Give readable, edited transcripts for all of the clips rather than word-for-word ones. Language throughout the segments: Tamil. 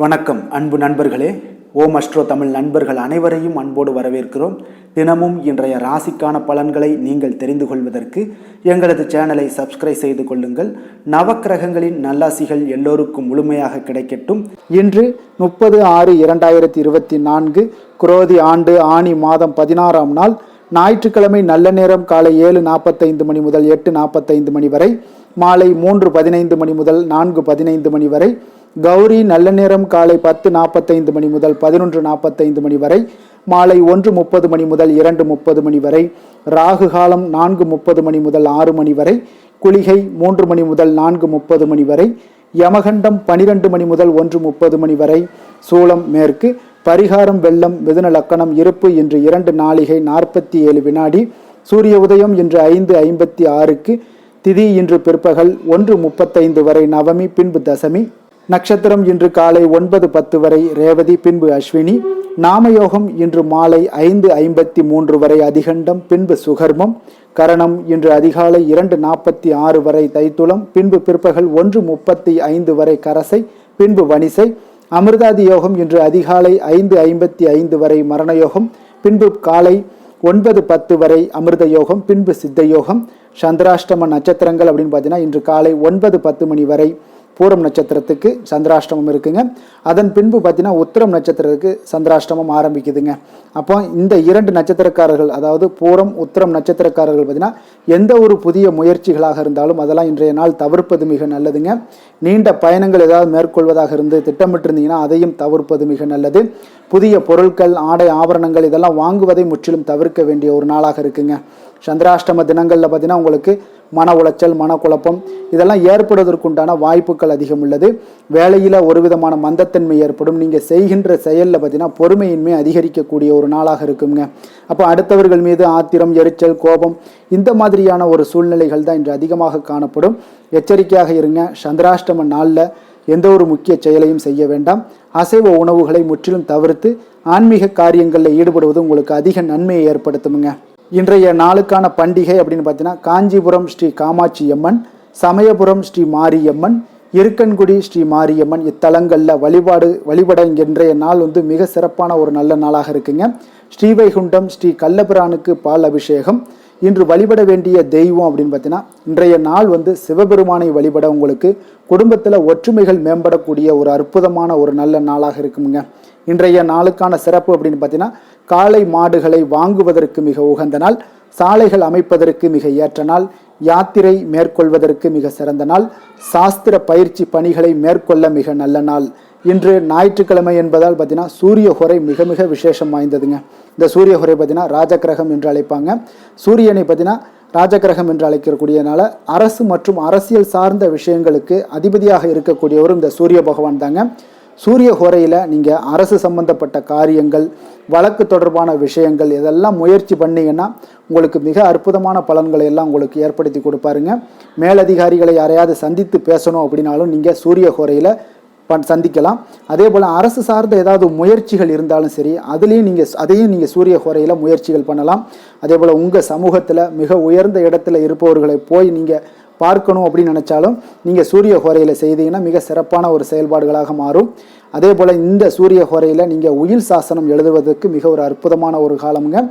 வணக்கம் அன்பு நண்பர்களே. ஓம் அஸ்ட்ரோ தமிழ் நண்பர்கள் அனைவரையும் அன்போடு வரவேற்கிறோம். தினமும் இன்றைய ராசிக்கான பலன்களை நீங்கள் தெரிந்து கொள்வதற்கு எங்களது சேனலை சப்ஸ்கிரைப் செய்து கொள்ளுங்கள். நவக்கிரகங்களின் நல்லாசிகள் எல்லோருக்கும் முழுமையாக கிடைக்கட்டும். இன்று 30/6/2024 குரோதி ஆண்டு ஆனி மாதம் 16ஆம் நாள் ஞாயிற்றுக்கிழமை. நல்ல நேரம் காலை 7:45 மணி முதல் 8:45 மணி வரை, மாலை 3:15 மணி முதல் 4:15 மணி வரை. கௌரி நல்ல நேரம் காலை 10:45 மணி முதல் 11:45 மணி வரை, மாலை 1:30 மணி முதல் 2:30 மணி வரை. ராகு காலம் 4:30 மணி முதல் 6 மணி வரை, குளிகை 3 மணி முதல் 4:30 மணி வரை, யமகண்டம் 12 மணி முதல் 1:30 மணி வரை. சூலம் மேற்கு. பரிகாரம் வெள்ளம். மிதுன லக்கணம். இருப்பு இன்று 2 நாழிகை 47 வினாடி. சூரிய உதயம் இன்று 5:56க்கு. திதி இன்று பிற்பகல் 1:35 வரை நவமி, பின்பு தசமி. நட்சத்திரம் இன்று காலை 9:10 வரை ரேவதி, பின்பு அஸ்வினி. நாமயோகம் இன்று மாலை 5:53 வரை அதிகண்டம், பின்பு சுகர்மம். கரணம் இன்று அதிகாலை 2:46 வரை தைத்துளம், பின்பு பிற்பகல் 1:35 வரை கரசை, பின்பு வனிசை. அமிர்தாதி யோகம் இன்று அதிகாலை 5:55 வரை மரணயோகம், பின்பு காலை 9:10 வரை அமிர்த யோகம், பின்பு சித்த யோகம். சந்திராஷ்டம நட்சத்திரங்கள் அப்படின்னு பார்த்தீங்கன்னா இன்று காலை 9:10 மணி வரை பூரம் நட்சத்திரத்துக்கு சந்திராஷ்டமம் இருக்குங்க. அதன் பின்பு பார்த்தீங்கன்னா உத்திரம் நட்சத்திரத்துக்கு சந்திராஷ்டமம் ஆரம்பிக்குதுங்க. அப்போ இந்த 2 நட்சத்திரக்காரர்கள், அதாவது பூரம் உத்திரம் நட்சத்திரக்காரர்கள் பார்த்தீங்கன்னா எந்த ஒரு புதிய முயற்சிகளாக இருந்தாலும் அதெல்லாம் இன்றைய நாள் தவிர்ப்பது மிக நல்லதுங்க. நீண்ட பயணங்கள் ஏதாவது மேற்கொள்வதாக இருந்து திட்டமிட்டிருந்தீங்கன்னா அதையும் தவிர்ப்பது மிக நல்லது. புதிய பொருட்கள், ஆடை, ஆபரணங்கள் இதெல்லாம் வாங்குவதை முற்றிலும் தவிர்க்க வேண்டிய ஒரு நாளாக இருக்குங்க. சந்திராஷ்டம தினங்களில் பார்த்தீங்கன்னா உங்களுக்கு மன உளைச்சல், மனக்குழப்பம் இதெல்லாம் ஏற்படுவதற்குண்டான வாய்ப்புகள் அதிகம் உள்ளது. வேலையில் ஒரு விதமான மந்தத்தன்மை ஏற்படும். நீங்கள் செய்கின்ற செயலில் பார்த்தீங்கன்னா பொறுமையின்மை அதிகரிக்கக்கூடிய ஒரு நாளாக இருக்குங்க. அப்போ அடுத்தவர்கள் மீது ஆத்திரம், எரிச்சல், கோபம் இந்த மாதிரியான ஒரு சூழ்நிலைகள் தான் இன்று அதிகமாக காணப்படும். எச்சரிக்கையாக இருங்க. சந்திராஷ்டம நாளில் எந்த ஒரு முக்கிய செயலையும் செய்ய வேண்டாம். அசைவ உணவுகளை முற்றிலும் தவிர்த்து ஆன்மீக காரியங்களில் ஈடுபடுவது உங்களுக்கு அதிக நன்மையை ஏற்படுத்துமுங்க. இன்றைய நாளுக்கான பண்டிகை அப்படின்னு பார்த்தீங்கன்னா காஞ்சிபுரம் ஸ்ரீ காமாட்சி அம்மன், சமயபுரம் ஸ்ரீ மாரியம்மன், இருக்கன்குடி ஸ்ரீ மாரியம்மன் இத்தலங்களில் வழிபட இன்றைய நாள் மிக சிறப்பான ஒரு நல்ல நாளாக இருக்குங்க. ஸ்ரீவைகுண்டம் ஸ்ரீ கள்ளபிரானுக்கு பால் அபிஷேகம். இன்று வழிபட வேண்டிய தெய்வம் அப்படின்னு பார்த்தீங்கன்னா இன்றைய நாள் சிவபெருமானை வழிபட உங்களுக்கு குடும்பத்தில் ஒற்றுமைகள் மேம்படக்கூடிய ஒரு அற்புதமான ஒரு நல்ல நாளாக இருக்குங்க. இன்றைய நாளுக்கான சிறப்பு அப்படின்னு பார்த்தீங்கன்னா காளை மாடுகளை வாங்குவதற்கு மிக உகந்த நாள், சாலைகள் அமைப்பதற்கு மிக ஏற்ற நாள், யாத்திரை மேற்கொள்வதற்கு மிக சிறந்த நாள், சாஸ்திர பயிற்சி பணிகளை மேற்கொள்ள மிக நல்ல நாள். இன்று ஞாயிற்றுக்கிழமை என்பதால் பார்த்தீங்கன்னா சூரிய ஹோரை மிக மிக விசேஷம் வாய்ந்ததுங்க. இந்த சூரிய ஹோரை பார்த்தீங்கன்னா ராஜகிரகம் என்று அழைப்பாங்க. சூரியனை பார்த்தீங்கன்னா ராஜகிரகம் என்று அழைக்கக்கூடியனால அரசு மற்றும் அரசியல் சார்ந்த விஷயங்களுக்கு அதிபதியாக இருக்கக்கூடியவரும் இந்த சூரிய பகவான் தாங்க. சூரிய ஹோரையில் நீங்கள் அரசு சம்பந்தப்பட்ட காரியங்கள், வழக்கு தொடர்பான விஷயங்கள் இதெல்லாம் முயற்சி பண்ணிங்கன்னா உங்களுக்கு மிக அற்புதமான பலன்களை எல்லாம் உங்களுக்கு ஏற்படுத்தி கொடுப்பாருங்க. மேலதிகாரிகளை யாரையாவது சந்தித்து பேசணும் அப்படின்னாலும் நீங்கள் சூரிய ஹோரையில் சந்திக்கலாம். அதே போல் அரசு சார்ந்த ஏதாவது முயற்சிகள் இருந்தாலும் சரி அதையும் நீங்கள் சூரிய ஹோரையில் முயற்சிகள் பண்ணலாம். அதே போல் உங்கள் சமூகத்தில் மிக உயர்ந்த இடத்துல இருப்பவர்களை போய் நீங்கள் பார்க்கணும் அப்படின்னு நினச்சாலும் நீங்கள் சூரிய ஹோரையில் செய்தீங்கன்னா மிக சிறப்பான ஒரு செயல்பாடுகளாக மாறும். அதே போல் இந்த சூரிய ஹோரையில் நீங்கள் உயில் சாசனம் எழுதுவதற்கு மிக ஒரு அற்புதமான ஒரு காலமுங்க.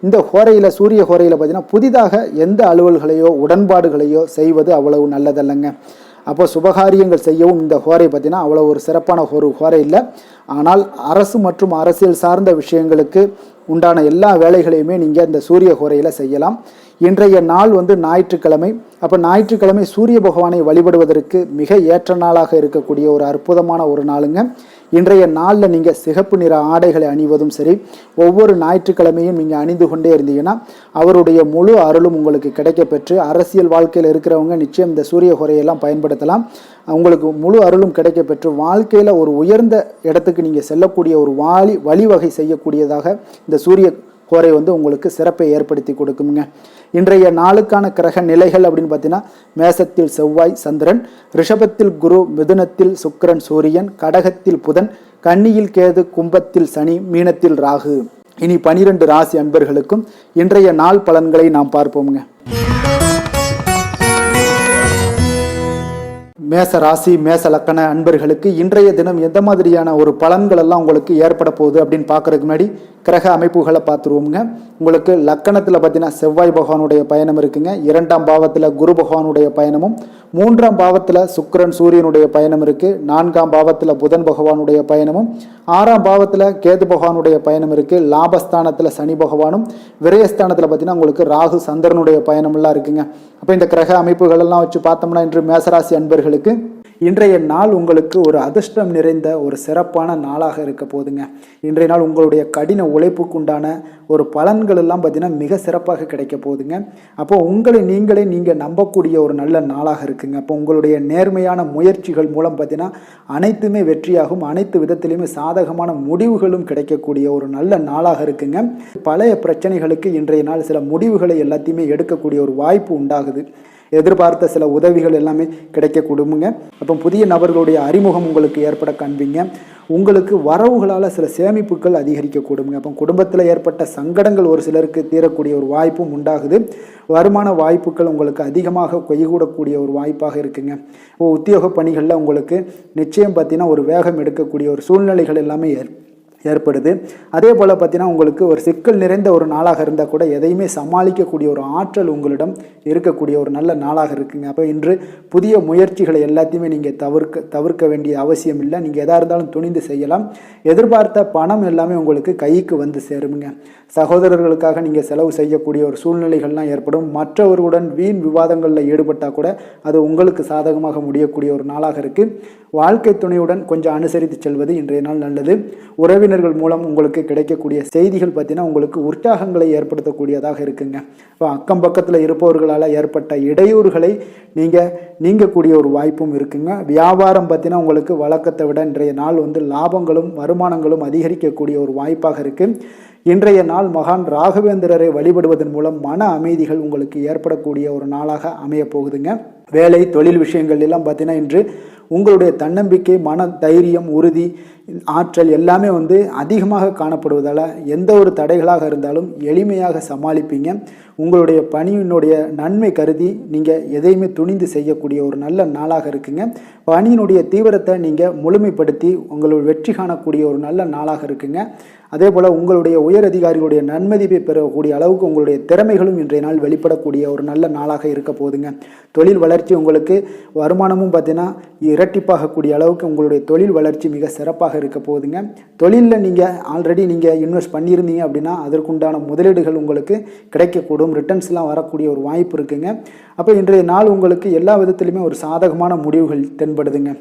இந்த ஹோரையில் சூரிய ஹோரையில் பார்த்தீங்கன்னா புதிதாக எந்த அலுவல்களையோ உடன்பாடுகளையோ செய்வது அவ்வளவு நல்லதல்லங்க. அப்போ சுபகாரியங்கள் செய்யவும் இந்த ஹோரை பார்த்தீங்கன்னா அவ்வளோ ஒரு சிறப்பான ஒரு ஹோரை இல்லை. ஆனால் அரசு மற்றும் அரசியல் சார்ந்த விஷயங்களுக்கு உண்டான எல்லா வேலைகளையுமே நீங்கள் இந்த சூரிய ஹோரையில் செய்யலாம். இன்றைய நாள் ஞாயிற்றுக்கிழமை. அப்போ ஞாயிற்றுக்கிழமை சூரிய பகவானை வழிபடுவதற்கு மிக ஏற்ற நாளாக இருக்கக்கூடிய ஒரு அற்புதமான ஒரு நாளுங்க. இன்றைய நாளில் நீங்கள் சிகப்பு நிற ஆடைகளை அணிவதும் சரி, ஒவ்வொரு ஞாயிற்றுக்கிழமையும் நீங்கள் அணிந்து கொண்டே இருந்தீங்கன்னா அவருடைய முழு அருளும் உங்களுக்கு கிடைக்கப்பெற்று அரசியல் வாழ்க்கையில் இருக்கிறவங்க நிச்சயம் இந்த சூரிய ஹோரையெல்லாம் பயன்படுத்தலாம். உங்களுக்கு முழு அருளும் கிடைக்கப்பெற்று வாழ்க்கையில் ஒரு உயர்ந்த இடத்துக்கு நீங்கள் செல்லக்கூடிய ஒரு வழிவகை செய்யக்கூடியதாக இந்த சூரிய ஹோரை உங்களுக்கு சிறப்பை ஏற்படுத்தி கொடுக்குங்க. இன்றைய நாளுக்கான கிரக நிலைகள் அப்படின்னு பார்த்தீங்கன்னா மேசத்தில் செவ்வாய் சந்திரன், ரிஷபத்தில் குரு, மிதுனத்தில் சுக்கிரன் சூரியன், கடகத்தில் புதன், கன்னியில் கேது, கும்பத்தில் சனி, மீனத்தில் ராகு. இனி 12 ராசி அன்பர்களுக்கும் இன்றைய நாள் பலன்களை நாம் பார்ப்போமுங்க. மேச ராசி மேச லக்கண அன்பர்களுக்கு இன்றைய தினம் எந்த மாதிரியான ஒரு பலன்கள் எல்லாம் உங்களுக்கு ஏற்பட போகுது அப்படின்னு பார்க்கறதுக்கு முன்னாடி கிரக அமைப்புகளை பார்த்துருவோமுங்க. உங்களுக்கு லக்கணத்தில் பார்த்தீங்கன்னா செவ்வாய் பகவானுடைய பயணம் இருக்குங்க. 2ஆம் பாவத்தில் குரு பகவானுடைய பயணமும், 3ஆம் பாவத்தில் சுக்கிரன் சூரியனுடைய பயணம் இருக்குது. 4ஆம் பாவத்தில் புதன் பகவானுடைய பயணமும், 6ஆம் பாவத்தில் கேது பகவானுடைய பயணம் இருக்குது. லாபஸ்தானத்தில் சனி பகவானும், விரயஸ்தானத்தில் பார்த்தீங்கன்னா உங்களுக்கு ராகு சந்திரனுடைய பயணமெல்லாம் இருக்குங்க. அப்போ இந்த கிரக அமைப்புகள் எல்லாம் வச்சு பார்த்தோம்னா இன்று மேசராசி அன்பர்களுக்கு இன்றைய நாள் உங்களுக்கு ஒரு அதிர்ஷ்டம் நிறைந்த ஒரு சிறப்பான நாளாக இருக்க போதுங்க. இன்றைய நாள் உங்களுடைய கடின உழைப்புக்கு உண்டான ஒரு பலன்கள் எல்லாம் பார்த்தீங்கன்னா மிக சிறப்பாக கிடைக்க போகுதுங்க. அப்போ உங்களை நீங்கள் நம்பக்கூடிய ஒரு நல்ல நாளாக இருக்குங்க. அப்போ உங்களுடைய நேர்மையான முயற்சிகள் மூலம் பார்த்தீங்கன்னா அனைத்துமே வெற்றியாகும், அனைத்து விதத்திலையுமே சாதகமான முடிவுகளும் கிடைக்கக்கூடிய ஒரு நல்ல நாளாக இருக்குங்க. பழைய பிரச்சனைகளுக்கு இன்றைய நாள் சில முடிவுகளை எல்லாத்தையுமே எடுக்கக்கூடிய ஒரு வாய்ப்பு உண்டாகுது. எதிர்பார்த்த சில உதவிகள் எல்லாமே கிடைக்க கொடுங்க. அப்போ புதிய நபர்களுடைய அறிமுகம் உங்களுக்கு ஏற்பட காண்பீங்க. உங்களுக்கு வரவுகளால் சில சேமிப்புகள் அதிகரிக்க கொடுங்க. அப்போ குடும்பத்தில் ஏற்பட்ட சங்கடங்கள் ஒரு சிலருக்கு தீரக்கூடிய ஒரு வாய்ப்பும் உண்டாகுது. வருமான வாய்ப்புகள் உங்களுக்கு அதிகமாக கைகூடக்கூடிய ஒரு வாய்ப்பாக இருக்குங்க. உத்தியோக பணிகளில் உங்களுக்கு நிச்சயம் பார்த்தீங்கன்னா ஒரு வேகம் எடுக்கக்கூடிய ஒரு சூழ்நிலைகள் எல்லாமே ஏற்படுது. அதே போல் பார்த்தீங்கன்னா உங்களுக்கு ஒரு சிக்கல் நிறைந்த ஒரு நாளாக இருந்தால் கூட எதையுமே சமாளிக்கக்கூடிய ஒரு ஆற்றல் உங்களிடம் இருக்கக்கூடிய ஒரு நல்ல நாளாக இருக்குங்க. அப்போ இன்று புதிய முயற்சிகளை எல்லாத்தையுமே நீங்கள் தவிர்க்க வேண்டிய அவசியம் இல்லை. நீங்கள் எதாக இருந்தாலும் துணிந்து செய்யலாம். எதிர்பார்த்த பணம் எல்லாமே உங்களுக்கு கைக்கு வந்து சேருங்க. சகோதரர்களுக்காக நீங்கள் செலவு செய்யக்கூடிய ஒரு சூழ்நிலைகள்லாம் ஏற்படும். மற்றவர்களுடன் வீண் விவாதங்களில் ஈடுபட்டால் கூட அது உங்களுக்கு சாதகமாக முடியக்கூடிய ஒரு நாளாக இருக்குது. வாழ்க்கை துணையுடன் கொஞ்சம் அனுசரித்து செல்வது இன்றைய நாள் நல்லது. உறவினர்கள் மூலம் உங்களுக்கு கிடைக்கக்கூடிய செய்திகள் பார்த்தீங்கன்னா உங்களுக்கு உற்சாகங்களை ஏற்படுத்தக்கூடியதாக இருக்குங்க. இப்போ அக்கம் பக்கத்தில் இருப்பவர்களால் ஏற்பட்ட இடையூறுகளை நீங்கக்கூடிய ஒரு வாய்ப்பும் இருக்குங்க. வியாபாரம் பார்த்தீங்கன்னா உங்களுக்கு வழக்கத்தை விட இன்றைய நாள் லாபங்களும் வருமானங்களும் அதிகரிக்கக்கூடிய ஒரு வாய்ப்பாக இருக்குது. இன்றைய நாள் மகான் ராகவேந்திரரை வழிபடுவதன் மூலம் மன அமைதிகள் உங்களுக்கு ஏற்படக்கூடிய ஒரு நாளாக அமைய போகுதுங்க. வேலை தொழில் விஷயங்கள் எல்லாம் பார்த்தீங்கன்னா இன்று உங்களுடைய தன்னம்பிக்கை, மன தைரியம், உறுதி, ஆற்றல் எல்லாமே அதிகமாக காணப்படுவதால் எந்த ஒரு தடைகளாக இருந்தாலும் எளிமையாக சமாளிப்பீங்க. உங்களுடைய பணியினுடைய நன்மை கருதி நீங்கள் எதையுமே துணிந்து செய்யக்கூடிய ஒரு நல்ல நாளாக இருக்குங்க. பணியினுடைய தீவிரத்தை நீங்கள் முழுமைப்படுத்தி உங்களுடைய வெற்றி காணக்கூடிய ஒரு நல்ல நாளாக இருக்குங்க. அதே போல் உங்களுடைய உயர் அதிகாரிகளுடைய நன்மதிப்பை பெறக்கூடிய அளவுக்கு உங்களுடைய திறமைகளும் இன்றைய நாள் வெளிப்படக்கூடிய ஒரு நல்ல நாளாக இருக்க போகுதுங்க. தொழில் வளர்ச்சி உங்களுக்கு வருமானமும் பார்த்தீங்கன்னா இரட்டிப்பாகக்கூடிய அளவுக்கு உங்களுடைய தொழில் வளர்ச்சி மிக சிறப்பாக இருக்க போகுதுங்க. தொழிலில் நீங்கள் ஆல்ரெடி இன்வெஸ்ட் பண்ணியிருந்தீங்க அப்படின்னா அதற்குண்டான முதலீடுகள் உங்களுக்கு கிடைக்கக்கூடும். ரிட்டர்ன்ஸ்லாம் வரக்கூடிய ஒரு வாய்ப்பு இருக்குங்க. அப்போ இன்றைய நாள் உங்களுக்கு எல்லா விதத்திலுமே ஒரு சாதகமான முடிவுகள் தென்படுதுங்க.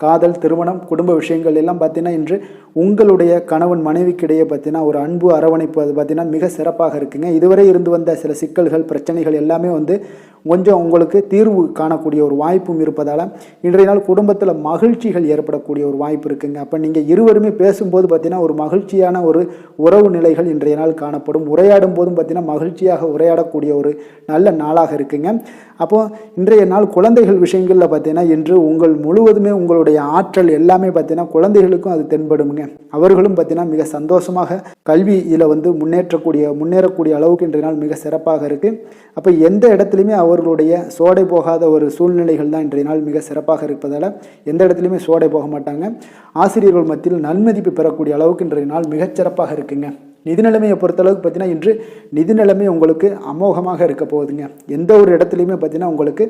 காதல், திருமணம், குடும்ப விஷயங்கள் எல்லாம் பார்த்தீங்கன்னா இன்று உங்களுடைய கணவன் மனைவிக்கிடையே பார்த்தீங்கன்னா ஒரு அன்பு அரவணைப்பு அது பார்த்தீங்கன்னா மிக சிறப்பாக இருக்குங்க. இதுவரை இருந்து வந்த சில சிக்கல்கள் பிரச்சனைகள் எல்லாமே கொஞ்சம் உங்களுக்கு தீர்வு காணக்கூடிய ஒரு வாய்ப்பும் இருப்பதால் இன்றைய நாள் குடும்பத்தில் மகிழ்ச்சிகள் ஏற்படக்கூடிய ஒரு வாய்ப்பு இருக்குங்க. அப்போ நீங்கள் இருவருமே பேசும்போது பார்த்தீங்கன்னா ஒரு மகிழ்ச்சியான ஒரு உறவு நிலைகள் இன்றைய நாள் காணப்படும். உரையாடும் போதும் பார்த்தீங்கன்னா மகிழ்ச்சியாக உரையாடக்கூடிய ஒரு நல்ல நாளாக இருக்குங்க. அப்போது இன்றைய நாள் குழந்தைகள் விஷயங்களில் பார்த்தீங்கன்னா இன்று முழுவதுமே உங்களுடைய ஆற்றல் எல்லாமே பார்த்தீங்கன்னா குழந்தைகளுக்கும் அது தென்படுங்க. அவர்களும் பார்த்தீங்கன்னா மிக சந்தோஷமாக கல்வியில் முன்னேறக்கூடிய அளவுக்கு இன்றைய நாள் மிக சிறப்பாக இருக்குது. அப்போ எந்த இடத்துலையுமே அவர்களுடைய சோடை போகாத ஒரு சூழ்நிலைகள் தான் இன்றைய நாள் மிக சிறப்பாக இருப்பதால் எந்த இடத்துலையுமே சோடை போக மாட்டாங்க. ஆசிரியர்கள் மத்தியில் நன்மதிப்பு பெறக்கூடிய அளவுக்கு இன்றைய நாள் மிகச்சிறப்பாக இருக்குங்க. நிதி நிலைமையை பொறுத்தளவுக்கு பார்த்தீங்கன்னா இன்று நிதி நிலைமை உங்களுக்கு அமோகமாக இருக்க போகுதுங்க. எந்த ஒரு இடத்துலையுமே பார்த்தீங்கன்னா உங்களுக்கு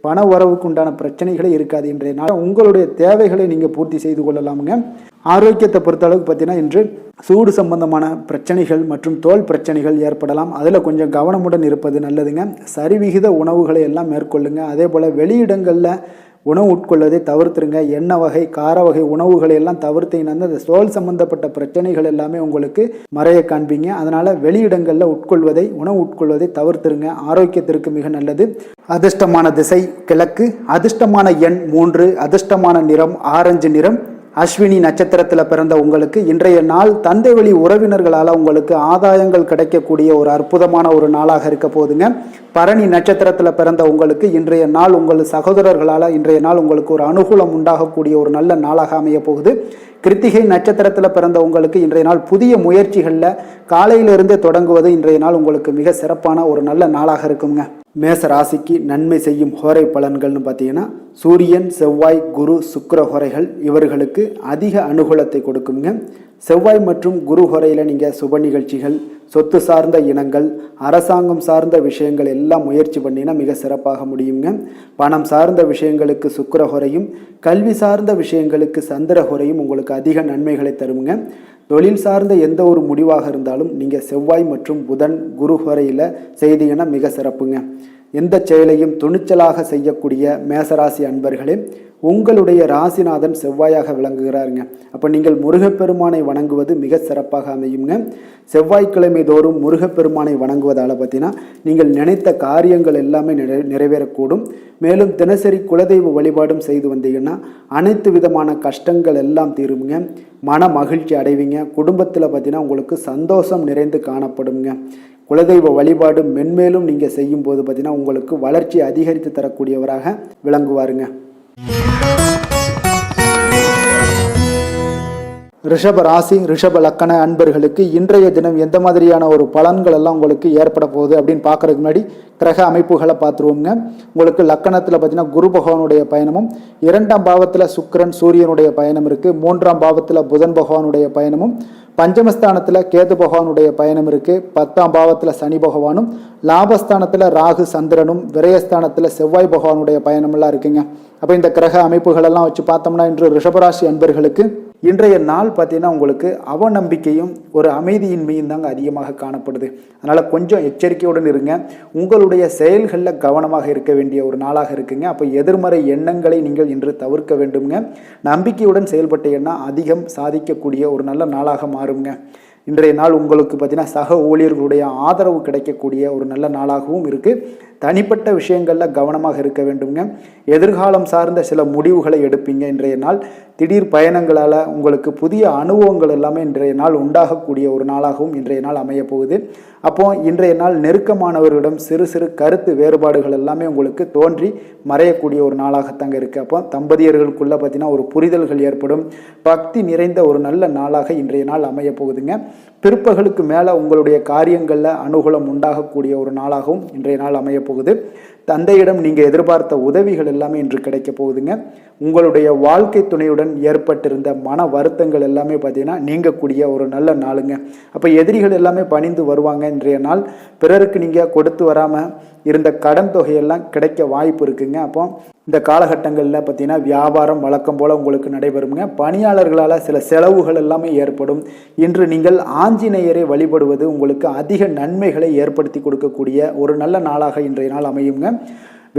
பண வரவுக்கு உண்டான பிரச்சனைகளே இருக்காது. இன்றைய நாள் உங்களுடைய தேவைகளை நீங்கள் பூர்த்தி செய்து கொள்ளலாமுங்க. ஆரோக்கியத்தை பொறுத்தளவுக்கு பார்த்தீங்கன்னா இன்று சூடு சம்பந்தமான பிரச்சனைகள் மற்றும் தோல் பிரச்சனைகள் ஏற்படலாம். அதில் கொஞ்சம் கவனமுடன் இருப்பது நல்லதுங்க. சரிவிகித உணவுகளை எல்லாம் மேற்கொள்ளுங்க. அதே போல் வெளியிடங்களில் உணவு உட்கொள்வதை தவிர்த்துருங்க. எண்ணெய் வகை, கார வகை உணவுகளை எல்லாம் தவிர்த்தீங்கன்னா அந்த தோல் சம்பந்தப்பட்ட பிரச்சனைகள் எல்லாமே உங்களுக்கு மறைய காண்பீங்க. அதனால் வெளியிடங்களில் உணவு உட்கொள்வதை தவிர்த்துருங்க. ஆரோக்கியத்திற்கு மிக நல்லது. அதிர்ஷ்டமான திசை கிழக்கு, அதிர்ஷ்டமான எண் 3, அதிர்ஷ்டமான நிறம் ஆரஞ்சு நிறம். அஸ்வினி நட்சத்திரத்தில் பிறந்த உங்களுக்கு இன்றைய நாள் தந்தை வழி உறவினர்களால் உங்களுக்கு ஆதாயங்கள் கிடைக்கக்கூடிய ஒரு அற்புதமான ஒரு நாளாக இருக்க போதுங்க. பரணி நட்சத்திரத்தில் பிறந்த உங்களுக்கு இன்றைய நாள் உங்கள் சகோதரர்களால் இன்றைய நாள் உங்களுக்கு ஒரு அனுகூலம் உண்டாகக்கூடிய ஒரு நல்ல நாளாக அமைய போகுது. கிருத்திகை நட்சத்திரத்தில் பிறந்த உங்களுக்கு இன்றைய நாள் புதிய முயற்சிகளில் காலையிலிருந்தே தொடங்குவது இன்றைய நாள் உங்களுக்கு மிக சிறப்பான ஒரு நல்ல நாளாக இருக்குங்க. மேச ராசிக்கு நன்மை செய்யும் ஹோரை பலன்கள்னு பார்த்தீங்கன்னா சூரியன், செவ்வாய், குரு, சுக்கிர ஹோரைகள் இவர்களுக்கு அதிக அனுகூலத்தை கொடுக்குங்க. செவ்வாய் மற்றும் குரு ஹோரையில் நீங்கள் சுப நிகழ்ச்சிகள், சொத்து சார்ந்த இனங்கள், அரசாங்கம் சார்ந்த விஷயங்கள் எல்லாம் முயற்சி பண்ணினா மிக சிறப்பாக முடியுங்க. பணம் சார்ந்த விஷயங்களுக்கு சுக்கிர ஹோரையும், கல்வி சார்ந்த விஷயங்களுக்கு சந்திர ஹோரையும் உங்களுக்கு அதிக நன்மைகளை தருங்க. தொழில் சார்ந்த எந்த ஒரு முடிவாக இருந்தாலும் நீங்கள் செவ்வாய் மற்றும் புதன், குரு ஹோரையில் செய்தீங்கன்னா மிக சிறப்புங்க. எந்த செயலையும் துணிச்சலாக செய்யக்கூடிய மேசராசி அன்பர்களே, உங்களுடைய ராசிநாதன் செவ்வாயாக விளங்குகிறாருங்க. அப்போ நீங்கள் முருகப்பெருமானை வணங்குவது மிக சிறப்பாக அமையுங்க. செவ்வாய்க்கிழமை தோறும் முருகப்பெருமானை வணங்குவதால் பார்த்தீங்கன்னா நீங்கள் நினைத்த காரியங்கள் எல்லாமே நிறைவேறக்கூடும். மேலும் தினசரி குலதெய்வ வழிபாடும் செய்து வந்தீங்கன்னா அனைத்து விதமான கஷ்டங்கள் எல்லாம் தீருங்க. மன மகிழ்ச்சி அடைவீங்க. குடும்பத்தில் பார்த்தீங்கன்னா உங்களுக்கு சந்தோஷம் நிறைந்து காணப்படுங்க. குலதெய்வ வழிபாடு மென்மேலும் நீங்கள் செய்யும்போது பார்த்தீங்கன்னா உங்களுக்கு வளர்ச்சி அதிகரித்து தரக்கூடியவராக விளங்குவாருங்க. ரிஷப ராசி, ரிஷப லக்கண அன்பர்களுக்கு இன்றைய தினம் எந்த மாதிரியான ஒரு பலன்கள் எல்லாம் உங்களுக்கு ஏற்பட போகுது அப்படின்னு பார்க்கறதுக்கு முன்னாடி கிரக அமைப்புகளை பார்த்துருவோங்க. உங்களுக்கு லக்கணத்தில் பார்த்தீங்கன்னா குரு பகவானுடைய பயணமும், 2ஆம் பாவத்தில் சுக்கிரன் சூரியனுடைய பயணம் இருக்குது. 3ஆம் பாவத்தில் புதன் பகவானுடைய பயணமும், பஞ்சமஸ்தானத்தில் கேது பகவானுடைய பயணம் இருக்குது. 10ஆம் பாவத்தில் சனி பகவானும், லாபஸ்தானத்தில் ராகு சந்திரனும், விரயஸ்தானத்தில் செவ்வாய் பகவானுடைய பயணமெல்லாம் இருக்குங்க. அப்போ இந்த கிரக அமைப்புகளெல்லாம் வச்சு பார்த்தோம்னா இன்று ரிஷபராசி அன்பர்களுக்கு இன்றைய நாள் பார்த்தீங்கன்னா உங்களுக்கு அவநம்பிக்கையும் ஒரு அமைதியின்மையும் தாங்க அதிகமாக காணப்படுது. அதனால் கொஞ்சம் எச்சரிக்கையுடன் இருங்க. உங்களுடைய செயல்களில் கவனமாக இருக்க வேண்டிய ஒரு நாளாக இருக்குங்க. அப்போ எதிர்மறை எண்ணங்களை நீங்கள் இன்று தவிர்க்க வேண்டுங்க. நம்பிக்கையுடன் செயல்பட்டீங்கன்னா அதிகம் சாதிக்கக்கூடிய ஒரு நல்ல நாளாக மாறுங்க. இன்றைய நாள் உங்களுக்கு பார்த்தீங்கன்னா சக ஊழியர்களுடைய ஆதரவு கிடைக்கக்கூடிய ஒரு நல்ல நாளாகவும் இருக்குது. தனிப்பட்ட விஷயங்களில் கவனமாக இருக்க வேண்டுங்க. எதிர்காலம் சார்ந்த சில முடிவுகளை எடுப்பீங்க. இன்றைய நாள் திடீர் பயணங்களால் உங்களுக்கு புதிய அனுபவங்கள் எல்லாமே இன்றைய நாள் உண்டாகக்கூடிய ஒரு நாளாகவும் இன்றைய நாள் அமைய போகுது. அப்போது இன்றைய நாள் நெருக்கமானவர்களிடம் சிறு சிறு கருத்து வேறுபாடுகள் எல்லாமே உங்களுக்கு தோன்றி மறையக்கூடிய ஒரு நாளாகத்தாங்க இருக்குது. அப்போ தம்பதியர்களுக்குள்ளே பார்த்தீங்கன்னா ஒரு புரிதல்கள் ஏற்படும். பக்தி நிறைந்த ஒரு நல்ல நாளாக இன்றைய நாள் அமைய போகுதுங்க. பிற்பகலுக்கு மேலே உங்களுடைய காரியங்களில் அனுகூலம் உண்டாகக்கூடிய ஒரு நாளாகவும் இன்றைய நாள் அமைய போகுது. தந்தையிடம் நீங்கள் எதிர்பார்த்த உதவிகள் எல்லாமே இன்று கிடைக்க போகுதுங்க. உங்களுடைய வாழ்க்கை துணையுடன் ஏற்பட்டிருந்த மன வருத்தங்கள் எல்லாமே பார்த்தீங்கன்னா நீங்கக்கூடிய ஒரு நல்ல நாளுங்க. அப்போ எதிரிகள் எல்லாமே பணிந்து வருவாங்க. இன்றைய நாள் பிறருக்கு நீங்கள் கொடுத்து வராமல் இருந்த கடன் தொகையெல்லாம் கிடைக்க வாய்ப்பு இருக்குங்க. அப்போ இந்த காலகட்டங்களில் பார்த்தீங்கன்னா வியாபாரம் வழக்கம் போல் உங்களுக்கு நடைபெறுங்க. பணியாளர்களால் சில செலவுகள் எல்லாமே ஏற்படும். இன்று நீங்கள் ஆஞ்சநேயரை வழிபடுவது உங்களுக்கு அதிக நன்மைகளை ஏற்படுத்தி கொடுக்கக்கூடிய ஒரு நல்ல நாளாக இன்றைய நாள் அமையுங்க.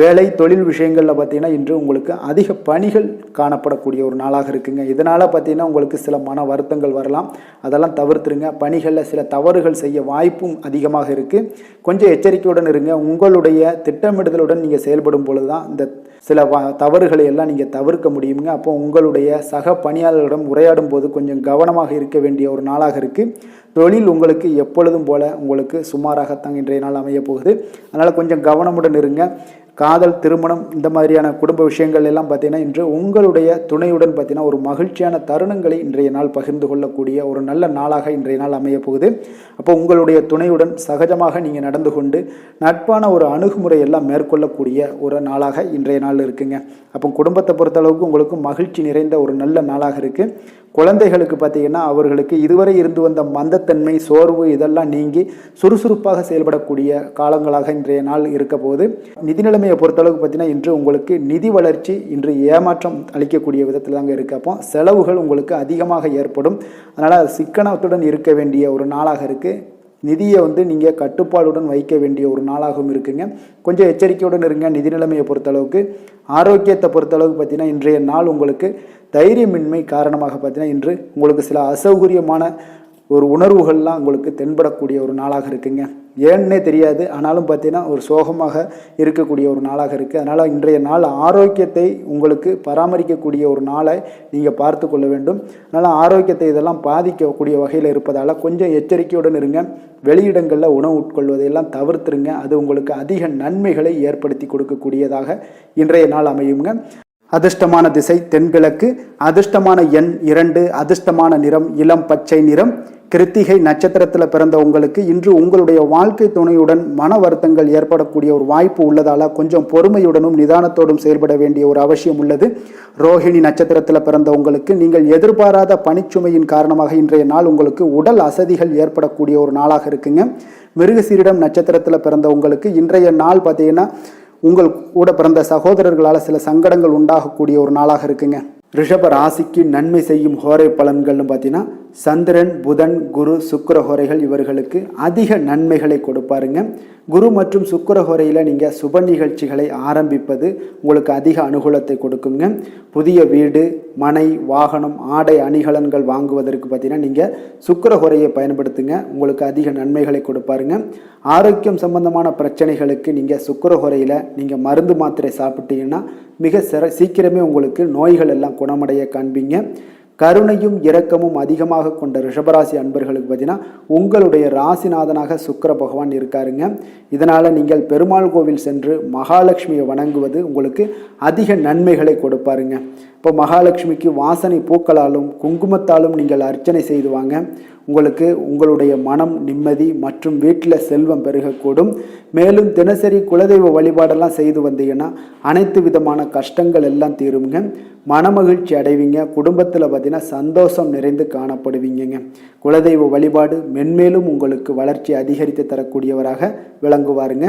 வேலை தொழில் விஷயங்களில் பார்த்தீங்கன்னா இன்று உங்களுக்கு அதிக பணிகள் காணப்படக்கூடிய ஒரு நாளாக இருக்குங்க. இதனால் பார்த்தீங்கன்னா உங்களுக்கு சில மன வருத்தங்கள் வரலாம். அதெல்லாம் தவிர்த்துருங்க. பணிகளில் சில தவறுகள் செய்ய வாய்ப்பும் அதிகமாக இருக்குது. கொஞ்சம் எச்சரிக்கையுடன் இருங்க. உங்களுடைய திட்டமிடுதலுடன் நீங்கள் செயல்படும் பொழுது தான் இந்த சில தவறுகளை எல்லாம் நீங்கள் தவிர்க்க முடியுங்க. அப்போ உங்களுடைய சக பணியாளர்களிடம் உரையாடும் போது கொஞ்சம் கவனமாக இருக்க வேண்டிய ஒரு நாளாக இருக்குது. தொழில் உங்களுக்கு எப்பொழுதும் போல உங்களுக்கு சுமாராகத்தான் இன்றைய நாள் அமைய போகுது. அதனால் கொஞ்சம் கவனமுடன் இருங்க. காதல், திருமணம் இந்த மாதிரியான குடும்ப விஷயங்கள் எல்லாம் பார்த்தீங்கன்னா இன்று உங்களுடைய துணையுடன் பார்த்தீங்கன்னா ஒரு மகிழ்ச்சியான தருணங்களை இன்றைய நாள் பகிர்ந்து கொள்ளக்கூடிய ஒரு நல்ல நாளாக இன்றைய நாள் அமைய போகுது. அப்போ உங்களுடைய துணையுடன் சகஜமாக நீங்கள் நடந்து கொண்டு நட்பான ஒரு அணுகுமுறை எல்லாம் மேற்கொள்ளக்கூடிய ஒரு நாளாக இன்றைய நாள் இருக்குங்க. அப்போ குடும்பத்தை பொறுத்தளவுக்கு உங்களுக்கு மகிழ்ச்சி நிறைந்த ஒரு நல்ல நாளாக இருக்குது. குழந்தைகளுக்கு பார்த்தீங்கன்னா அவர்களுக்கு இதுவரை இருந்து வந்த மந்தத்தன்மை, சோர்வு இதெல்லாம் நீங்கி சுறுசுறுப்பாக செயல்படக்கூடிய காலங்களாக இன்றைய நாள் இருக்க போகுது. நிதி நிலைமையை பொறுத்தளவுக்கு பார்த்தீங்கன்னா இன்று உங்களுக்கு நிதி வளர்ச்சி இன்று ஏமாற்றம் அளிக்கக்கூடிய விதத்தில் தாங்க இருக்குது. அப்போ செலவுகள் உங்களுக்கு அதிகமாக ஏற்படும். அதனால் சிக்கனத்துடன் இருக்க வேண்டிய ஒரு நாளாக இருக்குது. நிதியை நீங்கள் கட்டுப்பாடுடன் வைக்க வேண்டிய ஒரு நாளாகவும் இருக்குங்க. கொஞ்சம் எச்சரிக்கையுடன் இருங்க. நிதி நிலைமையை பொறுத்தளவுக்கு ஆரோக்கியத்தை பொறுத்தளவுக்கு பார்த்தீங்கன்னா இன்றைய நாள் உங்களுக்கு தைரியமின்மை காரணமாக பார்த்தீங்கன்னா இன்று உங்களுக்கு சில அசௌகரியமான ஒரு உணர்வுகள்லாம் உங்களுக்கு தென்படக்கூடிய ஒரு நாளாக இருக்குங்க. ஏன்னே தெரியாது, ஆனாலும் பார்த்தீங்கன்னா ஒரு சோகமாக இருக்கக்கூடிய ஒரு நாளாக இருக்குது. அதனால் இன்றைய நாள் ஆரோக்கியத்தை உங்களுக்கு பராமரிக்கக்கூடிய ஒரு நாளை நீங்கள் பார்த்து கொள்ள வேண்டும். அதனால் ஆரோக்கியத்தை இதெல்லாம் பாதிக்கக்கூடிய வகையில் இருப்பதால் கொஞ்சம் எச்சரிக்கையுடன் இருங்க. வெளியிடங்களில் உணவு உட்கொள்வதையெல்லாம் தவிர்த்துருங்க. அது உங்களுக்கு அதிக நன்மைகளை ஏற்படுத்தி கொடுக்கக்கூடியதாக இன்றைய நாள் அமையுங்க. அதிர்ஷ்டமான திசை தென்கிழக்கு, அதிர்ஷ்டமான எண் 2, அதிர்ஷ்டமான நிறம் இளம் பச்சை நிறம், கிருத்திகை நட்சத்திரத்தில் பிறந்த உங்களுக்கு இன்று உங்களுடைய வாழ்க்கை துணையுடன் மன வருத்தங்கள் ஏற்படக்கூடிய ஒரு வாய்ப்பு உள்ளதால கொஞ்சம் பொறுமையுடனும் நிதானத்தோடும் செயல்பட வேண்டிய ஒரு அவசியம் உள்ளது. ரோஹிணி நட்சத்திரத்தில் பிறந்த உங்களுக்கு நீங்கள் எதிர்பாராத பணிச்சுமையின் காரணமாக இன்றைய நாள் உங்களுக்கு உடல் அசதிகள் ஏற்படக்கூடிய ஒரு நாளாக இருக்குங்க. மிருகசீரிடம் நட்சத்திரத்தில் பிறந்த உங்களுக்கு இன்றைய நாள் பார்த்தீங்கன்னா உங்கள் கூட பிறந்த சகோதரர்களால் சில சங்கடங்கள் உண்டாகக்கூடிய ஒரு நாளாக இருக்குங்க. ரிஷப ராசிக்கு நன்மை செய்யும் ஹோரை பலன்கள்னு பார்த்தீங்கன்னா சந்திரன், புதன், குரு, சுக்கிர ஹோரைகள் இவர்களுக்கு அதிக நன்மைகளை கொடுப்பாருங்க. குரு மற்றும் சுக்கிர ஹோரையில் நீங்கள் சுப நிகழ்ச்சிகளை ஆரம்பிப்பது உங்களுக்கு அதிக அனுகூலத்தை கொடுக்குங்க. புதிய வீடு, மனை, வாகனம், ஆடை அணிகலன்கள் வாங்குவதற்கு பார்த்தீங்கன்னா நீங்கள் சுக்கிர ஹோரையை பயன்படுத்துங்க, உங்களுக்கு அதிக நன்மைகளை கொடுப்பாருங்க. ஆரோக்கியம் சம்பந்தமான பிரச்சனைகளுக்கு நீங்கள் சுக்கிர ஹோரையில் நீங்கள் மருந்து மாத்திரை சாப்பிட்டீங்கன்னா மிக சீக்கிரமே உங்களுக்கு நோய்கள் எல்லாம் குணமடைய காண்பீங்க. கருணையும் இரக்கமும் அதிகமாக கொண்ட ரிஷபராசி அன்பர்களுக்கு பார்த்தீங்கன்னா உங்களுடைய ராசிநாதனாக சுக்கிர பகவான் இருக்காருங்க. இதனால் நீங்கள் பெருமாள் கோவில் சென்று மகாலட்சுமியை வணங்குவது உங்களுக்கு அதிக நன்மைகளை கொடுப்பாருங்க. இப்போ மகாலட்சுமிக்கு வாசனை பூக்களாலும் குங்குமத்தாலும் நீங்கள் அர்ச்சனை செய்து வாங்க. உங்களுக்கு உங்களுடைய மனம் நிம்மதி மற்றும் வீட்டில் செல்வம் பெருகக்கூடும். மேலும் தினசரி குலதெய்வ வழிபாடெல்லாம் செய்து வந்தீங்கன்னா அனைத்து விதமான கஷ்டங்கள் எல்லாம் தீருங்க. மனமகிழ்ச்சி அடைவீங்க. குடும்பத்தில் பார்த்தீங்கன்னா சந்தோஷம் நிறைந்து காணப்படுவீங்க. குலதெய்வ வழிபாடு மென்மேலும் உங்களுக்கு வளர்ச்சி அதிகரித்து தரக்கூடியவராக விளங்குவாருங்க.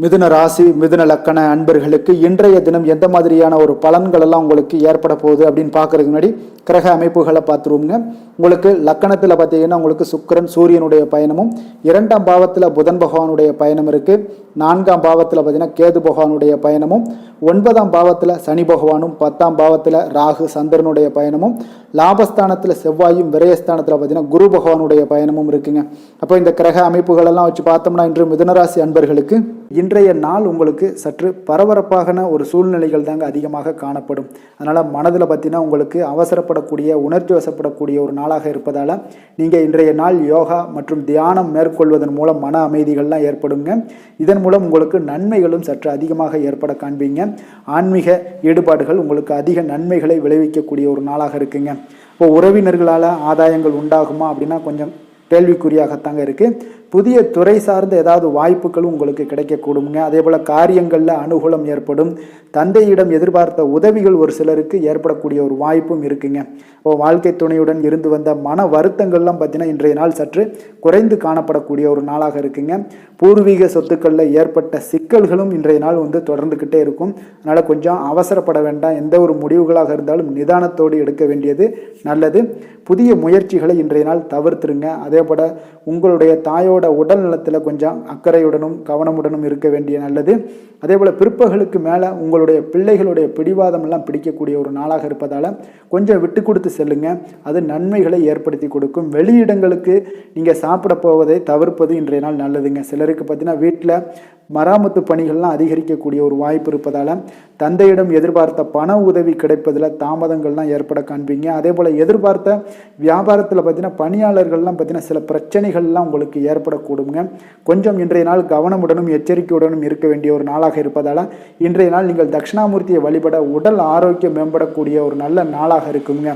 மிதுன ராசி, மிதுன லக்கண அன்பர்களுக்கு இன்றைய தினம் எந்த மாதிரியான ஒரு பலன்கள் எல்லாம் உங்களுக்கு ஏற்பட போகுது அப்படின்னு பார்க்கறதுக்கு முன்னாடி கிரக அமைப்புகளை பார்த்துருவோங்க. உங்களுக்கு லக்கணத்தில் பார்த்தீங்கன்னா உங்களுக்கு சுக்கிரன் சூரியனுடைய பயணமும், 2ஆம் பாவத்தில் புதன் பகவானுடைய பயணம் இருக்குது. 4ஆம் பாவத்தில் பார்த்தீங்கன்னா கேது பகவானுடைய பயணமும், 9ஆம் பாவத்தில் சனி பகவானும், 10ஆம் பாவத்தில் ராகு சந்திரனுடைய பயணமும், லாபஸ்தானத்தில் செவ்வாயும், விரயஸ்தானத்தில் பார்த்தீங்கன்னா குரு பகவானுடைய பயணமும் இருக்குங்க. அப்போ இந்த கிரக அமைப்புகளெல்லாம் வச்சு பார்த்தோம்னா இன்று மிதுனராசி அன்பர்களுக்கு இன்றைய நாள் உங்களுக்கு சற்று பரபரப்பான ஒரு சூழ்நிலைகள் தாங்க அதிகமாக காணப்படும். அதனால் மனதில் பார்த்தீங்கன்னா உங்களுக்கு அவசரப்படக்கூடிய, உணர்ச்சி வசப்படக்கூடிய ஒரு நாளாக இருப்பதால் நீங்கள் இன்றைய நாள் யோகா மற்றும் தியானம் மேற்கொள்வதன் மூலம் மன அமைதிகள்லாம் ஏற்படுங்க. இதன் மூலம் உங்களுக்கு நன்மைகளும் சற்று அதிகமாக ஏற்பட காண்பீங்க. ஆன்மீக ஈடுபாடுகள் உங்களுக்கு அதிக நன்மைகளை விளைவிக்கக்கூடிய ஒரு நாளாக இருக்குங்க. இப்போ உறவினர்களால் ஆதாயங்கள் உண்டாகுமா அப்படின்னா கொஞ்சம் கேள்விக்குறியாகத்தாங்க இருக்குது. புதிய துறை சார்ந்த ஏதாவது வாய்ப்புகளும் உங்களுக்கு கிடைக்கக்கூடுங்க. அதே போல் காரியங்களில் அனுகூலம் ஏற்படும். தந்தையிடம் எதிர்பார்த்த உதவிகள் ஒரு சிலருக்கு ஏற்படக்கூடிய ஒரு வாய்ப்பும் இருக்குங்க. இப்போ வாழ்க்கை துணையுடன் இருந்து வந்த மன வருத்தங்கள்லாம் பார்த்தீங்கன்னா இன்றைய நாள் சற்று குறைந்து காணப்படக்கூடிய ஒரு நாளாக இருக்குங்க. பூர்வீக சொத்துக்களில் ஏற்பட்ட சிக்கல்களும் இன்றைய நாள் தொடர்ந்துக்கிட்டே இருக்கும். அதனால் கொஞ்சம் அவசரப்பட வேண்டாம். எந்த ஒரு முடிவுகளாக இருந்தாலும் நிதானத்தோடு எடுக்க வேண்டியது நல்லது. புதிய முயற்சிகளை இன்றைய நாள் தவிர்த்துருங்க. அதே போல் உங்களுடைய தாயோட உடல் நலத்தில் கொஞ்சம் அக்கறையுடனும் கவனமுடனும் இருக்க வேண்டிய நல்லது. அதே போல் பிற்பகலுக்கு மேலே உங்களுடைய பிள்ளைகளுடைய பிடிவாதம் எல்லாம் பிடிக்கக்கூடிய ஒரு நாளாக இருப்பதால் கொஞ்சம் விட்டு கொடுத்து செல்லுங்க. அது நன்மைகளை ஏற்படுத்தி கொடுக்கும். வெளியிடங்களுக்கு நீங்கள் சாப்பிட போவதை தவிர்ப்பது இன்றைய நாள் நல்லதுங்க. சிலருக்கு பார்த்தீங்கன்னா வீட்டில் மராமத்து பணிகள்லாம் அதிகரிக்கக்கூடிய ஒரு வாய்ப்பு இருப்பதால் தந்தையிடம் எதிர்பார்த்த பண உதவி கிடைப்பதில் தாமதங்கள்லாம் ஏற்பட காண்பீங்க. அதே போல் எதிர்பார்த்த வியாபாரத்தில் பார்த்தீங்கன்னா பணியாளர்கள்லாம் பார்த்தீங்கன்னா சில பிரச்சனைகள்லாம் உங்களுக்கு ஏற்படக்கூடுங்க. கொஞ்சம் இன்றைய நாள் கவனமுடனும் எச்சரிக்கையுடனும் இருக்க வேண்டிய ஒரு நாளாக இருப்பதால் இன்றைய நாள் நீங்கள் தட்சிணாமூர்த்தியை வழிபட உடல் ஆரோக்கியம் மேம்படக்கூடிய ஒரு நல்ல நாளாக இருக்குங்க.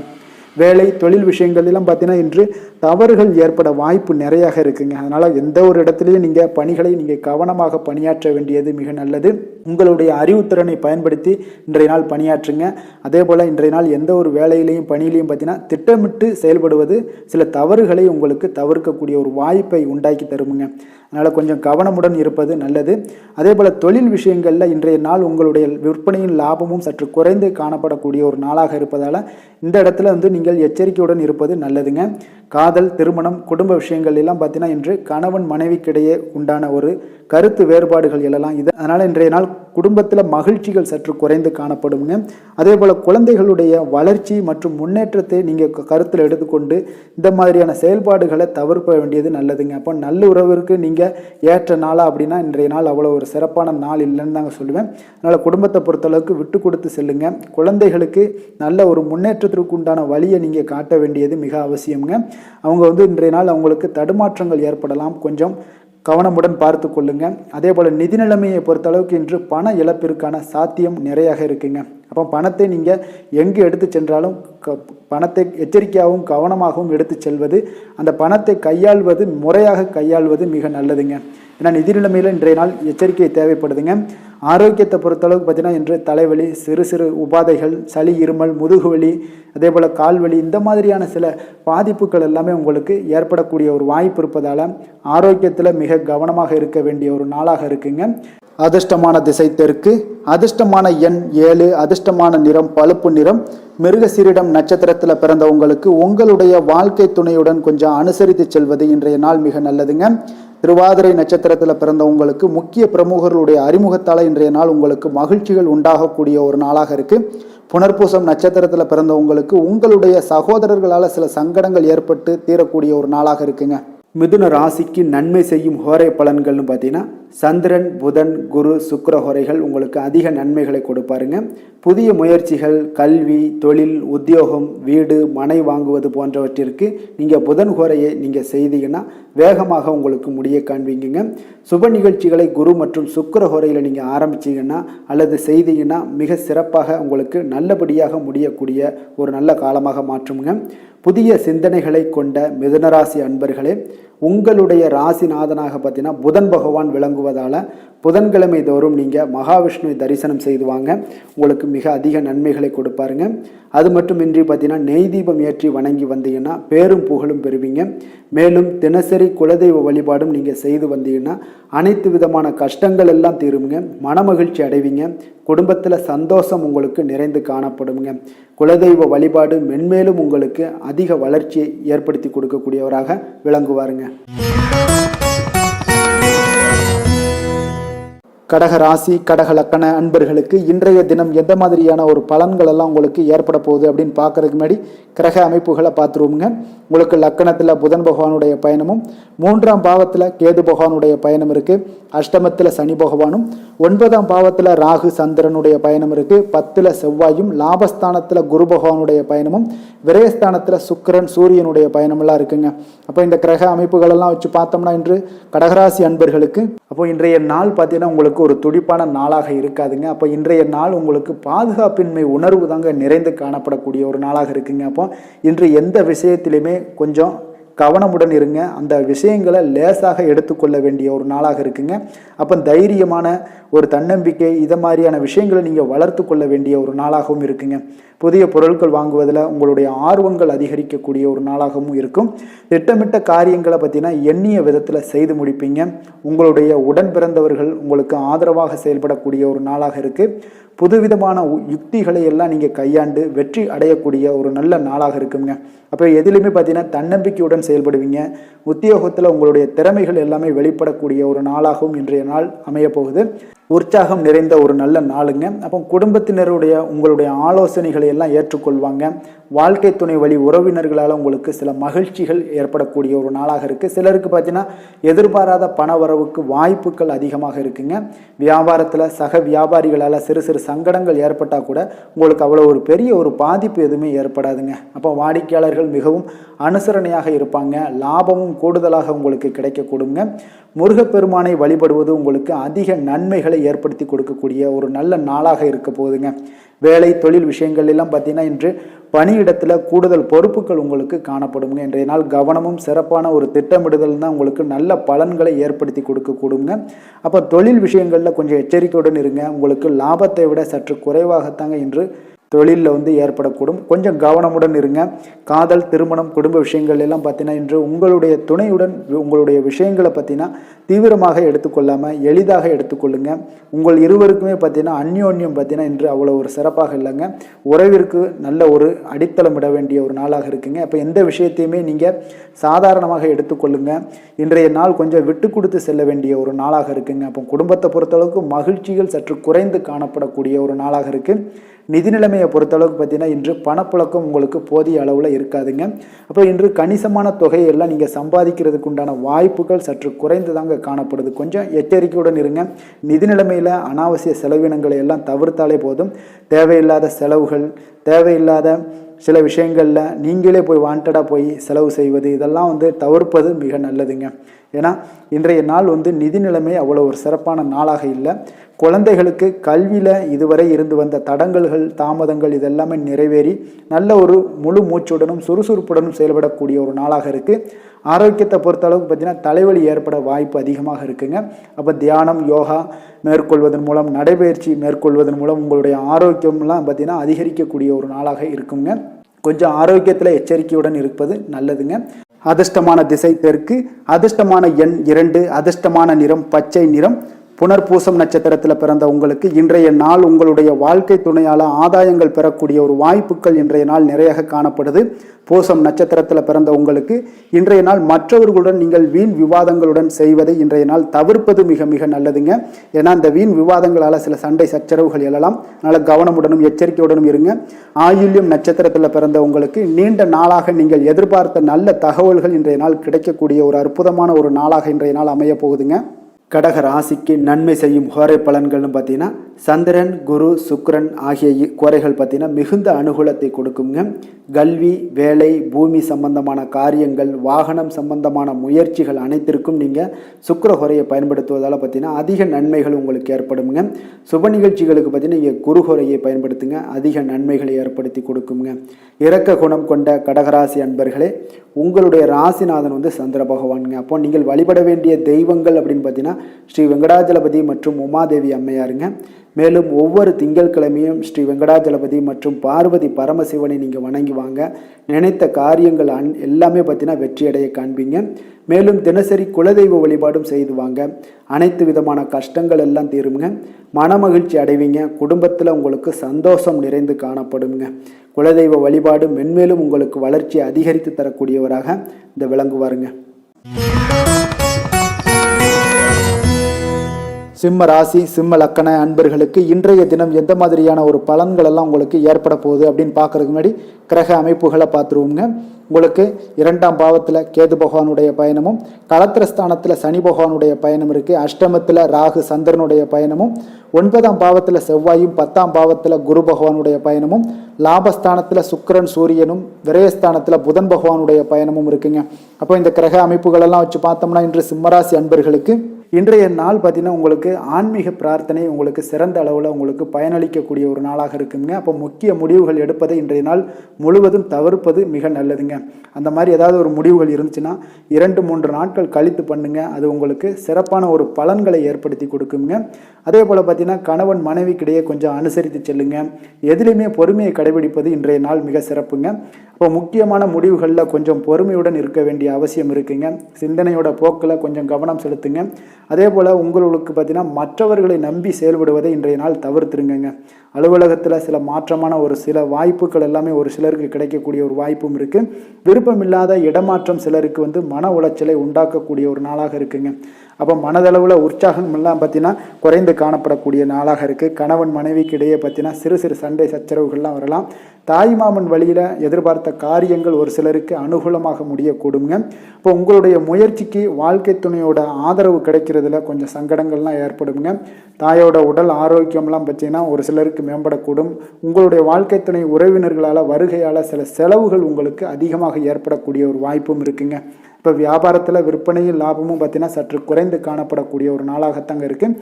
வேலை தொழில் விஷயங்கள்லாம் பார்த்தீங்கன்னா இன்று தவறுகள் ஏற்பட வாய்ப்பு நிறையாக இருக்குங்க. அதனால் எந்த ஒரு இடத்துலையும் நீங்கள் பணிகளை நீங்கள் கவனமாக பணியாற்ற வேண்டியது மிக நல்லது. உங்களுடைய அறிவுத்திறனை பயன்படுத்தி இன்றைய நாள் பணியாற்றுங்க. அதே போல் இன்றைய நாள் எந்த ஒரு வேலையிலையும் பணியிலையும் பார்த்தீங்கன்னா திட்டமிட்டு செயல்படுவது சில தவறுகளை உங்களுக்கு தவிர்க்கக்கூடிய ஒரு வாய்ப்பை உண்டாக்கி தருமுங்க. அதனால் கொஞ்சம் கவனமுடன் இருப்பது நல்லது. அதே போல் தொழில் விஷயங்களில் இன்றைய நாள் உங்களுடைய விற்பனையின் லாபமும் சற்று குறைந்து காணப்படக்கூடிய ஒரு நாளாக இருப்பதால் இந்த இடத்துல நீங்கள் எச்சரிக்கையுடன் இருப்பது நல்லதுங்க. காதல், திருமணம், குடும்ப விஷயங்கள் எல்லாம் பார்த்தீங்கன்னா இன்று கணவன் மனைவிக்கிடையே உண்டான ஒரு கருத்து வேறுபாடுகள் எழலாம். அதனால் இன்றைய நாள் குடும்பத்தில் மகிழ்ச்சிகள் சற்று குறைந்து காணப்படுங்க. அதே போல் குழந்தைகளுடைய வளர்ச்சி மற்றும் முன்னேற்றத்தை நீங்கள் கருத்தில் எடுத்துக்கொண்டு இந்த மாதிரியான செயல்பாடுகளை தவிர்க்க வேண்டியது நல்லதுங்க. அப்போ நல்ல உறவிற்கு நீங்கள் ஏற்ற நாளா அப்படின்னா இன்றைய நாள் அவ்வளோ ஒரு சிறப்பான நாள் இல்லைன்னு தாங்க சொல்லுவேன். அதனால் குடும்பத்தை பொறுத்தளவுக்கு விட்டு கொடுத்து செல்லுங்க. குழந்தைகளுக்கு நல்ல ஒரு முன்னேற்றத்திற்கு உண்டான வழியை நீங்கள் காட்ட வேண்டியது மிக அவசியம்ங்க. அவங்க இன்றைய நாள் அவங்களுக்கு தடுமாற்றங்கள் ஏற்படலாம். கொஞ்சம் கவனமுடன் பார்த்து கொள்ளுங்க. அதே போல் நிதி நிலைமையை பொறுத்த அளவுக்கு இன்று பண இழப்பிற்கான சாத்தியம் நிறையாக இருக்குங்க. அப்போ பணத்தை நீங்கள் எங்கு எடுத்து சென்றாலும் பணத்தை எச்சரிக்கையாகவும் கவனமாகவும் எடுத்து செல்வது, அந்த பணத்தை கையாள்வது முறையாக கையாள்வது மிக நல்லதுங்க. ஏன்னா நிதி நிலைமையில் இன்றைய நாள் எச்சரிக்கை தேவைப்படுதுங்க. ஆரோக்கியத்தை பொறுத்தளவுக்கு பார்த்தீங்கன்னா இன்று தலைவலி, சிறு சிறு உபாதைகள், சளி, இருமல், முதுகுவலி, அதே போல் கால்வலி, இந்த மாதிரியான சில பாதிப்புகள் எல்லாமே உங்களுக்கு ஏற்படக்கூடிய ஒரு வாய்ப்பு இருப்பதால் ஆரோக்கியத்தில் மிக கவனமாக இருக்க வேண்டிய ஒரு நாளாக இருக்குங்க. அதிர்ஷ்டமான திசை தெற்கு, அதிர்ஷ்டமான எண் 7, அதிர்ஷ்டமான நிறம் பழுப்பு நிறம். மிருகசீரிடம் நட்சத்திரத்தில் பிறந்த உங்களுக்கு உங்களுடைய வாழ்க்கை துணையுடன் கொஞ்சம் அனுசரித்து செல்வது இன்றைய நாள் மிக நல்லதுங்க. திருவாதிரை நட்சத்திரத்தில் பிறந்த உங்களுக்கு முக்கிய பிரமுகர்களுடைய அறிமுகத்தால் இன்றைய நாள் உங்களுக்கு மகிழ்ச்சிகள் உண்டாகக்கூடிய ஒரு நாளாக இருக்கு. புனர்பூசம் நட்சத்திரத்தில் பிறந்த உங்களுக்கு உங்களுடைய சகோதரர்களால் சில சங்கடங்கள் ஏற்பட்டு தீரக்கூடிய ஒரு நாளாக இருக்குங்க. மிதுன ராசிக்கு நன்மை செய்யும் ஹோரை பலன்கள்னு பார்த்தீங்கன்னா சந்திரன், புதன், குரு, சுக்கிர ஹோரைகள் உங்களுக்கு அதிக நன்மைகளை கொடுப்பாருங்க. புதிய முயற்சிகள், கல்வி, தொழில், உத்தியோகம், வீடு, மனை வாங்குவது போன்றவற்றிற்கு நீங்கள் புதன் ஹோரையை நீங்கள் செய்தீங்கன்னா வேகமாக உங்களுக்கு முடிய காண்பீங்க. சுப நிகழ்ச்சிகளை குரு மற்றும் சுக்கிர ஹோரையில் நீங்கள் ஆரம்பிச்சிங்கன்னா அல்லது செய்தீங்கன்னா மிக சிறப்பாக உங்களுக்கு நல்லபடியாக முடியக்கூடிய ஒரு நல்ல காலமாக மாற்றுங்க. புதிய சிந்தனைகளை கொண்ட மிதுனராசி அன்பர்களே, உங்களுடைய ராசிநாதனாக பார்த்தீங்கன்னா புதன் பகவான் விளங்குவதால் புதன்கிழமை தோறும் நீங்கள் மகாவிஷ்ணுவை தரிசனம் செய்து வாங்க, உங்களுக்கு மிக அதிக நன்மைகளை கொடுப்பாருங்க. அது மட்டுமின்றி பார்த்தீங்கன்னா நெய் தீபம் ஏற்றி வணங்கி வந்தீங்கன்னா பேரும் புகழும் பெறுவீங்க. மேலும் தினசரி குலதெய்வ வழிபாடும் நீங்கள் செய்து வந்தீங்கன்னா அனைத்து விதமான கஷ்டங்கள் எல்லாம் தீருங்க, மனமகிழ்ச்சி அடைவீங்க, குடும்பத்தில் சந்தோஷம் உங்களுக்கு நிறைந்து காணப்படுங்க. குலதெய்வ வழிபாடு மென்மேலும் உங்களுக்கு அதிக வளர்ச்சியை ஏற்படுத்தி கொடுக்கக்கூடியவராக விளங்குவாருங்க. கடக ராசி, கடக லக்கண அன்பர்களுக்கு இன்றைய தினம் எந்த மாதிரியான ஒரு பலன்கள் எல்லாம் உங்களுக்கு ஏற்பட போகுது அப்படின்னு பார்க்கறதுக்கு முன்னாடி கிரக அமைப்புகளை பார்த்துருவோங்க. உங்களுக்கு லக்கணத்தில் புதன் பகவானுடைய பயணமும், 3ஆம் பாவத்தில் கேது பகவானுடைய பயணம் இருக்குது, அஷ்டமத்தில் சனி பகவானும், 9ஆம் பாவத்தில் ராகு சந்திரனுடைய பயணம் இருக்குது, 10ல் செவ்வாயும், லாபஸ்தானத்தில் குரு பகவானுடைய பயணமும், விரயஸ்தானத்தில் சுக்கிரன் சூரியனுடைய பயணமெல்லாம் இருக்குங்க. அப்போ இந்த கிரக அமைப்புகளெல்லாம் வச்சு பார்த்தோம்னா இன்று கடகராசி அன்பர்களுக்கு அப்போ இன்றைய நாள் பார்த்தீங்கன்னா உங்களுக்கு ஒரு துடிப்பான நாளாக இருக்காதுங்க. அப்போ இன்றைய நாள் உங்களுக்கு பாதுகாப்பின்மை உணர்வு தாங்க நிறைந்து காணப்படக்கூடிய ஒரு நாளாக இருக்குங்க. அப்போ இன்று எந்த விஷயத்திலுமே கொஞ்சம் கவனமுடன் இருங்க, அந்த விஷயங்களை லேசாக எடுத்துக்கொள்ள வேண்டிய ஒரு நாளாக இருக்குங்க. அப்போ தைரியமான ஒரு தன்னம்பிக்கை இதை மாதிரியான விஷயங்களை நீங்கள் வளர்த்து கொள்ள வேண்டிய ஒரு நாளாகவும் இருக்குங்க. புதிய பொருட்கள் வாங்குவதில் உங்களுடைய ஆர்வங்கள் அதிகரிக்கக்கூடிய ஒரு நாளாகவும் இருக்கும். திட்டமிட்ட காரியங்களை பார்த்தீங்கன்னா எண்ணிய விதத்தில் செய்து முடிப்பீங்க. உங்களுடைய உடன் பிறந்தவர்கள் உங்களுக்கு ஆதரவாக செயல்படக்கூடிய ஒரு நாளாக இருக்குது. புதுவிதமான யுக்திகளை எல்லாம் நீங்கள் கையாண்டு வெற்றி அடையக்கூடிய ஒரு நல்ல நாளாக இருக்குங்க. அப்போ எதிலுமே பார்த்தீங்கன்னா தன்னம்பிக்கையுடன் செயல்படுவீங்க. உத்தியோகத்தில் உங்களுடைய திறமைகள் எல்லாமே வெளிப்படக்கூடிய ஒரு நாளாகவும் இன்றைய நாள் அமையப்போகுது. உற்சாகம் நிறைந்த ஒரு நல்ல நாளுங்க. அப்போ குடும்பத்தினருடைய உங்களுடைய ஆலோசனைகளை எல்லாம் ஏற்றுக்கொள்வாங்க. வாழ்க்கை துணை வழி உறவினர்களால் உங்களுக்கு சில மகிழ்ச்சிகள் ஏற்படக்கூடிய ஒரு நாளாக இருக்குது. சிலருக்கு பார்த்தீங்கன்னா எதிர்பாராத பண வரவுக்கு வாய்ப்புகள் அதிகமாக இருக்குங்க. வியாபாரத்தில் சக வியாபாரிகளால் சிறு சிறு சங்கடங்கள் ஏற்பட்டால் கூட உங்களுக்கு அவ்வளோ ஒரு பெரிய ஒரு பாதிப்பு எதுவுமே ஏற்படாதுங்க. அப்போ வாடிக்கையாளர்கள் மிகவும் அனுசரணையாக இருப்பாங்க. லாபமும் கூடுதலாக உங்களுக்கு கிடைக்கக்கூடுங்க. முருகப்பெருமானை வழிபடுவது உங்களுக்கு அதிக நன்மைகளை ஏற்படுத்தி கொடுக்கக்கூடிய ஒரு நல்ல நாளாக இருக்க போகுதுங்க. வேலை தொழில் விஷயங்கள் எல்லாம் பார்த்தீங்கன்னா இன்று பணியிடத்தில் கூடுதல் பொறுப்புகள் உங்களுக்கு காணப்படுங்க. இன்றைய நாள் கவனமும் சிறப்பான ஒரு திட்டமிடுதல் தான் உங்களுக்கு நல்ல பலன்களை ஏற்படுத்தி கொடுக்கக்கூடுங்க. அப்போ தொழில் விஷயங்களில் கொஞ்சம் எச்சரிக்கையுடன் இருங்க. உங்களுக்கு லாபத்தை விட சற்று குறைவாகத்தாங்க இன்று தொழிலில் ஏற்படக்கூடும். கொஞ்சம் கவனமுடன் இருங்க. காதல், திருமணம், குடும்ப விஷயங்கள் எல்லாம் பார்த்தீங்கன்னா இன்று உங்களுடைய துணையுடன் உங்களுடைய விஷயங்களை பார்த்தீங்கன்னா தீவிரமாக எடுத்துக்கொள்ளாமல் எளிதாக எடுத்துக்கொள்ளுங்க. உங்கள் இருவருக்குமே பார்த்தீங்கன்னா அந்யோன்யம் பார்த்தீங்கன்னா இன்று அவ்வளோ ஒரு சிறப்பாக இல்லைங்க. உறவிற்கு நல்ல ஒரு அடித்தளம் இட வேண்டிய ஒரு நாளாக இருக்குங்க. அப்போ எந்த விஷயத்தையுமே நீங்கள் சாதாரணமாக எடுத்துக்கொள்ளுங்க. இன்றைய நாள் கொஞ்சம் விட்டு கொடுத்து செல்ல வேண்டிய ஒரு நாளாக இருக்குங்க. அப்போ குடும்பத்தை பொறுத்தளவுக்கு மகிழ்ச்சிகள் சற்று குறைந்து காணப்படக்கூடிய ஒரு நாளாக இருக்குது. நிதி நிலைமையை பொறுத்தளவுக்கு பார்த்தீங்கன்னா இன்று பணப்புழக்கம் உங்களுக்கு போதிய அளவில் இருக்காதுங்க. அப்போ இன்று கணிசமான தொகையெல்லாம் நீங்கள் சம்பாதிக்கிறதுக்கு உண்டான வாய்ப்புகள் சற்று குறைந்து தாங்க காணப்படுது. கொஞ்சம் எச்சரிக்கையுடன் இருங்க. நிதி நிலைமையில் அனாவசிய செலவினங்களை எல்லாம் தவிர்த்தாலே போதும். தேவையில்லாத செலவுகள், தேவையில்லாத சில விஷயங்களில் நீங்களே போய் வாண்டடாக போய் செலவு செய்வது இதெல்லாம் தவிர்ப்பது மிக நல்லதுங்க. ஏன்னா இன்றைய நாள் நிதி நிலைமை அவ்வளோ ஒரு சிறப்பான நாளாக இல்லை. குழந்தைகளுக்கு கல்வியில் இதுவரை இருந்து வந்த தடங்கல்கள் தாமதங்கள் இதெல்லாமே நிறைவேறி நல்ல ஒரு முழு மூச்சுடனும் சுறுசுறுப்புடனும் செயல்படக்கூடிய ஒரு நாளாக இருக்குது. ஆரோக்கியத்தை பொறுத்தளவுக்கு பார்த்திங்கன்னா தலைவலி ஏற்பட வாய்ப்பு அதிகமாக இருக்குங்க. அப்போ தியானம் யோகா மேற்கொள்வதன் மூலம் நடைபயிற்சி மேற்கொள்வதன் மூலம் உங்களுடைய ஆரோக்கியம்லாம் பார்த்திங்கன்னா அதிகரிக்கக்கூடிய ஒரு நாளாக இருக்குங்க. கொஞ்சம் ஆரோக்கியத்தில் எச்சரிக்கையுடன் இருப்பது நல்லதுங்க. அதிர்ஷ்டமான திசை தெற்கு, அதிர்ஷ்டமான எண் 2, அதிர்ஷ்டமான நிறம் பச்சை நிறம். புனர்பூசம் நட்சத்திரத்தில் பிறந்த உங்களுக்கு இன்றைய நாள் உங்களுடைய வாழ்க்கை துணையால் ஆதாயங்கள் பெறக்கூடிய ஒரு வாய்ப்புகள் இன்றைய நாள் நிறைய காணப்படுது. பூசம் நட்சத்திரத்தில் பிறந்த உங்களுக்கு இன்றைய நாள் மற்றவர்களுடன் நீங்கள் வீண் விவாதங்களுடன் செய்வதை இன்றைய நாள் தவிர்ப்பது மிக மிக நல்லதுங்க. ஏன்னா இந்த வீண் விவாதங்களால் சில சண்டை சச்சரவுகள் எழலாம். அதனால் கவனமுடனும் எச்சரிக்கையுடனும் இருங்க. ஆயுள்யம் நட்சத்திரத்தில் பிறந்த உங்களுக்கு நீண்ட நாளாக நீங்கள் எதிர்பார்த்த நல்ல தகவல்கள் இன்றைய நாள் கிடைக்கக்கூடிய ஒரு அற்புதமான ஒரு நாளாக இன்றைய நாள் அமைய போகுதுங்க. கடக ராசிக்கு நன்மை செய்யும் கோரை பலன்கள்னு பார்த்தீங்கன்னா சந்திரன் குரு சுக்கிரன் ஆகிய கோரைகள் பார்த்தீங்கன்னா மிகுந்த அனுகூலத்தை கொடுக்குங்க. கல்வி வேலை பூமி சம்பந்தமான காரியங்கள் வாகனம் சம்பந்தமான முயற்சிகள் அனைத்திற்கும் நீங்கள் சுக்கிர ஹோரையை பயன்படுத்துவதால் பார்த்தீங்கன்னா அதிக நன்மைகள் உங்களுக்கு ஏற்படுங்க. சுப நிகழ்ச்சிகளுக்கு பார்த்தீங்கன்னா நீங்கள் குரு ஹோரையை பயன்படுத்துங்க, அதிக நன்மைகளை ஏற்படுத்தி கொடுக்குங்க. இரக்க குணம் கொண்ட கடகராசி அன்பர்களே, உங்களுடைய ராசிநாதன் சந்திர பகவானுங்க. அப்போ நீங்கள் வழிபட வேண்டிய தெய்வங்கள் அப்படின்னு பார்த்தீங்கன்னா ஸ்ரீ வெங்கடாஜலபதி மற்றும் உமாதேவி அம்மையாருங்க. மேலும் ஒவ்வொரு திங்கட்கிழமையும் ஸ்ரீ வெங்கடாஜலபதி மற்றும் பார்வதி பரமசிவனை நீங்கள் வணங்கி வாங்க. நினைத்த காரியங்கள் எல்லாமே பார்த்தீங்கன்னா வெற்றியடைய காண்பீங்க. மேலும் தினசரி குலதெய்வ வழிபாடும் செய்து வாங்க. அனைத்து விதமான கஷ்டங்கள் எல்லாம் தீருங்க. மனமகிழ்ச்சி அடைவீங்க. குடும்பத்தில் உங்களுக்கு சந்தோஷம் நிறைந்து காணப்படுங்க. குலதெய்வ வழிபாடு மென்மேலும் உங்களுக்கு வளர்ச்சி அதிகரித்து தரக்கூடியவராக இந்த விளங்குவாருங்க. சிம்ம ராசி சிம்ம லக்கண அன்பர்களுக்கு இன்றைய தினம் எந்த மாதிரியான ஒரு பலன்கள் எல்லாம் உங்களுக்கு ஏற்பட போகுது அப்படின்னு பார்க்கறதுக்கு முன்னாடி கிரக அமைப்புகளை பார்த்துருவோங்க. உங்களுக்கு 2ஆம் பாவத்தில் கேது பகவானுடைய பயணமும், களத்திரஸ்தானத்தில் சனி பகவானுடைய பயணம் இருக்குது. அஷ்டமத்தில் ராகு சந்திரனுடைய பயணமும், 9ஆம் பாவத்தில் செவ்வாயும், 10ஆம் பாவத்தில் குரு பகவானுடைய பயணமும், லாபஸ்தானத்தில் சுக்கிரன் சூரியனும், விரயஸ்தானத்தில் புதன் பகவானுடைய பயணமும் இருக்குங்க. அப்போ இந்த கிரக அமைப்புகளெல்லாம் வச்சு பார்த்தோம்னா இன்று சிம்மராசி அன்பர்களுக்கு இன்றைய நாள் பார்த்தீங்கன்னா உங்களுக்கு ஆன்மீக பிரார்த்தனை உங்களுக்கு சிறந்த அளவில் உங்களுக்கு பயனளிக்கக்கூடிய ஒரு நாளாக இருக்குங்க. அப்போ முக்கிய முடிவுகள் எடுப்பதை இன்றைய நாள் முழுவதும் தவிர்ப்பது மிக நல்லதுங்க. அந்த மாதிரி ஏதாவது ஒரு முடிவுகள் இருந்துச்சுன்னா 2-3 நாட்கள் கழித்து பண்ணுங்க. அது உங்களுக்கு சிறப்பான ஒரு பலன்களை ஏற்படுத்தி கொடுக்குங்க. அதே போல் பார்த்தீங்கன்னா கணவன் மனைவிக்கிடையே கொஞ்சம் அனுசரித்து செல்லுங்க. எதிலுமே பொறுமையை கடைபிடிப்பது இன்றைய நாள் மிக சிறப்புங்க. இப்போ முக்கியமான முடிவுகளில் கொஞ்சம் பொறுமையுடன் இருக்க வேண்டிய அவசியம் இருக்குங்க. சிந்தனையோட போக்கில் கொஞ்சம் கவனம் செலுத்துங்க. அதே போல் உங்களுக்கு பார்த்தீங்கன்னா மற்றவர்களை நம்பி செயல்படுவதை இன்றைய நாள் தவிர்த்துருங்க. அலுவலகத்தில் சில மாற்றமான ஒரு சில வாய்ப்புகள் எல்லாமே ஒரு சிலருக்கு கிடைக்கக்கூடிய ஒரு வாய்ப்பும் இருக்குது. விருப்பமில்லாத இடமாற்றம் சிலருக்கு மன உளைச்சலை உண்டாக்கக்கூடிய ஒரு நாளாக இருக்குங்க. அப்போ மனதளவில் உற்சாகம் எல்லாம் பார்த்தீங்கன்னா குறைந்து காணப்படக்கூடிய நாளாக இருக்குது. கணவன் மனைவிக்கு இடையே பார்த்தீங்கன்னா சிறு சிறு சண்டை சச்சரவுகள்லாம் வரலாம். தாய்மாமன் வழியில் எதிர்பார்த்த காரியங்கள் ஒரு சிலருக்கு அனுகூலமாக முடியக்கூடுங்க. இப்போ உங்களுடைய முயற்சிக்கு வாழ்க்கை துணையோட ஆதரவு கிடைக்கிறதுல கொஞ்சம் சங்கடங்கள்லாம் ஏற்படுங்க. தாயோட உடல் ஆரோக்கியம்லாம் பார்த்தீங்கன்னா ஒரு சிலருக்கு மேம்படக்கூடும். உங்களுடைய வாழ்க்கை துணை உறவினர்களால் வருகையால் சில செலவுகள் உங்களுக்கு அதிகமாக ஏற்படக்கூடிய ஒரு வாய்ப்பும் இருக்குங்க. இப்போ வியாபாரத்தில் விற்பனையும் லாபமும் பார்த்தீங்கன்னா சற்று குறைந்து காணப்படக்கூடிய ஒரு நாளாகத்தாங்க இருக்குது.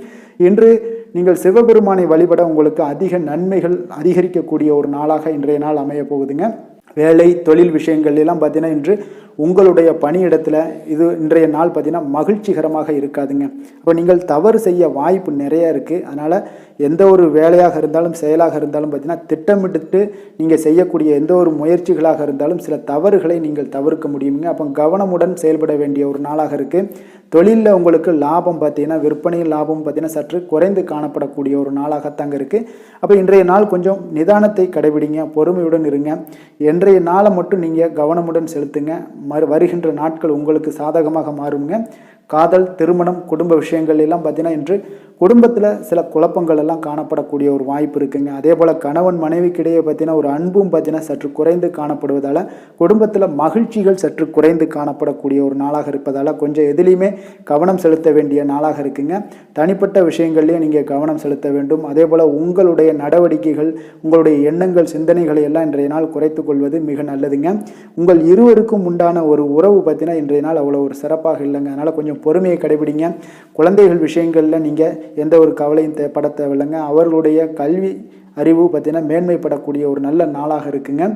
இன்று நீங்கள் சிவபெருமானை வழிபட உங்களுக்கு அதிக நன்மைகள் அதிகரிக்கக்கூடிய ஒரு நாளாக இன்றைய நாள் அமைய போகுதுங்க. வேலை தொழில் விஷயங்கள் எல்லாம் பார்த்தீங்கன்னா இன்று உங்களுடைய பணியிடத்தில் இது இன்றைய நாள் பார்த்தீங்கன்னா மகிழ்ச்சிகரமாக இருக்காதுங்க. அப்போ நீங்கள் தவறு செய்ய வாய்ப்பு நிறையா இருக்குது. அதனால் எந்த ஒரு வேலையாக இருந்தாலும் செயலாக இருந்தாலும் பார்த்தீங்கன்னா திட்டமிட்டு நீங்கள் செய்யக்கூடிய எந்த ஒரு முயற்சிகளாக இருந்தாலும் சில தவறுகளை நீங்கள் தவிர்க்க முடியுங்க. அப்போ கவனமுடன் செயல்பட வேண்டிய ஒரு நாளாக இருக்குது. தொழிலில் உங்களுக்கு லாபம் பார்த்தீங்கன்னா விற்பனையில் லாபம் பார்த்தீங்கன்னா சற்று குறைந்து காணப்படக்கூடிய ஒரு நாளாகத்தாங்க இருக்குது. அப்போ இன்றைய நாள் கொஞ்சம் நிதானத்தை கடைபிடிங்க, பொறுமையுடன் இருங்க. இன்றைய நாளை மட்டும் நீங்கள் கவனமுடன் செலுத்துங்க. வருகின்ற நாட்கள் உங்களுக்கு சாதகமாக மாறுங்க. காதல் திருமணம் குடும்ப விஷயங்கள் எல்லாம் பார்த்தீங்கன்னா இன்று குடும்பத்தில் சில குழப்பங்கள் எல்லாம் காணப்படக்கூடிய ஒரு வாய்ப்பு இருக்குங்க. அதே போல் கணவன் மனைவிக்கிடையே பார்த்தீங்கன்னா ஒரு அன்பும் பார்த்தீங்கன்னா சற்று குறைந்து காணப்படுவதால் குடும்பத்தில் மகிழ்ச்சிகள் சற்று குறைந்து காணப்படக்கூடிய ஒரு நாளாக இருப்பதால் கொஞ்சம் எதிலையுமே கவனம் செலுத்த வேண்டிய நாளாக இருக்குங்க. தனிப்பட்ட விஷயங்கள்லேயும் நீங்கள் கவனம் செலுத்த வேண்டும். அதே போல் உங்களுடைய நடவடிக்கைகள், உங்களுடைய எண்ணங்கள், சிந்தனைகளை எல்லாம் இன்றைய நாள் குறைத்து கொள்வது மிக நல்லதுங்க. உங்கள் இருவருக்கும் உண்டான ஒரு உறவு பார்த்தீங்கன்னா இன்றைய நாள் அவ்வளோ ஒரு சிறப்பாக இல்லைங்க. அதனால் கொஞ்சம் பொறுமையை கடைபிடிங்க. குழந்தைகள் விஷயங்களில் நீங்கள் எந்த ஒரு கவலையும் பட தேவையில்லைங்க. அவர்களுடைய கல்வி அறிவு பார்த்தீங்கன்னா மேன்மைப்படக்கூடிய ஒரு நல்ல நாளாக இருக்குங்க.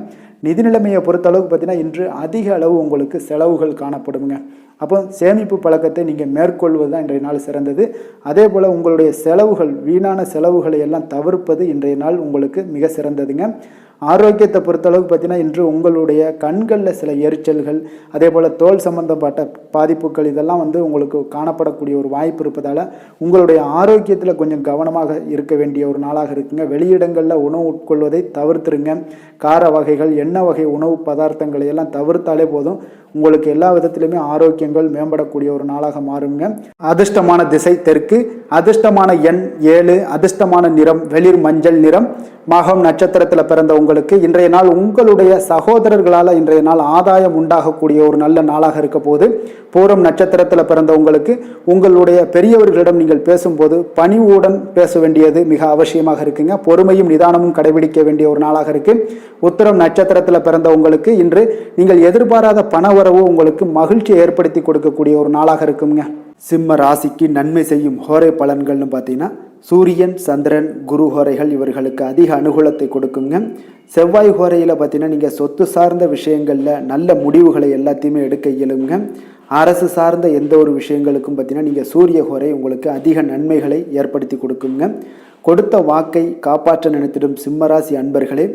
நிதி நிலைமையை பொறுத்தளவுக்கு பார்த்தீங்கன்னா இன்று அதிக அளவு உங்களுக்கு செலவுகள் காணப்படுங்க. அப்போ சேமிப்பு பழக்கத்தை நீங்கள் மேற்கொள்வது தான் இன்றைய நாள் சிறந்தது. அதே போல் உங்களுடைய செலவுகள், வீணான செலவுகளை எல்லாம் தவிர்ப்பது இன்றைய நாள் உங்களுக்கு மிக சிறந்ததுங்க. ஆரோக்கியத்தை பொறுத்தளவுக்கு பார்த்தீங்கன்னா இன்று உங்களுடைய கண்களில் சில எரிச்சல்கள், அதே போல் தோல் சம்பந்தப்பட்ட பாதிப்புகள் இதெல்லாம் உங்களுக்கு காணப்படக்கூடிய ஒரு வாய்ப்பு இருப்பதால் உங்களுடைய ஆரோக்கியத்தில் கொஞ்சம் கவனமாக இருக்க வேண்டிய ஒரு நாளாக இருக்குங்க. வெளியிடங்களில் உணவு உட்கொள்வதை தவிர்த்துருங்க. கார வகைகள், எண்ணெய் வகை உணவு பதார்த்தங்களை எல்லாம் தவிர்த்தாலே போதும், உங்களுக்கு எல்லா விதத்திலுமே ஆரோக்கியங்கள் மேம்படக்கூடிய ஒரு நாளாக மாறுங்க. அதிர்ஷ்டமான திசை தெற்கு, அதிர்ஷ்டமான எண் 7, அதிர்ஷ்டமான நிறம் வெளிர் மஞ்சள் நிறம். மகம் நட்சத்திரத்தில் பிறந்த உங்களுக்கு இன்றைய நாள் உங்களுடைய சகோதரர்களால் இன்றைய நாள் ஆதாயம் உண்டாகக்கூடிய ஒரு நல்ல நாளாக இருக்க போது. பூரம் நட்சத்திரத்தில் பிறந்த உங்களுக்கு உங்களுடைய பெரியவர்களிடம் நீங்கள் பேசும்போது பணிவுடன் பேச வேண்டியது மிக அவசியமாக இருக்குங்க. பொறுமையும் நிதானமும் கடைபிடிக்க வேண்டிய ஒரு நாளாக இருக்கு. உத்திரம் நட்சத்திரத்தில் பிறந்த உங்களுக்கு இன்று நீங்கள் எதிர்பாராத பண வரவு உங்களுக்கு மகிழ்ச்சியை ஏற்படுத்தி கொடுக்கக்கூடிய ஒரு நாளாக இருக்குங்க. சிம்ம ராசிக்கு நன்மை செய்யும் ஹோரை பலன்கள்னு பார்த்தீங்கன்னா சூரியன், சந்திரன், குரு ஹோரைகள் இவர்களுக்கு அதிக அனுகூலத்தை கொடுக்குங்க. செவ்வாய் ஹோரையில் பார்த்தீங்கன்னா நீங்கள் சொத்து சார்ந்த விஷயங்களில் நல்ல முடிவுகளை எல்லாத்தையுமே எடுக்க இயலுங்க. அரசு சார்ந்த எந்த ஒரு விஷயங்களுக்கும் பார்த்தீங்கன்னா நீங்கள் சூரிய ஹோரை உங்களுக்கு அதிக நன்மைகளை ஏற்படுத்தி கொடுக்குங்க. கொடுத்த வாக்கை காப்பாற்ற நினைத்திடும் சிம்மராசி அன்பர்களே,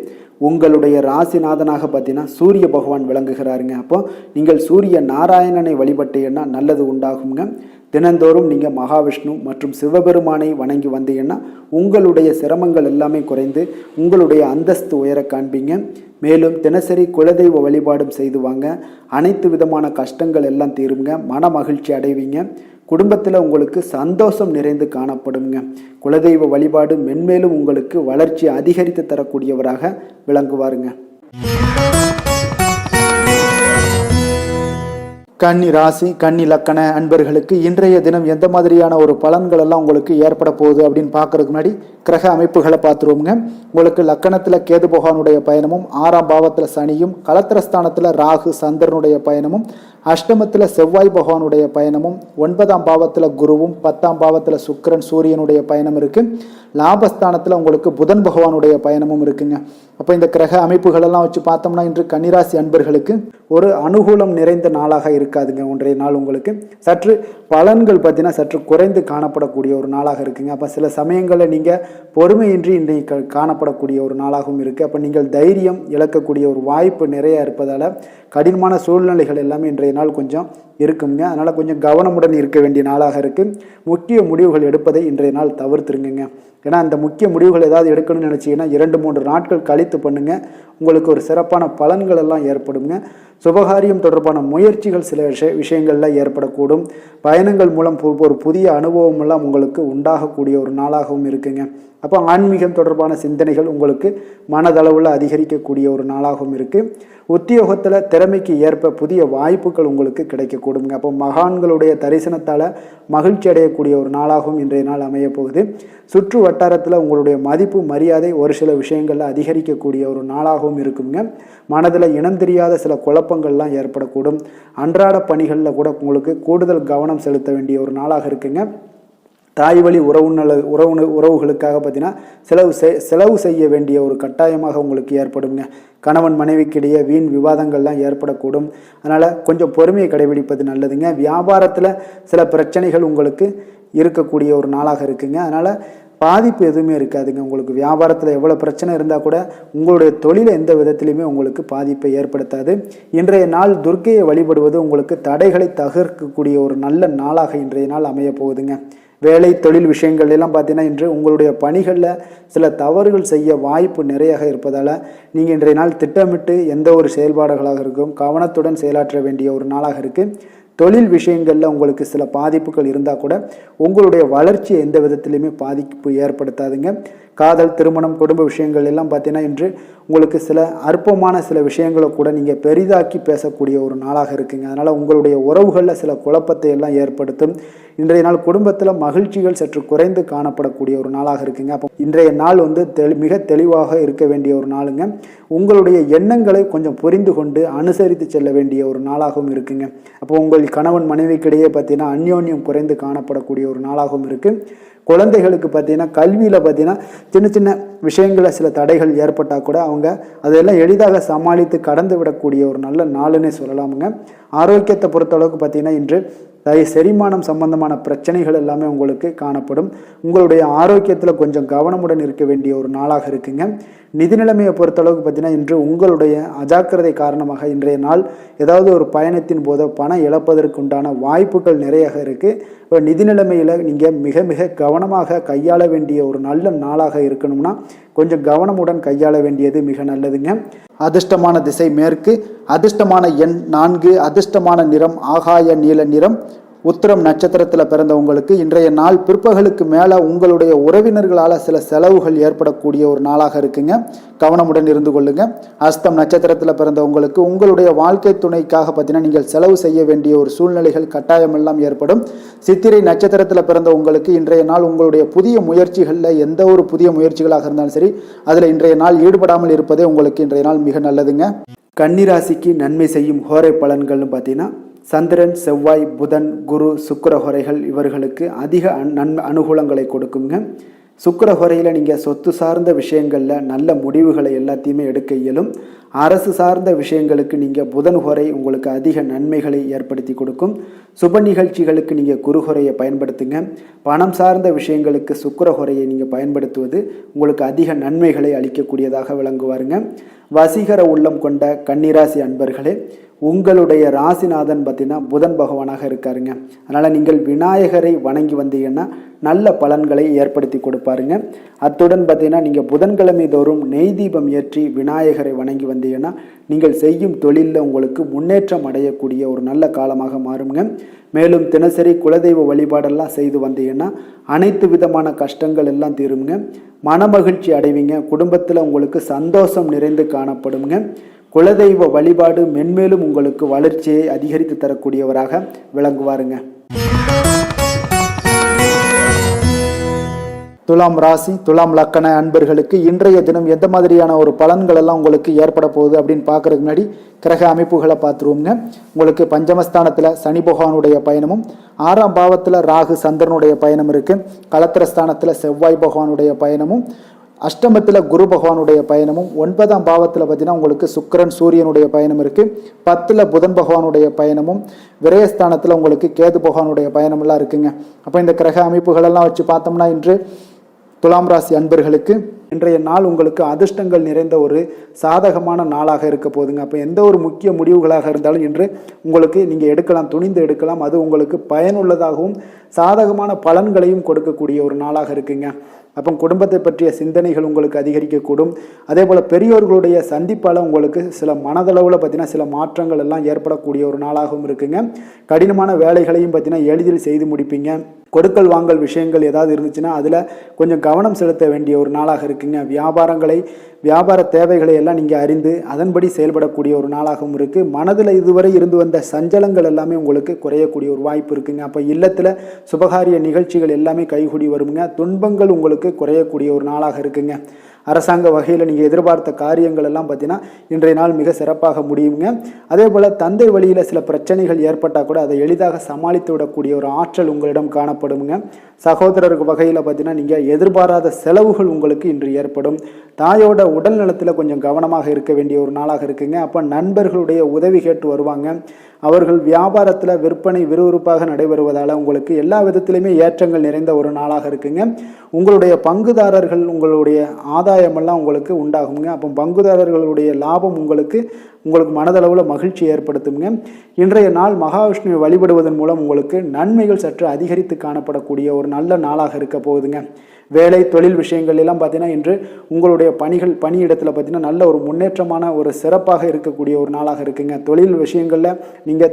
உங்களுடைய ராசிநாதனாக பார்த்தீங்கன்னா சூரிய பகவான் விளங்குகிறாருங்க. அப்போ நீங்கள் சூரிய நாராயணனை வழிபட்டீங்கன்னா நல்லது உண்டாகுங்க. தினந்தோறும் நீங்கள் மகாவிஷ்ணு மற்றும் சிவபெருமானை வணங்கி வந்தீங்கன்னா உங்களுடைய சிரமங்கள் எல்லாமே குறைந்து உங்களுடைய அந்தஸ்து உயர காண்பீங்க. மேலும் தினசரி குலதெய்வ வழிபாடும் செய்து வாங்க. அனைத்து விதமான கஷ்டங்கள் எல்லாம் தீருங்க. மன மகிழ்ச்சி அடைவீங்க. குடும்பத்தில் உங்களுக்கு சந்தோஷம் நிறைந்து காணப்படுங்க. குலதெய்வ வழிபாடு மென்மேலும் உங்களுக்கு வளர்ச்சி அதிகரித்து தரக்கூடியவராக விளங்குவாருங்க. கன்னி ராசி, கன்னி லக்கண அன்பர்களுக்கு இன்றைய தினம் எந்த மாதிரியான ஒரு பலன்கள் எல்லாம் உங்களுக்கு ஏற்பட போகுது அப்படின்னு பார்க்கறதுக்கு முன்னாடி கிரக அமைப்புகளை பார்த்துருவோங்க. உங்களுக்கு லக்கணத்தில் கேது பகவானுடைய பயணமும், 6ஆம் பாவத்தில் சனியும், கலத்திரஸ்தானத்தில் ராகு சந்திரனுடைய பயணமும், அஷ்டமத்தில் செவ்வாய் பகவானுடைய பயணமும், 9ஆம் பாவத்தில் குருவும், 10ஆம் பாவத்தில் சுக்கிரன் சூரியனுடைய பயணம் இருக்கு. லாபஸ்தானத்தில் உங்களுக்கு புதன் பகவானுடைய பயணமும் இருக்குங்க. அப்போ இந்த கிரக அமைப்புகள் எல்லாம் வச்சு பார்த்தோம்னா இன்று கன்னிராசி அன்பர்களுக்கு ஒரு அனுகூலம் நிறைந்த நாளாக இருக்காதுங்க. இன்றைய நாள் உங்களுக்கு சற்று பலன்கள் பார்த்தீங்கன்னா சற்று குறைந்து காணப்படக்கூடிய ஒரு நாளாக இருக்குங்க. அப்போ சில சமயங்களில் நீங்கள் பொறுமையின்றி இன்றைக்கு காணப்படக்கூடிய ஒரு நாளாகவும் இருக்குது. அப்போ நீங்கள் தைரியம் இழக்கக்கூடிய ஒரு வாய்ப்பு நிறைய இருப்பதால் கடினமான சூழ்நிலைகள் எல்லாமே இன்றைய நாள் கொஞ்சம் இருக்குங்க. அதனால் கொஞ்சம் கவனமுடன் இருக்க வேண்டிய நாளாக இருக்குது. முக்கிய முடிவுகள் எடுப்பதை இன்றைய நாள் தவிர்த்துருங்க. ஏன்னா அந்த முக்கிய முடிவுகள் ஏதாவது எடுக்கணும்னு நினச்சிங்கன்னா 2-3 நாட்கள் கழித்து பண்ணுங்க. உங்களுக்கு ஒரு சிறப்பான பலன்கள் எல்லாம் ஏற்படுங்க. சுபகாரியம் தொடர்பான முயற்சிகள் சில விஷயங்களில் ஏற்படக்கூடும். பயணங்கள் மூலம் ஒரு புதிய அனுபவம் எல்லாம் உங்களுக்கு உண்டாகக்கூடிய ஒரு நாளாகவும் இருக்குங்க. அப்போ ஆன்மீகம் தொடர்பான சிந்தனைகள் உங்களுக்கு மனதளவில் அதிகரிக்கக்கூடிய ஒரு நாளாகவும் இருக்குது. உத்தியோகத்தில் திறமைக்கு ஏற்ப புதிய வாய்ப்புகள் உங்களுக்கு கிடைக்கக்கூடுங்க. அப்போ மகான்களுடைய தரிசனத்தால் மகிழ்ச்சி அடையக்கூடிய ஒரு நாளாகவும் இன்றைய நாள் அமைய போகுது. சுற்று வட்டாரத்தில் உங்களுடைய மதிப்பு மரியாதை ஒரு சில விஷயங்களில் அதிகரிக்கக்கூடிய ஒரு நாளாகவும் இருக்குங்க. மனதில் இனம் தெரியாத சில குழப்பங்கள்லாம் ஏற்படக்கூடும். அன்றாட பணிகளில் கூட உங்களுக்கு கூடுதல் கவனம் செலுத்த வேண்டிய ஒரு நாளாக இருக்குங்க. தாய் வழி உறவுகளுக்காக பார்த்தீங்கன்னா செலவு செய்ய வேண்டிய ஒரு கட்டாயமாக உங்களுக்கு ஏற்படுங்க. கணவன் மனைவிக்கிடையே வீண் விவாதங்கள்லாம் ஏற்படக்கூடும். அதனால் கொஞ்சம் பொறுமையை கடைபிடிப்பது நல்லதுங்க. வியாபாரத்தில் சில பிரச்சனைகள் உங்களுக்கு இருக்கக்கூடிய ஒரு நாளாக இருக்குங்க. அதனால் பாதிப்பு எதுவுமே இருக்காதுங்க. உங்களுக்கு வியாபாரத்தில் எவ்வளோ பிரச்சனை இருந்தால் கூட உங்களுடைய தொழிலை எந்த விதத்திலையுமே உங்களுக்கு பாதிப்பை ஏற்படுத்தாது. இன்றைய நாள் துர்க்கையை வழிபடுவது உங்களுக்கு தடைகளை தகர்க்கக்கூடிய ஒரு நல்ல நாளாக இன்றைய நாள் அமைய போகுதுங்க. வேலை தொழில் விஷயங்கள் எல்லாம் பார்த்தீங்கன்னா இன்று உங்களுடைய பணிகளில் சில தவறுகள் செய்ய வாய்ப்பு நிறையாக இருப்பதால் நீங்கள் இன்றைய நாள் திட்டமிட்டு எந்த ஒரு செயல்பாடுகளாக இருக்கும் கவனத்துடன் செயலாற்ற வேண்டிய ஒரு நாளாக இருக்குது. தொழில் விஷயங்களில் உங்களுக்கு சில பாதிப்புகள் இருந்தால் கூட உங்களுடைய வளர்ச்சியை எந்த விதத்திலையுமே பாதிப்பு ஏற்படுத்தாதுங்க. காதல், திருமணம், குடும்ப விஷயங்கள் எல்லாம் பார்த்தீங்கன்னா இன்று உங்களுக்கு சில அற்பமான சில விஷயங்களை கூட நீங்கள் பெரிதாக்கி பேசக்கூடிய ஒரு நாளாக இருக்குங்க. அதனால் உங்களுடைய உறவுகளில் சில குழப்பத்தை எல்லாம் ஏற்படுத்தும். இன்றைய நாள் குடும்பத்தில் மகிழ்ச்சிகள் சற்று குறைந்து காணப்படக்கூடிய ஒரு நாளாக இருக்குங்க. அப்போ இன்றைய நாள் வந்து மிக தெளிவாக இருக்க வேண்டிய ஒரு நாளுங்க. உங்களுடைய எண்ணங்களை கொஞ்சம் புரிந்து கொண்டு அனுசரித்து செல்ல வேண்டிய ஒரு நாளாகவும் இருக்குங்க. அப்போ உங்கள் கணவன் மனைவிக்கிடையே பார்த்தீங்கன்னா அந்யோன்யம் குறைந்து காணப்படக்கூடிய ஒரு நாளாகவும் இருக்குது. குழந்தைகளுக்கு பார்த்தீங்கன்னா கல்வியில் பார்த்தீங்கன்னா சின்ன சின்ன விஷயங்களில் சில தடைகள் ஏற்பட்டால் கூட அவங்க அதெல்லாம் எளிதாக சமாளித்து கடந்து விடக்கூடிய ஒரு நல்ல நாளுன்னே சொல்லலாமுங்க. ஆரோக்கியத்தை பொறுத்தளவுக்கு பார்த்தீங்கன்னா இன்று செரிமானம் சம்பந்தமான பிரச்சனைகள் எல்லாமே உங்களுக்கு காணப்படும். உங்களுடைய ஆரோக்கியத்தில் கொஞ்சம் கவனமுடன் இருக்க வேண்டிய ஒரு நாளாக இருக்குங்க. நிதி நிலைமையை பொறுத்தளவுக்கு பார்த்தீங்கன்னா இன்று உங்களுடைய அஜாக்கிரதை காரணமாக இன்றைய நாள் ஏதாவது ஒரு பயணத்தின் போது பணம் இழப்பதற்கு உண்டான வாய்ப்புகள் நிறைய இருக்குது. இப்போ நிதி நிலைமையில் நீங்கள் மிக மிக கவனமாக கையாள வேண்டிய ஒரு நல்ல நாளாக இருக்கணும்னா கொஞ்சம் கவனமுடன் கையாள வேண்டியது மிக நல்லதுங்க. அதிர்ஷ்டமான திசை மேற்கு, அதிர்ஷ்டமான எண் 4, அதிர்ஷ்டமான நிறம் ஆகாய நீல நிறம். உத்திரம் நட்சத்திரத்தில் பிறந்தவங்களுக்கு இன்றைய நாள் பிற்பகலுக்கு மேலே உங்களுடைய உறவினர்களால் சில செலவுகள் ஏற்படக்கூடிய ஒரு நாளாக இருக்குங்க. கவனமுடன் இருந்து கொள்ளுங்க. அஸ்தம் நட்சத்திரத்தில் பிறந்தவங்களுக்கு உங்களுடைய வாழ்க்கை துணைக்காக பார்த்தீங்கன்னா நீங்கள் செலவு செய்ய வேண்டிய ஒரு சூழ்நிலைகள் கட்டாயமெல்லாம் ஏற்படும். சித்திரை நட்சத்திரத்தில் பிறந்தவங்களுக்கு இன்றைய நாள் உங்களுடைய புதிய முயற்சிகளில் எந்த ஒரு புதிய முயற்சிகளாக இருந்தாலும் சரி அதில் இன்றைய நாள் ஈடுபடாமல் இருப்பதே உங்களுக்கு இன்றைய நாள் மிக நல்லதுங்க. கன்னிராசிக்கு நன்மை செய்யும் ஹோரை பலன்கள்னு பார்த்தீங்கன்னா சந்திரன், செவ்வாய், புதன், குரு, சுக்கிர ஹோரைகள் இவர்களுக்கு அதிக அனுகூலங்களை கொடுக்குங்க. சுக்கிர ஹோரையில் நீங்கள் சொத்து சார்ந்த விஷயங்களில் நல்ல முடிவுகளை எல்லாத்தையுமே எடுக்க இயலும். அரசு சார்ந்த விஷயங்களுக்கு நீங்கள் புதன் ஹோரை உங்களுக்கு அதிக நன்மைகளை ஏற்படுத்தி கொடுக்கும். சுப நிகழ்ச்சிகளுக்கு நீங்கள் குரு ஹோரையை பயன்படுத்துங்க. பணம் சார்ந்த விஷயங்களுக்கு சுக்கிர ஹோரையை நீங்கள் பயன்படுத்துவது உங்களுக்கு அதிக நன்மைகளை அளிக்கக்கூடியதாக விளங்குவாருங்க. வசீகர உள்ளம் கொண்ட கன்னிராசி அன்பர்களே, உங்களுடைய ராசிநாதன் பார்த்தீங்கன்னா புதன் பகவானாக இருக்காருங்க. அதனால் நீங்கள் விநாயகரை வணங்கி வந்தீங்கன்னா நல்ல பலன்களை ஏற்படுத்தி கொடுப்பாருங்க. அத்துடன் பார்த்தீங்கன்னா நீங்கள் புதன்கிழமை தோறும் நெய் தீபம் ஏற்றி விநாயகரை வணங்கி வந்தீங்கன்னா நீங்கள் செய்யும் தொழிலில் உங்களுக்கு முன்னேற்றம் அடையக்கூடிய ஒரு நல்ல காலமாக மாறுங்க. மேலும் தினசரி குலதெய்வ வழிபாடெல்லாம் செய்து வந்தீங்கன்னா அனைத்து விதமான கஷ்டங்கள் எல்லாம் தீருங்க. மனமகிழ்ச்சி அடைவீங்க. குடும்பத்தில் உங்களுக்கு சந்தோஷம் நிறைந்து காணப்படுங்க. குலதெய்வ வழிபாடு மென்மேலும் உங்களுக்கு வளர்ச்சியை அதிகரித்து தரக்கூடியவராக விளங்குவாருங்க. துலாம் ராசி, துலாம் லக்கண அன்பர்களுக்கு இன்றைய தினம் எந்த மாதிரியான ஒரு பலன்கள் எல்லாம் உங்களுக்கு ஏற்பட போகுது அப்படின்னு பார்க்கறதுக்கு முன்னாடி கிரக அமைப்புகளை பார்த்துருவோங்க. உங்களுக்கு பஞ்சமஸ்தானத்தில் சனி பகவானுடைய பயணமும், 6ஆம் பாவத்தில் ராகு சந்திரனுடைய பயணம் இருக்குது. களத்திரஸ்தானத்தில் செவ்வாய் பகவானுடைய பயணமும், அஷ்டமத்தில் குரு பகவானுடைய பயணமும், 9ஆம் பாவத்தில் பார்த்தீங்கன்னா உங்களுக்கு சுக்கிரன் சூரியனுடைய பயணம் இருக்குது. 10ல் புதன் பகவானுடைய பயணமும், விரயஸ்தானத்தில் உங்களுக்கு கேது பகவானுடைய பயணமெல்லாம் இருக்குங்க. அப்போ இந்த கிரக அமைப்புகளெல்லாம் வச்சு பார்த்தோம்னா இன்று துலாம் ராசி அன்பர்களுக்கு இன்றைய நாள் உங்களுக்கு அதிர்ஷ்டங்கள் நிறைந்த ஒரு சாதகமான நாளாக இருக்க போதுங்க. அப்போ எந்த ஒரு முக்கிய முடிவுகளாக இருந்தாலும் இன்று உங்களுக்கு நீங்கள் எடுக்கலாம், துணிந்து எடுக்கலாம். அது உங்களுக்கு பயனுள்ளதாகவும் சாதகமான பலன்களையும் கொடுக்கக்கூடிய ஒரு நாளாக இருக்குங்க. அப்போ குடும்பத்தை பற்றிய சிந்தனைகள் உங்களுக்கு அதிகரிக்கக்கூடும். அதே போல் பெரியோர்களுடைய சந்திப்பால் உங்களுக்கு சில மனதளவில் பார்த்தீங்கன்னா சில மாற்றங்கள் எல்லாம் ஏற்படக்கூடிய ஒரு நாளாகவும் இருக்குங்க. கடினமான வேலைகளையும் பார்த்தீங்கன்னா எளிதில் செய்து முடிப்பீங்க. கொடுக்கல் வாங்கல் விஷயங்கள் ஏதாவது இருந்துச்சுன்னா அதில் கொஞ்சம் கவனம் செலுத்த வேண்டிய ஒரு நாளாக இருக்குங்க. வியாபார தேவைகளை எல்லாம் நீங்கள் அறிந்து அதன்படி செயல்படக்கூடிய ஒரு நாளாகவும் இருக்குது. மனதில் இதுவரை இருந்து வந்த சஞ்சலங்கள் எல்லாமே உங்களுக்கு குறையக்கூடிய ஒரு வாய்ப்பு இருக்குங்க. அப்போ இல்லத்தில் சுபகாரிய நிகழ்ச்சிகள் எல்லாமே கைகூடி வருங்க. துன்பங்கள் உங்களுக்கு குறையக்கூடிய ஒரு நாளாக இருக்குங்க. அரசாங்க வகையில் நீங்கள் எதிர்பார்த்த காரியங்கள் எல்லாம் பார்த்தீங்கன்னா இன்றைய நாள் மிக சிறப்பாக முடியுங்க. அதே போல் தந்தை வழியில் சில பிரச்சனைகள் ஏற்பட்டால் கூட அதை எளிதாக சமாளித்து விடக்கூடிய ஒரு ஆற்றல் உங்களிடம் காணப்படுங்க. சகோதரருக்கு வகையில் பார்த்தீங்கன்னா நீங்கள் எதிர்பாராத செலவுகள் உங்களுக்கு இன்று ஏற்படும். தாயோட உடல் நலத்தில் கொஞ்சம் கவனமாக இருக்க வேண்டிய ஒரு நாளாக இருக்குங்க. அப்போ நண்பர்களுடைய உதவி கேட்டு வருவாங்க. அவர்கள் வியாபாரத்தில் விற்பனை விறுவிறுப்பாக நடைபெறுவதால் உங்களுக்கு எல்லா விதத்திலையுமே ஏற்றங்கள் நிறைந்த ஒரு நாளாக இருக்குங்க. உங்களுடைய பங்குதாரர்கள் உங்களுடைய ஆதாயமெல்லாம் உங்களுக்கு உண்டாகுங்க. அப்போ பங்குதாரர்களுடைய லாபம் உங்களுக்கு மனதளவில் மகிழ்ச்சி ஏற்படுத்துங்க. இன்றைய நாள் மகாவிஷ்ணுவை வழிபடுவதன் மூலம் உங்களுக்கு நன்மைகள் சற்று அதிகரித்து காணப்படக்கூடிய ஒரு நல்ல நாளாக இருக்க போகுதுங்க. வேலை தொழில் விஷயங்கள் எல்லாம் பார்த்தீங்கன்னா இன்று உங்களுடைய பணியிடத்தில் பார்த்தீங்கன்னா நல்ல ஒரு முன்னேற்றமான ஒரு சிறப்பாக இருக்கக்கூடிய ஒரு நாளாக இருக்குங்க. தொழில் விஷயங்களில் நீங்கள்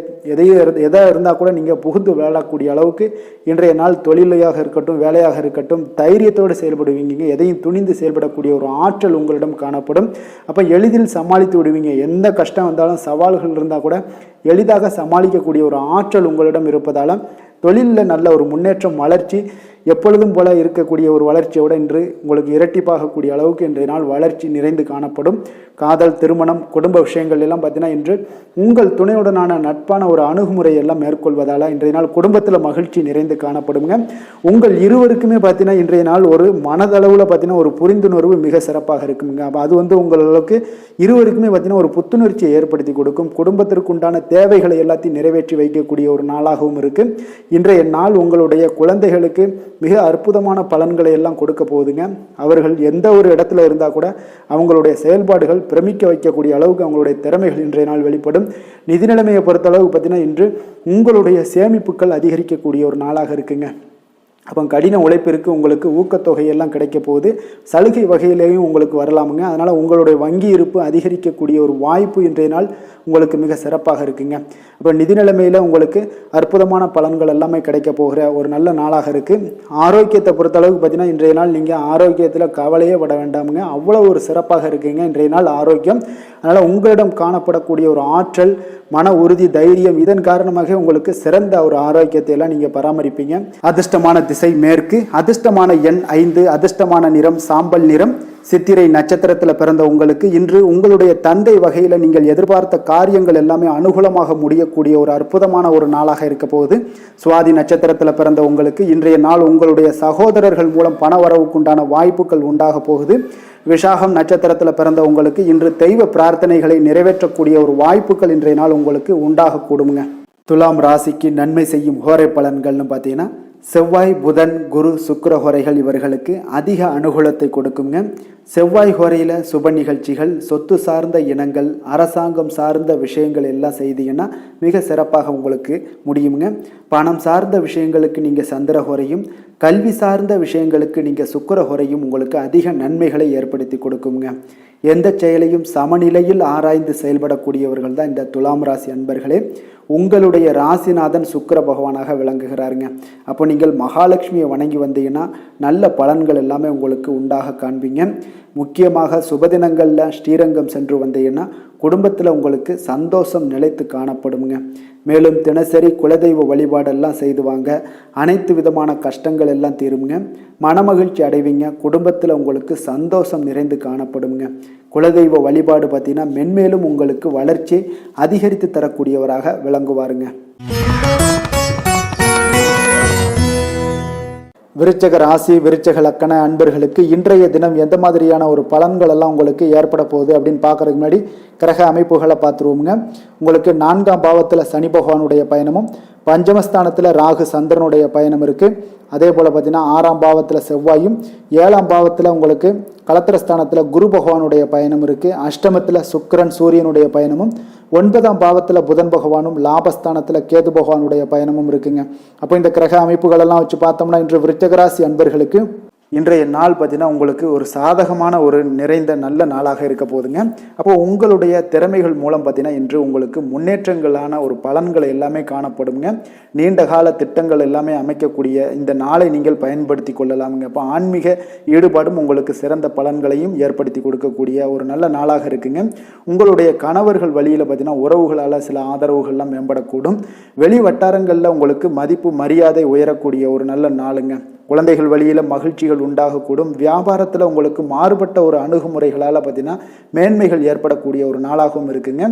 எதாக இருந்தால் கூட நீங்கள் புகுந்து விளையாடக்கூடிய அளவுக்கு இன்றைய நாள் தொழிலையாக இருக்கட்டும் வேலையாக இருக்கட்டும் தைரியத்தோடு செயல்படுவீங்க. எதையும் துணிந்து செயல்படக்கூடிய ஒரு ஆற்றல் உங்களிடம் காணப்படும். அப்போ எளிதில் சமாளித்து விடுவீங்க. எந்த கஷ்டம் வந்தாலும் சவால்கள் இருந்தால் கூட எளிதாக சமாளிக்கக்கூடிய ஒரு ஆற்றல் உங்களிடம் இருப்பதால் தொழிலில் நல்ல ஒரு முன்னேற்றம் வளர்ச்சி எப்பொழுதும் போல இருக்கக்கூடிய ஒரு வளர்ச்சியோடு இன்று உங்களுக்கு இரட்டிப்பாகக்கூடிய அளவுக்கு இன்றைய நாள் வளர்ச்சி நிறைந்து காணப்படும். காதல் திருமணம் குடும்ப விஷயங்கள் எல்லாம் பார்த்தீங்கன்னா இன்று உங்கள் துணையுடனான நட்பான ஒரு அணுகுமுறை எல்லாம் மேற்கொள்வதால் இன்றைய நாள் குடும்பத்தில் மகிழ்ச்சி நிறைந்து காணப்படுங்க. உங்கள் இருவருக்குமே பார்த்தீங்கன்னா இன்றைய நாள் ஒரு மனதளவில் பார்த்தீங்கன்னா ஒரு புரிந்துணர்வு மிக சிறப்பாக இருக்குங்க. அப்போ அது உங்களுக்கு இருவருக்குமே பார்த்தீங்கன்னா ஒரு புத்துணர்ச்சியை ஏற்படுத்தி கொடுக்கும். குடும்பத்திற்கு உண்டான தேவைகளை எல்லாத்தையும் நிறைவேற்றி வைக்கக்கூடிய ஒரு நாளாகவும் இருக்கு. இன்றைய நாள் உங்களுடைய குழந்தைகளுக்கு மிக அற்புதமான பலன்களை எல்லாம் கொடுக்க போகுதுங்க. அவர்கள் எந்த ஒரு இடத்துல இருந்தால் கூட அவங்களுடைய செயல்பாடுகள் பிரமிக்க வைக்கக்கூடிய அளவுக்கு அவங்களுடைய திறமைகள் இன்றைய நாள் வெளிப்படும். நிதி நிலைமையை பொறுத்த அளவுக்கு பார்த்தீங்கன்னா இன்று உங்களுடைய சேமிப்புகள் அதிகரிக்கக்கூடிய ஒரு நாளாக இருக்குங்க. அப்போ கடின உழைப்பிற்கு உங்களுக்கு ஊக்கத்தொகையெல்லாம் கிடைக்க போகுது. சலுகை வகையிலேயும் உங்களுக்கு வரலாமுங்க. அதனால் உங்களுடைய வங்கி இருப்பு அதிகரிக்கக்கூடிய ஒரு வாய்ப்பு இன்றைய நாள் உங்களுக்கு மிக சிறப்பாக இருக்குங்க. அப்போ நிதி நிலைமையில் உங்களுக்கு அற்புதமான பலன்கள் எல்லாமே கிடைக்க போகிற ஒரு நல்ல நாளாக இருக்குது. ஆரோக்கியத்தை பொறுத்தளவுக்கு பார்த்தீங்கன்னா இன்றைய நாள் நீங்கள் ஆரோக்கியத்தில் கவலையே பட வேண்டாமுங்க. அவ்வளோ ஒரு சிறப்பாக இருக்குங்க இன்றைய நாள் ஆரோக்கியம். அதனால் உங்களிடம் காணப்படக்கூடிய ஒரு ஆற்றல் மன உறுதி தைரியம் இதன் காரணமாக உங்களுக்கு சிறந்த ஒரு ஆரோக்கியத்தை எல்லாம் நீங்கள் பராமரிப்பீங்க. அதிர்ஷ்டமான திசை மேற்கு, அதிர்ஷ்டமான எண் 5, அதிர்ஷ்டமான நிறம் சாம்பல் நிறம். சித்திரை நட்சத்திரத்தில் பிறந்த உங்களுக்கு இன்று உங்களுடைய தந்தை வகையில் நீங்கள் எதிர்பார்த்த காரியங்கள் எல்லாமே அனுகூலமாக முடியக்கூடிய ஒரு அற்புதமான ஒரு நாளாக இருக்க போகுது. சுவாதி நட்சத்திரத்தில் பிறந்த உங்களுக்கு இன்றைய நாள் உங்களுடைய சகோதரர்கள் மூலம் பண வரவுக்குண்டான வாய்ப்புகள் உண்டாக போகுது. விஷாகம் நட்சத்திரத்தில் பிறந்த உங்களுக்கு இன்று தெய்வ பிரார்த்தனைகளை நிறைவேற்றக்கூடிய ஒரு வாய்ப்புகள் இன்றைய நாள் உங்களுக்கு உண்டாக கூடுங்க. துலாம் ராசிக்கு நன்மை செய்யும் ஹோரை பலன்கள்னு பார்த்தீங்கன்னா செவ்வாய் புதன் குரு சுக்கிர ஹோரைகள் இவர்களுக்கு அதிக அனுகூலத்தை கொடுக்குங்க. செவ்வாய் ஹோரையில் சுப நிகழ்ச்சிகள் சொத்து சார்ந்த இனங்கள் அரசாங்கம் சார்ந்த விஷயங்கள் எல்லாம் செய்தீங்கன்னா மிக சிறப்பாக உங்களுக்கு முடியுங்க. பணம் சார்ந்த விஷயங்களுக்கு நீங்கள் சந்திர ஹோரையும் கல்வி சார்ந்த விஷயங்களுக்கு நீங்கள் சுக்கிர ஹோரையும் உங்களுக்கு அதிக நன்மைகளை ஏற்படுத்தி கொடுக்குங்க. எந்த செயலையும் சமநிலையில் ஆராய்ந்து செயல்படக்கூடியவர்கள் தான் இந்த துலாம் ராசி அன்பர்களே. உங்களுடைய ராசிநாதன் சுக்கிர பகவானாக விளங்குகிறாருங்க. அப்போ நீங்கள் மகாலட்சுமியை வணங்கி வந்தீங்கன்னா நல்ல பலன்கள் எல்லாமே உங்களுக்கு உண்டாக காண்பீங்க. முக்கியமாக சுபதினங்களில் ஸ்ரீரங்கம் சென்று வந்தீங்கன்னா குடும்பத்தில் உங்களுக்கு சந்தோஷம் நிலைத்து காணப்படுங்க. மேலும் தினசரி குலதெய்வ வழிபாடெல்லாம் செய்து வாங்க. அனைத்து விதமான கஷ்டங்கள் எல்லாம் தீருங்க. மனமகிழ்ச்சி அடைவீங்க. குடும்பத்தில் உங்களுக்கு சந்தோஷம் நிறைந்து காணப்படுங்க. குலதெய்வ வழிபாடு பார்த்தீங்கன்னா மென்மேலும் உங்களுக்கு வளர்ச்சி அதிகரித்து தரக்கூடியவராக விளங்குவாருங்க. விருச்சக ராசி விருச்சக லக்கண அன்பர்களுக்கு இன்றைய தினம் எந்த மாதிரியான ஒரு பலன்கள் எல்லாம் உங்களுக்கு ஏற்பட போகுது அப்படின்னு பார்க்கறதுக்கு முன்னாடி கிரக அமைப்புகளை பார்த்துருவோமுங்க. உங்களுக்கு 4ஆம் பாவத்தில் சனி பகவானுடைய பயணமும் பஞ்சமஸ்தானத்தில் ராகு சந்திரனுடைய பயணம் இருக்குது. அதே போல் பார்த்தீங்கன்னா 6ஆம் பாவத்தில் செவ்வாயும் 7ஆம் பாவத்தில் உங்களுக்கு கலத்திரஸ்தானத்தில் குரு பகவானுடைய பயணம் இருக்குது. அஷ்டமத்தில் சுக்கிரன் சூரியனுடைய பயணமும் 9ஆம் பாவத்தில் புதன் பகவானும் லாபஸ்தானத்தில் கேது பகவானுடைய பயணமும் இருக்குங்க. அப்போ இந்த கிரக அமைப்புகளெல்லாம் வச்சு பார்த்தோம்னா இன்று விருச்சிக ராசி அன்பர்களுக்கு இன்றைய நாள் பார்த்தீங்கன்னா உங்களுக்கு ஒரு சாதகமான ஒரு நிறைந்த நல்ல நாளாக இருக்க போகுதுங்க. அப்போ உங்களுடைய திறமைகள் மூலம் பார்த்தீங்கன்னா இன்று உங்களுக்கு முன்னேற்றங்களான ஒரு பலன்களை எல்லாமே காணப்படுங்க. நீண்ட கால திட்டங்கள் எல்லாமே அமைக்கக்கூடிய இந்த நாளை நீங்கள் பயன்படுத்தி கொள்ளலாமுங்க. அப்போ ஆன்மீக ஈடுபாடும் உங்களுக்கு சிறந்த பலன்களையும் ஏற்படுத்தி கொடுக்கக்கூடிய ஒரு நல்ல நாளாக இருக்குங்க. உங்களுடைய கணவர்கள் வழியில் பார்த்தீங்கன்னா உறவுகளால் சில ஆதரவுகள்லாம் மேம்படக்கூடும். வெளி வட்டாரங்களில் உங்களுக்கு மதிப்பு மரியாதை உயரக்கூடிய ஒரு நல்ல நாளுங்க. குழந்தைகள் வழியில் மகிழ்ச்சிகள் உண்டாகக்கூடும். வியாபாரத்தில் உங்களுக்கு மாறுபட்ட ஒரு அணுகுமுறைகளால் பார்த்தீங்கன்னா மேன்மைகள் ஏற்படக்கூடிய ஒரு நாளாகவும் இருக்குங்க.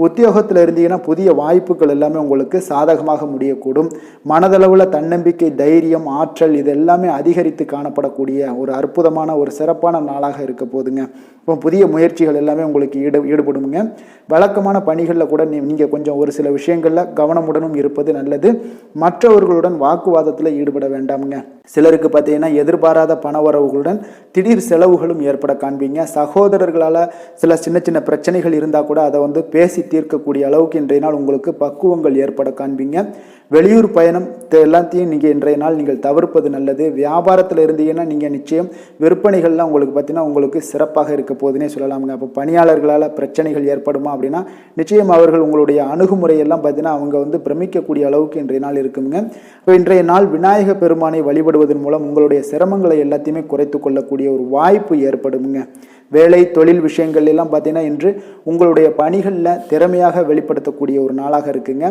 உத்தியோகத்தில் இருந்தீங்கன்னா புதிய வாய்ப்புகள் எல்லாமே உங்களுக்கு சாதகமாக முடியக்கூடும். மனதளவில் தன்னம்பிக்கை தைரியம் ஆற்றல் இது எல்லாமே அதிகரித்து காணப்படக்கூடிய ஒரு அற்புதமான ஒரு சிறப்பான நாளாக இருக்க போதுங்க. இப்போ புதிய முயற்சிகள் எல்லாமே உங்களுக்கு ஈடுபடுங்க. வழக்கமான பணிகளில் கூட நீங்கள் கொஞ்சம் ஒரு சில விஷயங்களில் கவனமுடனும் இருப்பது நல்லது. மற்றவர்களுடன் வாக்குவாதத்தில் ஈடுபட வேண்டாமுங்க. சிலருக்கு பார்த்தீங்கன்னா எதிர்பாராத பணவரவுகளுடன் திடீர் செலவுகளும் ஏற்பட காண்பீங்க. சகோதரர்களால் சில சின்ன சின்ன பிரச்சனைகள் இருந்தால் கூட அதை பேசி தீர்க்கக்கூடிய அளவுக்கு இன்றைய நாள் உங்களுக்கு பக்குவங்கள் ஏற்பட காண்பீங்க. வெளியூர் பயணம் எல்லாத்தையும் நீங்கள் இன்றைய நாள் நீங்கள் தவிர்ப்பது நல்லது. வியாபாரத்தில் இருந்தீங்கன்னா நீங்கள் நிச்சயம் விற்பனைகள்லாம் உங்களுக்கு பார்த்தீங்கன்னா உங்களுக்கு சிறப்பாக இருக்க போதுன்னே சொல்லலாமுங்க. அப்போ பணியாளர்களால் பிரச்சனைகள் ஏற்படுமா அப்படின்னா நிச்சயம் அவர்கள் உங்களுடைய அணுகுமுறையெல்லாம் பார்த்தீங்கன்னா அவங்க பிரமிக்கக்கூடிய அளவுக்கு இன்றைய நாள் இருக்குங்க. இப்போ இன்றைய நாள் விநாயக பெருமானை வழிபடுவதன் மூலம் உங்களுடைய சிரமங்களை எல்லாத்தையுமே குறைத்து கொள்ளக்கூடிய ஒரு வாய்ப்பு ஏற்படுங்க. வேலை தொழில் விஷயங்கள் எல்லாம் பார்த்தீங்கன்னா இன்று உங்களுடைய பணிகளில் திறமையாக வெளிப்படுத்தக்கூடிய ஒரு நாளாக இருக்குங்க.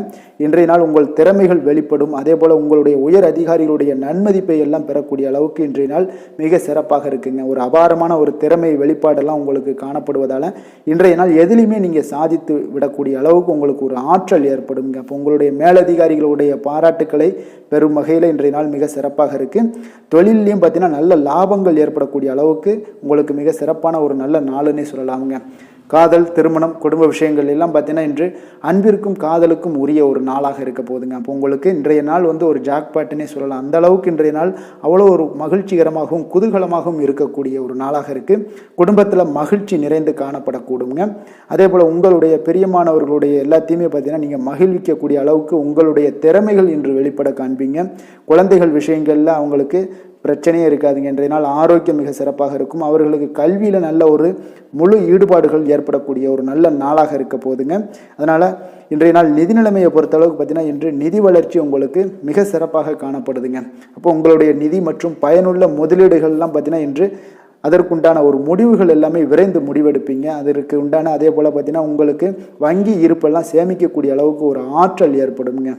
இன்றைய நாள் உங்கள் திறமைகள் வெளிப்படும். அதே போல் உங்களுடைய உயர் அதிகாரிகளுடைய நன்மதிப்பை எல்லாம் பெறக்கூடிய அளவுக்கு இன்றைய நாள் மிக சிறப்பாக இருக்குங்க. ஒரு அபாரமான ஒரு திறமை வெளிப்பாடெல்லாம் உங்களுக்கு காணப்படுவதால் இன்றைய நாள் எதிலையுமே நீங்கள் சாதித்து விடக்கூடிய அளவுக்கு உங்களுக்கு ஒரு ஆற்றல் ஏற்படுங்க. அப்போ உங்களுடைய மேலதிகாரிகளுடைய பாராட்டுக்களை பெரும் வகையில் இன்றைய நாள் மிக சிறப்பாக இருக்குது. தொழிலையும் பார்த்தீங்கன்னா நல்ல லாபங்கள் ஏற்படக்கூடிய அளவுக்கு உங்களுக்கு மிக சிறப்பான ஒரு நல்ல நாளுன்னே சொல்லலாமுங்க. காதல், திருமணம், குடும்ப விஷயங்கள் எல்லாம் பார்த்தீங்கன்னா இன்று அன்பிற்கும் காதலுக்கும் உரிய ஒரு நாளாக இருக்க போகுதுங்க. அப்போ உங்களுக்கு இன்றைய நாள் ஒரு ஜாக்பாட்டுன்னே சொல்லலாம். அந்த அளவுக்கு இன்றைய நாள் அவ்வளோ ஒரு மகிழ்ச்சிகரமாகவும் குதூகலமாகவும் இருக்கக்கூடிய ஒரு நாளாக இருக்குது. குடும்பத்தில் மகிழ்ச்சி நிறைந்து காணப்படக்கூடுங்க. அதே போல் உங்களுடைய பிரியமானவர்களுடைய எல்லாத்தையுமே பார்த்தீங்கன்னா நீங்கள் மகிழ்விக்கக்கூடிய அளவுக்கு உங்களுடைய திறமைகள் இன்று வெளிப்பட காண்பீங்க. குழந்தைகள் விஷயங்களில் அவங்களுக்கு பிரச்சனையே இருக்காதுங்க. இன்றைய நாள் ஆரோக்கியம் மிக சிறப்பாக இருக்கும். அவர்களுக்கு கல்வியில் நல்ல ஒரு முழு ஈடுபாடுகள் ஏற்படக்கூடிய ஒரு நல்ல நாளாக இருக்க போதுங்க. அதனால் இன்றைய நாள் நிதி நிலைமையை பொறுத்தளவுக்கு பார்த்தீங்கன்னா இன்று நிதி வளர்ச்சி உங்களுக்கு மிக சிறப்பாக காணப்படுதுங்க. அப்போ உங்களுடைய நிதி மற்றும் பயனுள்ள முதலீடுகள்லாம் பார்த்தீங்கன்னா இன்று அதற்குண்டான ஒரு முடிவுகள் எல்லாமே விரைந்து முடிவெடுப்பீங்க. அதற்கு உண்டான அதே போல் பார்த்தீங்கன்னா உங்களுக்கு வங்கி இருப்பெல்லாம் சேமிக்கக்கூடிய அளவுக்கு ஒரு ஆற்றல் ஏற்படுங்க.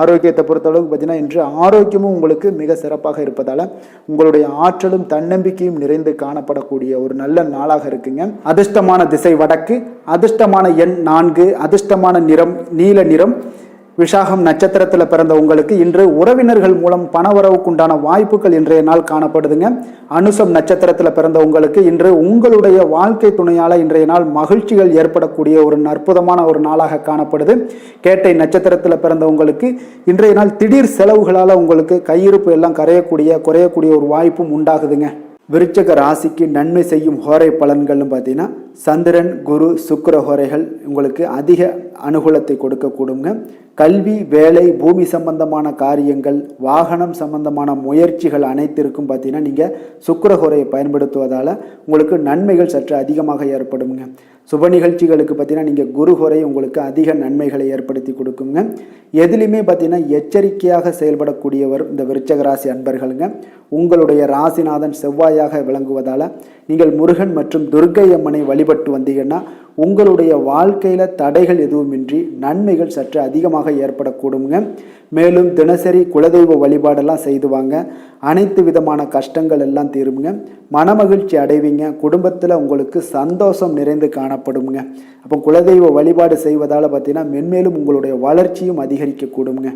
ஆரோக்கியத்தை பொறுத்தளவுக்கு பார்த்தீங்கன்னா இன்று ஆரோக்கியமும் உங்களுக்கு மிக சிறப்பாக இருப்பதால் உங்களுடைய ஆற்றலும் தன்னம்பிக்கையும் நிறைந்து காணப்படக்கூடிய ஒரு நல்ல நாளாக இருக்குங்க. அதிர்ஷ்டமான திசை வடக்கு, அதிர்ஷ்டமான எண் 4, அதிர்ஷ்டமான நிறம் நீல நிறம். விஷாகம் நட்சத்திரத்தில் பிறந்த உங்களுக்கு இன்று உறவினர்கள் மூலம் பணவரவுக்குண்டான வாய்ப்புகள் இன்றைய நாள் காணப்படுதுங்க. அனுசம் நட்சத்திரத்தில் பிறந்த உங்களுக்கு இன்று உங்களுடைய வாழ்க்கை துணையால் இன்றைய நாள் மகிழ்ச்சிகள் ஏற்படக்கூடிய ஒரு அற்புதமான ஒரு நாளாக காணப்படுது. கேட்டை நட்சத்திரத்தில் பிறந்த உங்களுக்கு இன்றைய நாள் திடீர் செலவுகளால் உங்களுக்கு கையிருப்பு எல்லாம் குறையக்கூடிய ஒரு வாய்ப்பும் உண்டாகுதுங்க. விருச்சக ராசிக்கு நன்மை செய்யும் ஹோரை பலன்கள்னு பார்த்தீங்கன்னா சந்திரன், குரு, சுக்கிர ஹோரைகள் உங்களுக்கு அதிக அனுகூலத்தை கொடுக்கக்கூடுங்க. கல்வி, வேலை, பூமி சம்பந்தமான காரியங்கள், வாகனம் சம்பந்தமான முயற்சிகள் அனைத்திற்கும் பார்த்தீங்கன்னா நீங்கள் சுக்கிர ஹோரையை பயன்படுத்துவதால் உங்களுக்கு நன்மைகள் சற்று அதிகமாக ஏற்படுங்க. சுப நிகழ்ச்சிகளுக்கு பார்த்தீங்கன்னா நீங்கள் குரு ஹோரை உங்களுக்கு அதிக நன்மைகளை ஏற்படுத்தி கொடுக்குங்க. எதுலையுமே பார்த்தீங்கன்னா எச்சரிக்கையாக செயல்படக்கூடியவர் இந்த விருச்சக ராசி அன்பர்களுங்க. உங்களுடைய ராசிநாதன் செவ்வாயாக விளங்குவதால் நீங்கள் முருகன் மற்றும் துர்க்கை அம்மனை வழிபட்டு வந்தீங்கன்னா உங்களுடைய வாழ்க்கையில் தடைகள் எதுவுமின்றி நன்மைகள் சற்று அதிகமாக ஏற்படக்கூடுங்க. மேலும் தினசரி குலதெய்வ வழிபாடெல்லாம் செய்து வாங்க. அனைத்து விதமான கஷ்டங்கள் எல்லாம் தீருங்க. மனமகிழ்ச்சி அடைவீங்க. குடும்பத்தில் உங்களுக்கு சந்தோஷம் நிறைந்து காணப்படுங்க. அப்போ குலதெய்வ வழிபாடு செய்வதால் பார்த்தீங்கன்னா மென்மேலும் உங்களுடைய வளர்ச்சியும் அதிகரிக்கக்கூடுங்க.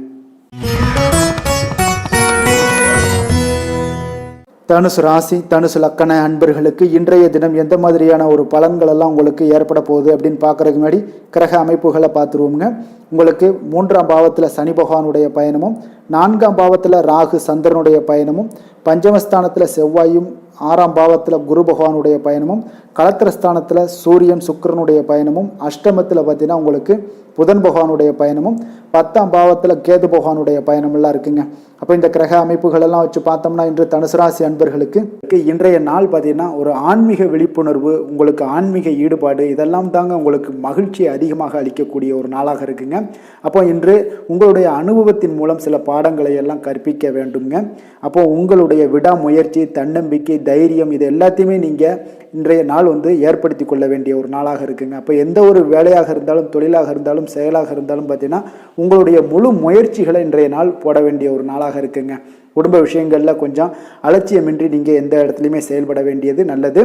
தனுசு ராசி, தனுசு லக்கண அன்பர்களுக்கு இன்றைய தினம் எந்த மாதிரியான ஒரு பலன்கள் எல்லாம் உங்களுக்கு ஏற்பட போகுது அப்படின்னு பார்க்கறதுக்கு முன்னாடி கிரக அமைப்புகளை பார்த்துருவோங்க. உங்களுக்கு 3ஆம் பாவத்தில் சனி பகவானுடைய பயணமும், 4ஆம் பாவத்தில் ராகு சந்திரனுடைய பயணமும், பஞ்சமஸ்தானத்தில் செவ்வாயும், 6ஆம் பாவத்தில் குரு பகவானுடைய பயணமும், களத்திரஸ்தானத்தில் சூரியன் சுக்கிரனுடைய பயணமும், அஷ்டமத்தில் பார்த்தீங்கன்னா உங்களுக்கு புதன் பகவானுடைய பயணமும், 10ஆம் பாவத்தில் கேது பகவானுடைய பயணமெல்லாம் இருக்குங்க. அப்போ இந்த கிரக அமைப்புகள் எல்லாம் வச்சு பார்த்தோம்னா இன்று தனுசு ராசி அன்பர்களுக்கு இன்றைய நாள் பார்த்தீங்கன்னா ஒரு ஆன்மீக விழிப்புணர்வு, உங்களுக்கு ஆன்மீக ஈடுபாடு இதெல்லாம் தாங்க உங்களுக்கு மகிழ்ச்சியை அதிகமாக அளிக்கக்கூடிய ஒரு நாளாக இருக்குங்க. அப்போ இன்று உங்களுடைய அனுபவத்தின் மூலம் சில பாடங்களை எல்லாம் கற்பிக்க வேண்டுங்க. அப்போ உங்களுடைய விடாமுயற்சி, தன்னம்பிக்கை, தைரியம் இது எல்லாத்தையுமே நீங்கள் இன்றைய நாள் ஏற்படுத்தி கொள்ள வேண்டிய ஒரு நாளாக இருக்குங்க. அப்போ எந்த ஒரு வேலையாக இருந்தாலும், தொழிலாக இருந்தாலும், செயலாக இருந்தாலும் பார்த்தீங்கன்னா உங்களுடைய முழு முயற்சிகளை இன்றைய நாள் போட வேண்டிய ஒரு நாளாக இருக்குங்க. குடும்ப விஷயங்களில் கொஞ்சம் அலட்சியமின்றி நீங்கள் எந்த இடத்துலையுமே செயல்பட வேண்டியது நல்லது.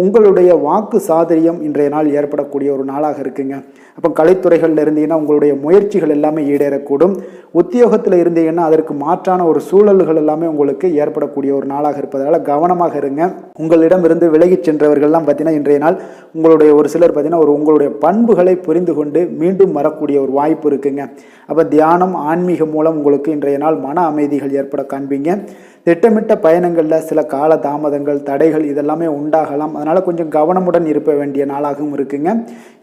உங்களுடைய வாக்கு சாதுரியம் இன்றைய நாள் ஏற்படக்கூடிய ஒரு நாளாக இருக்குங்க. அப்போ கலைத்துறைகளில் இருந்தீங்கன்னா உங்களுடைய முயற்சிகள் எல்லாமே ஈடேறக்கூடும். உத்தியோகத்தில் இருந்தீங்கன்னா அதற்கு மாற்றான ஒரு சூழல்கள் எல்லாமே உங்களுக்கு ஏற்படக்கூடிய ஒரு நாளாக இருப்பதால் கவனமாக இருங்க. உங்களிடம் இருந்து விலகி சென்றவர்கள்லாம் பார்த்தீங்கன்னா இன்றைய நாள் உங்களுடைய ஒரு சிலர் பார்த்தீங்கன்னா உங்களுடைய பண்புகளை புரிந்து கொண்டு மீண்டும் வரக்கூடிய ஒரு வாய்ப்பு இருக்குங்க. அப்போ தியானம், ஆன்மீகம் மூலம் உங்களுக்கு இன்றைய நாள் மன அமைதிகள் ஏற்பட காண்பீங்க. திட்டமிட்ட பயணங்களில் சில கால தாமதங்கள், தடைகள் இதெல்லாமே உண்டாகலாம். அதனால் கொஞ்சம் கவனமுடன் இருக்க வேண்டிய நாளாகவும் இருக்குங்க.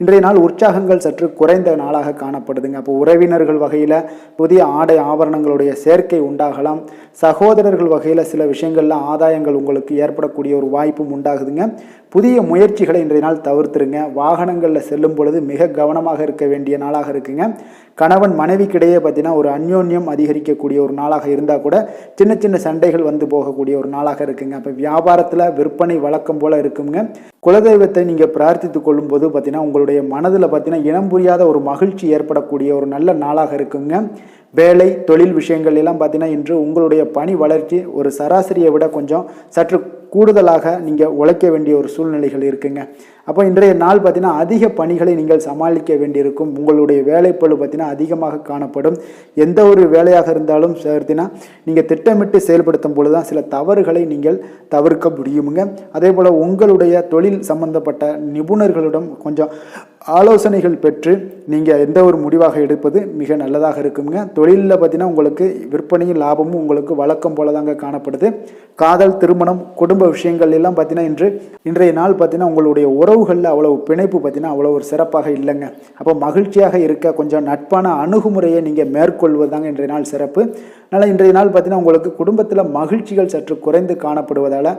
இன்றைய நாள் உற்சாகங்கள் சற்று குறைந்த நாளாக காணப்படுதுங்க. அப்போ உறவினர்கள் வகையில் புதிய ஆடை ஆபரணங்களுடைய சேர்க்கை உண்டாகலாம். சகோதரர்கள் வகையில் சில விஷயங்களில் ஆதாயங்கள் உங்களுக்கு ஏற்படக்கூடிய ஒரு வாய்ப்பும் உண்டாகுதுங்க. புதிய முயற்சிகளை இன்றைய நாள் தவிர்த்துருங்க. வாகனங்களில் செல்லும் பொழுது மிக கவனமாக இருக்க வேண்டிய நாளாக இருக்குங்க. கணவன் மனைவிக்கிடையே பார்த்தீங்கன்னா ஒரு அந்யோன்யம் அதிகரிக்கக்கூடிய ஒரு நாளாக இருந்தால் கூட சின்ன சின்ன சண்டைகள் வந்து போகக்கூடிய ஒரு நாளாக இருக்குங்க. அப்போ வியாபாரத்தில் விற்பனை வழக்கம் போல் இருக்குங்க. குலதெய்வத்தை நீங்கள் பிரார்த்தித்து கொள்ளும் போது பார்த்தீங்கன்னா உங்களுடைய மனதில் பார்த்தீங்கன்னா இனம் புரியாத ஒரு மகிழ்ச்சி ஏற்படக்கூடிய ஒரு நல்ல நாளாக இருக்குங்க. வேலை தொழில் விஷயங்கள் எல்லாம் பார்த்தீங்கன்னா இன்று உங்களுடைய பணி வளர்ச்சி ஒரு சராசரியை விட கொஞ்சம் சற்று கூடுதலாக நீங்கள் உழைக்க வேண்டிய ஒரு சூழ்நிலைகள் இருக்குங்க. அப்போ இன்றைய நாள் பார்த்தீங்கன்னா அதிக பணிகளை நீங்கள் சமாளிக்க வேண்டியிருக்கும். உங்களுடைய வேலைப்பளு பார்த்தீங்கன்னா அதிகமாக காணப்படும். எந்த ஒரு வேலையாக இருந்தாலும் பார்த்தீங்கன்னா நீங்கள் திட்டமிட்டு செயல்படுத்தும் பொழுது தான் சில தவறுகளை நீங்கள் தவிர்க்க முடியுமுங்க. அதே போல் உங்களுடைய தொழில் சம்பந்தப்பட்ட நிபுணர்களிடம் கொஞ்சம் ஆலோசனைகள் பெற்று நீங்கள் எந்த ஒரு முடிவாக எடுப்பது மிக நல்லதாக இருக்குங்க. தொழிலில் பார்த்தீங்கன்னா உங்களுக்கு விற்பனையும் லாபமும் உங்களுக்கு வழக்கம் போல தாங்க காணப்படுது. காதல், திருமணம், குடும்ப விஷயங்கள் எல்லாம் பார்த்தீங்கன்னா இன்றைய நாள் பார்த்தீங்கன்னா உங்களுடைய உறவுகளில் அவ்வளவு பிணைப்பு பார்த்தீங்கன்னா அவ்வளோ ஒரு சிறப்பாக இல்லைங்க. அப்போ மகிழ்ச்சியாக இருக்க கொஞ்சம் நட்பான அணுகுமுறையை நீங்கள் மேற்கொள்வதாங்க இன்றைய நாள் சிறப்பு. அதனால் இன்றைய நாள் பார்த்தீங்கன்னா உங்களுக்கு குடும்பத்தில் மகிழ்ச்சிகள் சற்று குறைந்து காணப்படுவதால்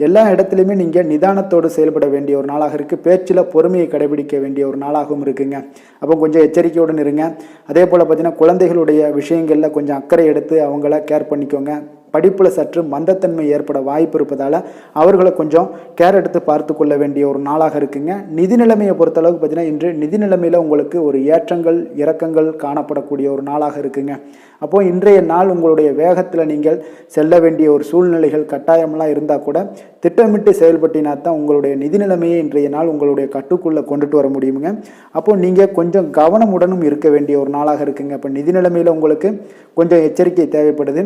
எல்லா இடத்துலையுமே நீங்கள் நிதானத்தோடு செயல்பட வேண்டிய ஒரு நாளாக இருக்குது. பேச்சில் பொறுமையை கடைபிடிக்க வேண்டிய ஒரு நாளாகவும் இருக்குங்க. அப்போ கொஞ்சம் எச்சரிக்கையுடன் இருங்க. அதே போல் பார்த்தீங்கன்னா குழந்தைகளுடைய விஷயங்களில் கொஞ்சம் அக்கறை எடுத்து அவங்கள கேர் பண்ணிக்கோங்க. படிப்பில் சற்று மந்தத்தன்மை ஏற்பட வாய்ப்பு இருப்பதால் அவர்களை கொஞ்சம் கேர் எடுத்து பார்த்து கொள்ள வேண்டிய ஒரு நாளாக இருக்குங்க. நிதி நிலைமையை பொறுத்தளவுக்கு பார்த்தீங்கன்னா இன்று நிதி நிலைமையில் உங்களுக்கு ஒரு ஏற்றங்கள் இறக்கங்கள் காணப்படக்கூடிய ஒரு நாளாக இருக்குங்க. அப்போது இன்றைய நாள் உங்களுடைய வேகத்தில் நீங்கள் செல்ல வேண்டிய ஒரு சூழ்நிலைகள் கட்டாயமெல்லாம் இருந்தால் கூட திட்டமிட்டு செயல்பட்டினா தான் உங்களுடைய நிதி நிலைமையை இன்றைய நாள் உங்களுடைய கட்டுக்குள்ளே கொண்டுட்டு வர முடியுங்க. அப்போது நீங்கள் கொஞ்சம் கவனமுடனும் இருக்க வேண்டிய ஒரு நாளாக இருக்குங்க. அப்போ நிதி நிலைமையில் உங்களுக்கு கொஞ்சம் எச்சரிக்கை தேவைப்படுது.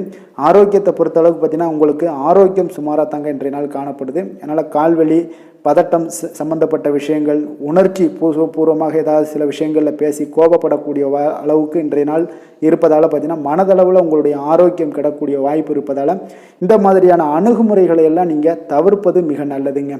ஆரோக்கியத்தை பொறுத்தளவுக்கு பார்த்தீங்கன்னா உங்களுக்கு ஆரோக்கியம் சுமாராக தாங்க இன்றைய நாள் காணப்படுது. அதனால் கால்வலி, பதட்டம் சம்பந்தப்பட்ட விஷயங்கள், உணர்ச்சி பூர்வமாக ஏதாவது சில விஷயங்களில் பேசி கோபப்படக்கூடிய அளவுக்கு இன்றைய நாள் இருப்பதால் பார்த்தீங்கன்னா மனதளவில் உங்களுடைய ஆரோக்கியம் கிடக்கூடிய வாய்ப்பு இருப்பதால் இந்த மாதிரியான அணுகுமுறைகளை எல்லாம் நீங்கள் தவிர்ப்பது மிக நல்லதுங்க.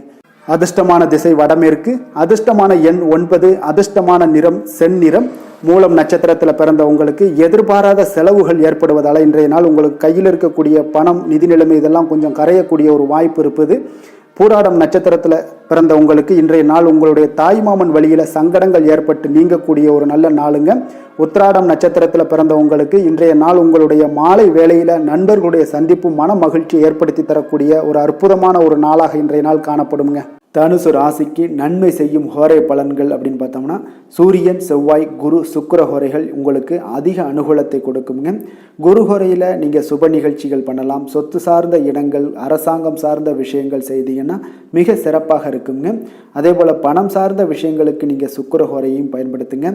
அதிர்ஷ்டமான திசை வடமேற்கு, அதிர்ஷ்டமான எண் 9, அதிர்ஷ்டமான நிறம் செந்நிறம். மூலம் நட்சத்திரத்தில் பிறந்த உங்களுக்கு எதிர்பாராத செலவுகள் ஏற்படுவதால் இன்றைய நாள் உங்களுக்கு கையில் இருக்கக்கூடிய பணம், நிதி நிலைமை இதெல்லாம் கொஞ்சம் கரையக்கூடிய ஒரு வாய்ப்பு இருப்பது. பூராடம் நட்சத்திரத்தில் பிறந்த உங்களுக்கு இன்றைய நாள் உங்களுடைய தாய்மாமன் வழியில் சங்கடங்கள் ஏற்பட்டு நீங்கக்கூடிய ஒரு நல்ல நாளுங்க. உத்திராடம் நட்சத்திரத்தில் பிறந்த உங்களுக்கு இன்றைய நாள் உங்களுடைய மாலை வேளையில் நண்பர்களுடைய சந்திப்பு மன மகிழ்ச்சி ஏற்படுத்தி தரக்கூடிய ஒரு அற்புதமான ஒரு நாளாக இன்றைய நாள் காணப்படுங்க. தனுசு ராசிக்கு நன்மை செய்யும் ஹோரை பலன்கள் அப்படின்னு பார்த்தோம்னா சூரியன், செவ்வாய், குரு, சுக்கிர ஹோரைகள் உங்களுக்கு அதிக அனுகூலத்தை கொடுக்குங்க. குரு ஹோரையில் நீங்கள் சுப நிகழ்ச்சிகள் பண்ணலாம். சொத்து சார்ந்த இடங்கள், அரசாங்கம் சார்ந்த விஷயங்கள் செய்தீங்கன்னா மிக சிறப்பாக இருக்குங்க. அதே போல் பணம் சார்ந்த விஷயங்களுக்கு நீங்கள் சுக்கிர ஹோரையும் பயன்படுத்துங்க.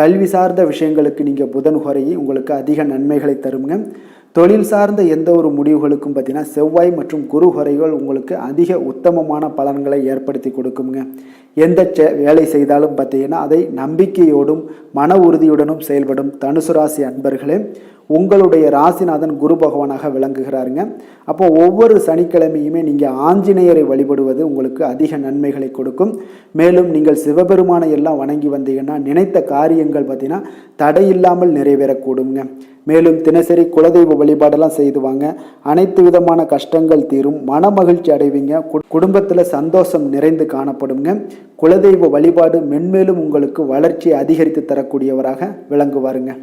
கல்வி சார்ந்த விஷயங்களுக்கு நீங்கள் புதன் ஹோரையும் உங்களுக்கு அதிக நன்மைகளை தருங்க. தொழில் சார்ந்த எந்த ஒரு முடிவுகளுக்கும் பார்த்தீங்கன்னா செவ்வாய் மற்றும் குரு ஹோரைகள் உங்களுக்கு அதிக உத்தமமான பலன்களை ஏற்படுத்தி கொடுக்குங்க. எந்த வேலை செய்தாலும் பார்த்தீங்கன்னா அதை நம்பிக்கையோடும் மன உறுதியுடனும் செயல்படும் தனுசு ராசி அன்பர்களே, உங்களுடைய ராசிநாதன் குரு பகவானாக விளங்குகிறாருங்க. அப்போ ஒவ்வொரு சனிக்கிழமையுமே நீங்கள் ஆஞ்சநேயரை வழிபடுவது உங்களுக்கு அதிக நன்மைகளை கொடுக்கும். மேலும் நீங்கள் சிவபெருமானை எல்லாம் வணங்கி வந்தீங்கன்னா நினைத்த காரியங்கள் பார்த்தீங்கன்னா தடையில்லாமல் நிறைவேறக்கூடுங்க. மேலும் தினசரி குலதெய்வ வழிபாடெல்லாம் செய்துவாங்க. அனைத்து விதமான கஷ்டங்கள் தீரும், மன மகிழ்ச்சி அடைவீங்க. குடும்பத்தில் சந்தோஷம் நிறைந்து காணப்படுங்க. குலதெய்வ வழிபாடு மென்மேலும் உங்களுக்கு வளர்ச்சியை அதிகரித்து தரக்கூடியவராக விளங்குவாருங்க.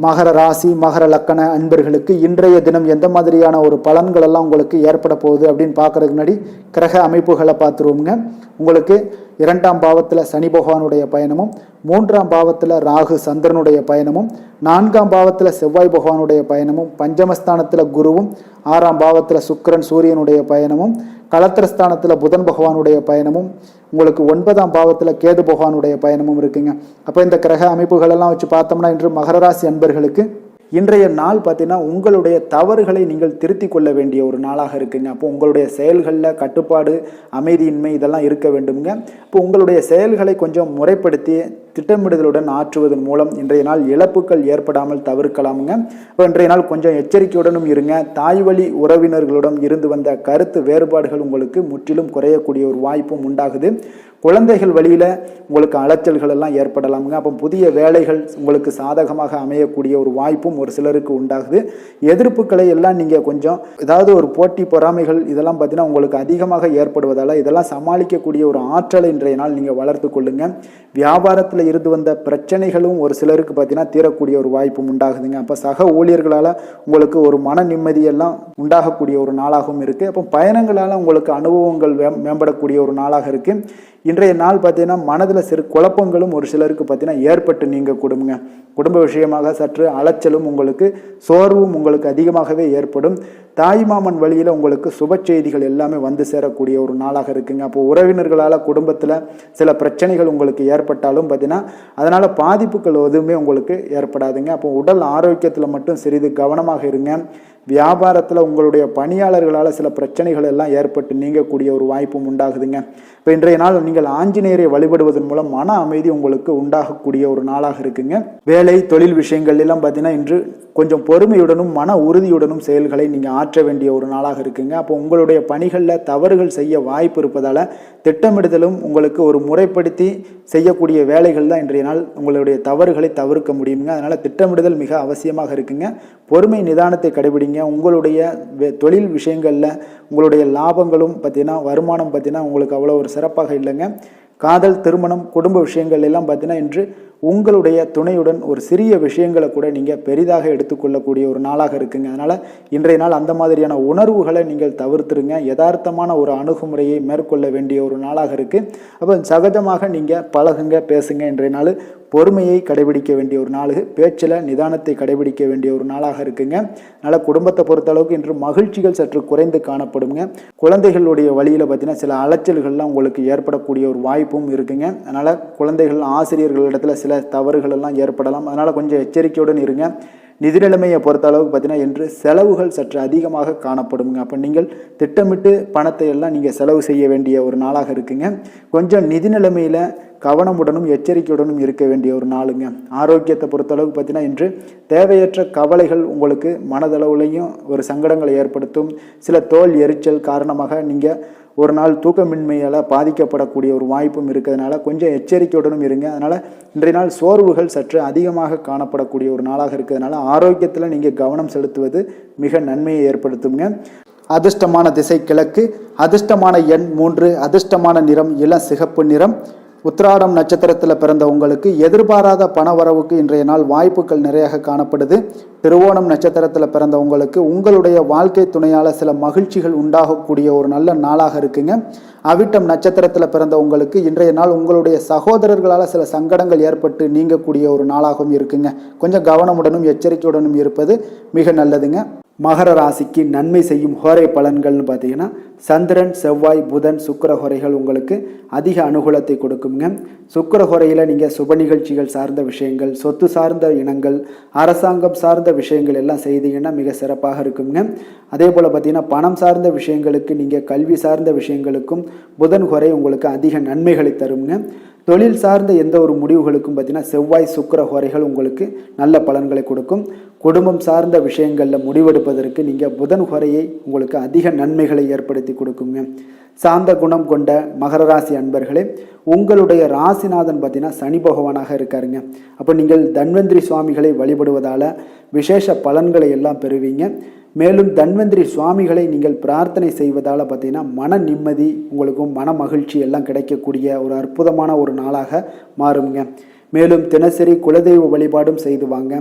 மகர ராசி மகர லக்கண அன்பர்களுக்கு இன்றைய தினம் எந்த மாதிரியான ஒரு பலன்கள் எல்லாம் உங்களுக்கு ஏற்பட போகுது அப்படின்னு பார்க்கறதுக்கு முன்னாடி கிரக அமைப்புகளை பார்த்துருவோங்க. உங்களுக்கு 2ஆம் பாவத்தில் சனி பகவானுடைய பயணமும், 3ஆம் பாவத்தில் ராகு சந்திரனுடைய பயணமும், 4ஆம் பாவத்தில் செவ்வாய் பகவானுடைய பயணமும், பஞ்சமஸ்தானத்தில் குருவும், 6ஆம் பாவத்தில் சுக்கிரன் சூரியனுடைய பயணமும், களத்திரஸ்தானத்தில் புதன் பகவானுடைய பயணமும், உங்களுக்கு 9ஆம் பாவத்தில் கேது பகவானுடைய பயணமும் இருக்குங்க. அப்போ இந்த கிரக அமைப்புகளெல்லாம் வச்சு பார்த்தோம்னா இன்று மகர ராசி அன்பர்களுக்கு இன்றைய நாள் பார்த்தீங்கன்னா உங்களுடைய தவறுகளை நீங்கள் திருத்திக் கொள்ள வேண்டிய ஒரு நாளாக இருக்குங்க. அப்போ உங்களுடைய செயல்களில் கட்டுப்பாடு, அமைதியின்மை இதெல்லாம் இருக்க வேண்டுங்க. இப்போ உங்களுடைய செயல்களை கொஞ்சம் முறைப்படுத்தி திட்டமிடுதலுடன் ஆற்றுவதன் மூலம் இன்றைய நாள் இழப்புகள் ஏற்படாமல் தவிர்க்கலாமுங்க. இப்போ இன்றைய நாள் கொஞ்சம் எச்சரிக்கையுடனும் இருங்க. தாய் வழி உறவினர்களுடன் இருந்து வந்த கருத்து வேறுபாடுகள் உங்களுக்கு முற்றிலும் குறையக்கூடிய ஒரு வாய்ப்பும் உண்டாகுது. குழந்தைகள் வழியில் உங்களுக்கு அலைச்சல்கள் எல்லாம் ஏற்படலாமுங்க. அப்போ புதிய வேலைகள் உங்களுக்கு சாதகமாக அமையக்கூடிய ஒரு வாய்ப்பும் ஒரு சிலருக்கு உண்டாகுது. எதிர்ப்புகளை எல்லாம் நீங்கள் கொஞ்சம் ஏதாவது ஒரு போட்டி பொறாமைகள் இதெல்லாம் பார்த்தீங்கன்னா உங்களுக்கு அதிகமாக ஏற்படுவதால் இதெல்லாம் சமாளிக்கக்கூடிய ஒரு ஆற்றலை இன்றைய நாள் நீங்கள் வளர்த்து கொள்ளுங்க. வியாபாரத்தில் இருந்து வந்த பிரச்சனைகளும் ஒரு சிலருக்கு பார்த்தீங்கன்னா தீரக்கூடிய ஒரு வாய்ப்பும் உண்டாகுதுங்க. அப்போ சக ஊழியர்களால் உங்களுக்கு ஒரு மன நிம்மதியெல்லாம் உண்டாகக்கூடிய ஒரு நாளாகவும் இருக்குது. அப்போ பயணங்களால் உங்களுக்கு அனுபவங்கள் மேம்படக்கூடிய ஒரு நாளாக இருக்குது. இன்றைய நாள் பார்த்தீங்கன்னா மனதில் சிறு குழப்பங்களும் ஒரு சிலருக்கு பார்த்தீங்கன்னா ஏற்பட்டு நீங்க கொடுங்க. குடும்ப விஷயமாக சற்று அலைச்சலும் உங்களுக்கு சோர்வும் உங்களுக்கு அதிகமாகவே ஏற்படும். தாய்மாமன் வழியில் உங்களுக்கு சுப செய்திகள் எல்லாமே வந்து சேரக்கூடிய ஒரு நாளாக இருக்குங்க. அப்போ உறவினர்களால் குடும்பத்தில் சில பிரச்சனைகள் உங்களுக்கு ஏற்பட்டாலும் பார்த்தீங்கன்னா அதனால் பாதிப்புகள் எதுவுமே உங்களுக்கு ஏற்படாதுங்க. அப்போ உடல் ஆரோக்கியத்தில் மட்டும் சிறிது கவனமாக இருங்க. வியாபாரத்தில் உங்களுடைய பணியாளர்களால் சில பிரச்சனைகள் எல்லாம் ஏற்பட்டு நீங்கக்கூடிய ஒரு வாய்ப்பும் உண்டாகுதுங்க. இப்போ இன்றைய நாள் நீங்கள் ஆஞ்சநேயரை வழிபடுவதன் மூலம் மன அமைதி உங்களுக்கு உண்டாகக்கூடிய ஒரு நாளாக இருக்குங்க. வேலை தொழில் விஷயங்கள் எல்லாம் பார்த்தீங்கன்னா இன்று கொஞ்சம் பொறுமையுடனும் மன உறுதியுடனும் செயல்களை நீங்கள் ஆற்ற வேண்டிய ஒரு நாளாக இருக்குங்க. அப்போ உங்களுடைய பணிகளில் தவறுகள் செய்ய வாய்ப்பு இருப்பதால் திட்டமிடுதலும் உங்களுக்கு ஒரு முறைப்படுத்தி செய்யக்கூடிய வேலைகள் தான் இன்றைய நாள் உங்களுடைய தவறுகளை தவிர்க்க முடியுங்க. அதனால் திட்டமிடுதல் மிக அவசியமாக இருக்குங்க. பொறுமை நிதானத்தை கடைபிடிங்க. உங்களுடைய தொழில் விஷயங்களில் உங்களுடைய லாபங்களும் பார்த்தீங்கன்னா வருமானம் பார்த்தீங்கன்னா உங்களுக்கு அவ்வளோ ஒரு சிறப்பாக இல்லைங்க. காதல், திருமணம், குடும்ப விஷயங்கள் எல்லாம் பார்த்தீங்கன்னா இன்று உங்களுடைய துணையுடன் ஒரு சிறிய விஷயங்களை கூட நீங்கள் பெரிதாக எடுத்துக்கொள்ளக்கூடிய ஒரு நாளாக இருக்குங்க. அதனால் இன்றைய நாள் அந்த மாதிரியான உணர்வுகளை நீங்கள் தவிர்த்துருங்க. யதார்த்தமான ஒரு அணுகுமுறையை மேற்கொள்ள வேண்டிய ஒரு நாளாக இருக்குது. அப்போ சகஜமாக நீங்கள் பழகுங்க, பேசுங்க. இன்றைய நாள் பொறுமையை கடைபிடிக்க வேண்டிய ஒரு நாள், பேச்சில் நிதானத்தை கடைபிடிக்க வேண்டிய ஒரு நாளாக இருக்குங்க. அதனால் குடும்பத்தை பொறுத்தளவுக்கு இன்று மகிழ்ச்சிகள் சற்று குறைந்து காணப்படுங்க. குழந்தைகளுடைய வழியில் பார்த்தீங்கன்னா சில அலைச்சல்கள்லாம் உங்களுக்கு ஏற்படக்கூடிய ஒரு வாய்ப்பும் இருக்குங்க. அதனால் குழந்தைகள் ஆசிரியர்களிடத்தில் சில தவறுகள் எல்லாம் ஏற்படலாம். அதனால் கொஞ்சம் எச்சரிக்கையுடன் இருங்க. நிதி நிலைமையை பொறுத்த அளவுக்கு பார்த்தீங்கன்னா இன்று செலவுகள் சற்று அதிகமாக காணப்படுங்க. அப்போ நீங்கள் திட்டமிட்டு பணத்தை எல்லாம் நீங்கள் செலவு செய்ய வேண்டிய ஒரு நாளாக இருக்குங்க. கொஞ்சம் நிதி நிலைமையில் கவனமுடனும் எச்சரிக்கையுடனும் இருக்க வேண்டிய ஒரு நாளுங்க. ஆரோக்கியத்தை பொறுத்தளவுக்கு பார்த்தீங்கன்னா இன்று தேவையற்ற கவலைகள் உங்களுக்கு மனதளவுலையும் ஒரு சங்கடங்களை ஏற்படுத்தும். சில தோல் எரிச்சல் காரணமாக நீங்கள் ஒரு நாள் தூக்கமின்மையால் பாதிக்கப்படக்கூடிய ஒரு வாய்ப்பும் இருக்கிறதுனால கொஞ்சம் எச்சரிக்கையுடனும் இருங்க. அதனால் இன்றைய நாள் சோர்வுகள் சற்று அதிகமாக காணப்படக்கூடிய ஒரு நாளாக இருக்கிறதுனால ஆரோக்கியத்தில் நீங்கள் கவனம் செலுத்துவது மிக நன்மையை ஏற்படுத்துங்க. அதிர்ஷ்டமான திசை கிழக்கு, அதிர்ஷ்டமான எண் 3, அதிர்ஷ்டமான நிறம் இளம் சிகப்பு நிறம். உத்திராடம் நட்சத்திரத்தில் பிறந்த உங்களுக்கு எதிர்பாராத பணவரவுக்கு இன்றைய நாள் வாய்ப்புகள் நிறைய காணப்படுது. திருவோணம் நட்சத்திரத்தில் பிறந்த உங்களுக்கு உங்களுடைய வாழ்க்கை துணையால் சில மகிழ்ச்சிகள் உண்டாகக்கூடிய ஒரு நல்ல நாளாக இருக்குங்க. அவிட்டம் நட்சத்திரத்தில் பிறந்த உங்களுக்கு இன்றைய நாள் உங்களுடைய சகோதரர்களால் சில சங்கடங்கள் ஏற்பட்டு நீங்கக்கூடிய ஒரு நாளாகவும் இருக்குங்க. கொஞ்சம் கவனமுடனும் எச்சரிக்கையுடனும் இருப்பது மிக நல்லதுங்க. மகர ராசிக்கு நன்மை செய்யும் ஹோரை பலன்கள்னு பார்த்தீங்கன்னா சந்திரன், செவ்வாய், புதன், சுக்கிர ஹோரைகள் உங்களுக்கு அதிக அனுகூலத்தை கொடுக்குங்க. சுக்கிர ஹோரையில் நீங்கள் சுப நிகழ்ச்சிகள் சார்ந்த விஷயங்கள், சொத்து சார்ந்த இனங்கள், அரசாங்கம் சார்ந்த விஷயங்கள் எல்லாம் செய்தீங்கன்னா மிக சிறப்பாக இருக்குங்க. அதே போல் பார்த்தீங்கன்னா பணம் சார்ந்த விஷயங்களுக்கு, நீங்கள் கல்வி சார்ந்த விஷயங்களுக்கும் புதன் ஹோரை உங்களுக்கு அதிக நன்மைகளை தருங்க. தொழில் சார்ந்த எந்த ஒரு முடிவுகளுக்கும் பார்த்தீங்கன்னா செவ்வாய், சுக்கிர ஹோரைகள் உங்களுக்கு நல்ல பலன்களை கொடுக்கும். குடும்பம் சார்ந்த விஷயங்களில் முடிவெடுப்பதற்கு நீங்கள் புதன் ஹோரையை உங்களுக்கு அதிக நன்மைகளை ஏற்படுத்தி கொடுக்குங்க. சாந்த குணம் கொண்ட மகர ராசி அன்பர்களே, உங்களுடைய ராசிநாதன் பார்த்தீங்கன்னா சனி பகவானாக இருக்காருங்க. அப்போ நீங்கள் தன்வந்திரி சுவாமிகளை வழிபடுவதால் விசேஷ பலன்களை எல்லாம் பெறுவீங்க. மேலும் தன்வந்திரி சுவாமிகளை நீங்கள் பிரார்த்தனை செய்வதால் பார்த்தீங்கன்னா மன நிம்மதி உங்களுக்கும் மன மகிழ்ச்சி எல்லாம் கிடைக்கக்கூடிய ஒரு அற்புதமான ஒரு நாளாக மாறுங்க. மேலும் தினசரி குலதெய்வ வழிபாடும் செய்து வாங்க.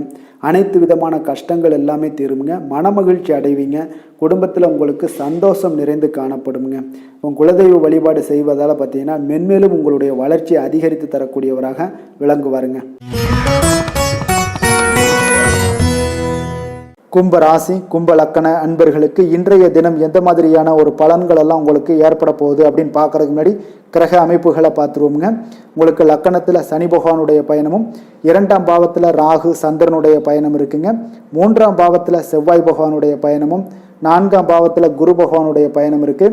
அனைத்து விதமான கஷ்டங்கள் எல்லாமே தீருங்க. மன மகிழ்ச்சி அடைவீங்க. குடும்பத்தில் உங்களுக்கு சந்தோஷம் நிறைந்து காணப்படுங்க. உங்கள் குலதெய்வ வழிபாடு செய்வதால் பார்த்தீங்கன்னா மென்மேலும் உங்களுடைய வளர்ச்சியை அதிகரித்து தரக்கூடியவராக விளங்குவாருங்க. கும்ப ராசி கும்ப லக்கண அன்பர்களுக்கு இன்றைய தினம் எந்த மாதிரியான ஒரு பலன்கள் எல்லாம் உங்களுக்கு ஏற்பட போகுது அப்படின்னு பார்க்கறதுக்கு முன்னாடி கிரக அமைப்புகளை பார்த்துருவோமுங்க. உங்களுக்கு லக்கணத்தில் சனி பகவானுடைய பயணமும், 2ஆம் பாவத்தில் ராகு சந்திரனுடைய பயணம் இருக்குங்க. 3ஆம் பாவத்தில் செவ்வாய் பகவானுடைய பயணமும், 4ஆம் பாவத்தில் குரு பகவானுடைய பயணம் இருக்கு.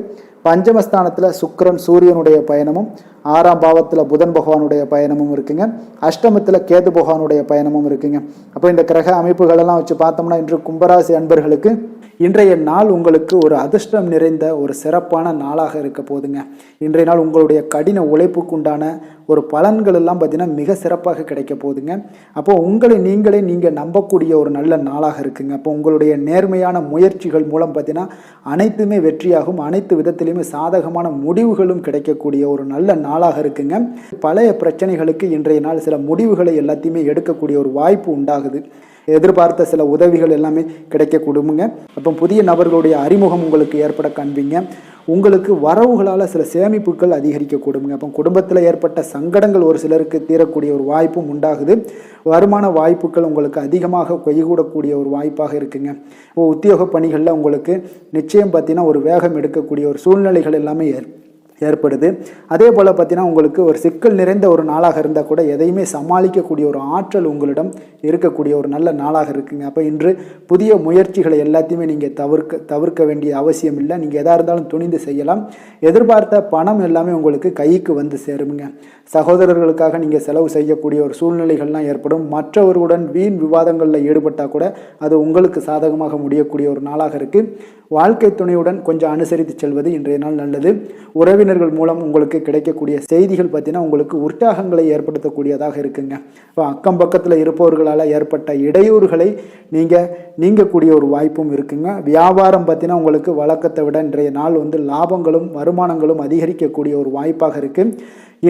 பஞ்சமஸ்தானத்தில் சுக்கிரன் சூரியனுடைய பயணமும், 6ஆம் பாவத்தில் புதன் பகவானுடைய பயணமும் இருக்குங்க. அஷ்டமத்தில் கேது பகவானுடைய பயணமும் இருக்குங்க. அப்போ இந்த கிரக அமைப்புகளெல்லாம் வச்சு பார்த்தோம்னா இன்று கும்பராசி அன்பர்களுக்கு இன்றைய நாள் உங்களுக்கு ஒரு அதிர்ஷ்டம் நிறைந்த ஒரு சிறப்பான நாளாக இருக்க போதுங்க. இன்றைய நாள் உங்களுடைய கடின உழைப்புக்குண்டான ஒரு பலன்கள் எல்லாம் பார்த்தீங்கன்னா மிக சிறப்பாக கிடைக்க போகுதுங்க. அப்போ உங்களை நீங்கள் நம்பக்கூடிய ஒரு நல்ல நாளாக இருக்குங்க. அப்போ உங்களுடைய நேர்மையான முயற்சிகள் மூலம் பார்த்தீங்கன்னா அனைத்துமே வெற்றியாகும், அனைத்து விதத்திலையுமே சாதகமான முடிவுகளும் கிடைக்கக்கூடிய ஒரு நல்ல நாளாக இருக்குங்க. பழைய பிரச்சனைகளுக்கு இன்றைய நாள் சில முடிவுகளை எல்லாத்தையுமே எடுக்கக்கூடிய ஒரு வாய்ப்பு உண்டாகுது. எதிர்பார்த்த சில உதவிகள் எல்லாமே கிடைக்க கொடுங்க. அப்போ புதிய நபர்களுடைய அறிமுகம் உங்களுக்கு ஏற்பட காண்பீங்க. உங்களுக்கு வரவுகளால் சில சேமிப்புகள் அதிகரிக்க கொடுங்க. அப்போ குடும்பத்தில் ஏற்பட்ட சங்கடங்கள் ஒரு சிலருக்கு தீரக்கூடிய ஒரு வாய்ப்பும் உண்டாகுது. வருமான வாய்ப்புகள் உங்களுக்கு அதிகமாக கைகூடக்கூடிய ஒரு வாய்ப்பாக இருக்குங்க. உத்தியோக பணிகளில் உங்களுக்கு நிச்சயம் பார்த்தீங்கன்னா ஒரு வேகம் எடுக்கக்கூடிய ஒரு சூழ்நிலைகள் எல்லாமே ஏற்படுது. அதே போல் பார்த்தீங்கன்னா உங்களுக்கு ஒரு சிக்கல் நிறைந்த ஒரு நாளாக இருந்தால் கூட எதையுமே சமாளிக்கக்கூடிய ஒரு ஆற்றல் உங்களிடம் இருக்கக்கூடிய ஒரு நல்ல நாளாக இருக்குங்க. அப்போ இன்று புதிய முயற்சிகளை எல்லாத்தையுமே நீங்கள் தவிர்க்க வேண்டிய அவசியம் இல்லை. நீங்கள் எதாக இருந்தாலும் துணிந்து செய்யலாம். எதிர்பார்த்த பணம் எல்லாமே உங்களுக்கு கைக்கு வந்து சேருங்க. சகோதரர்களுக்காக நீங்கள் செலவு செய்யக்கூடிய ஒரு சூழ்நிலைகள்லாம் ஏற்படும். மற்றவர்களுடன் வீண் விவாதங்களில் ஈடுபட்டால் கூட அது உங்களுக்கு சாதகமாக முடியக்கூடிய ஒரு நாளாக இருக்குது. வாழ்க்கை துணையுடன் கொஞ்சம் அனுசரித்து செல்வது இன்றைய நாள் நல்லது. உறவினர்கள் மூலம் உங்களுக்கு கிடைக்கக்கூடிய செய்திகள் பார்த்தீங்கன்னா உங்களுக்கு உற்சாகங்களை ஏற்படுத்தக்கூடியதாக இருக்குங்க. இப்போ அக்கம் பக்கத்தில் இருப்பவர்களால் ஏற்பட்ட இடையூறுகளை நீங்கக்கூடிய ஒரு வாய்ப்பும் இருக்குங்க. வியாபாரம் பார்த்தீங்கன்னா உங்களுக்கு வழக்கத்தை விட இன்றைய நாள் லாபங்களும் வருமானங்களும் அதிகரிக்கக்கூடிய ஒரு வாய்ப்பாக இருக்குது.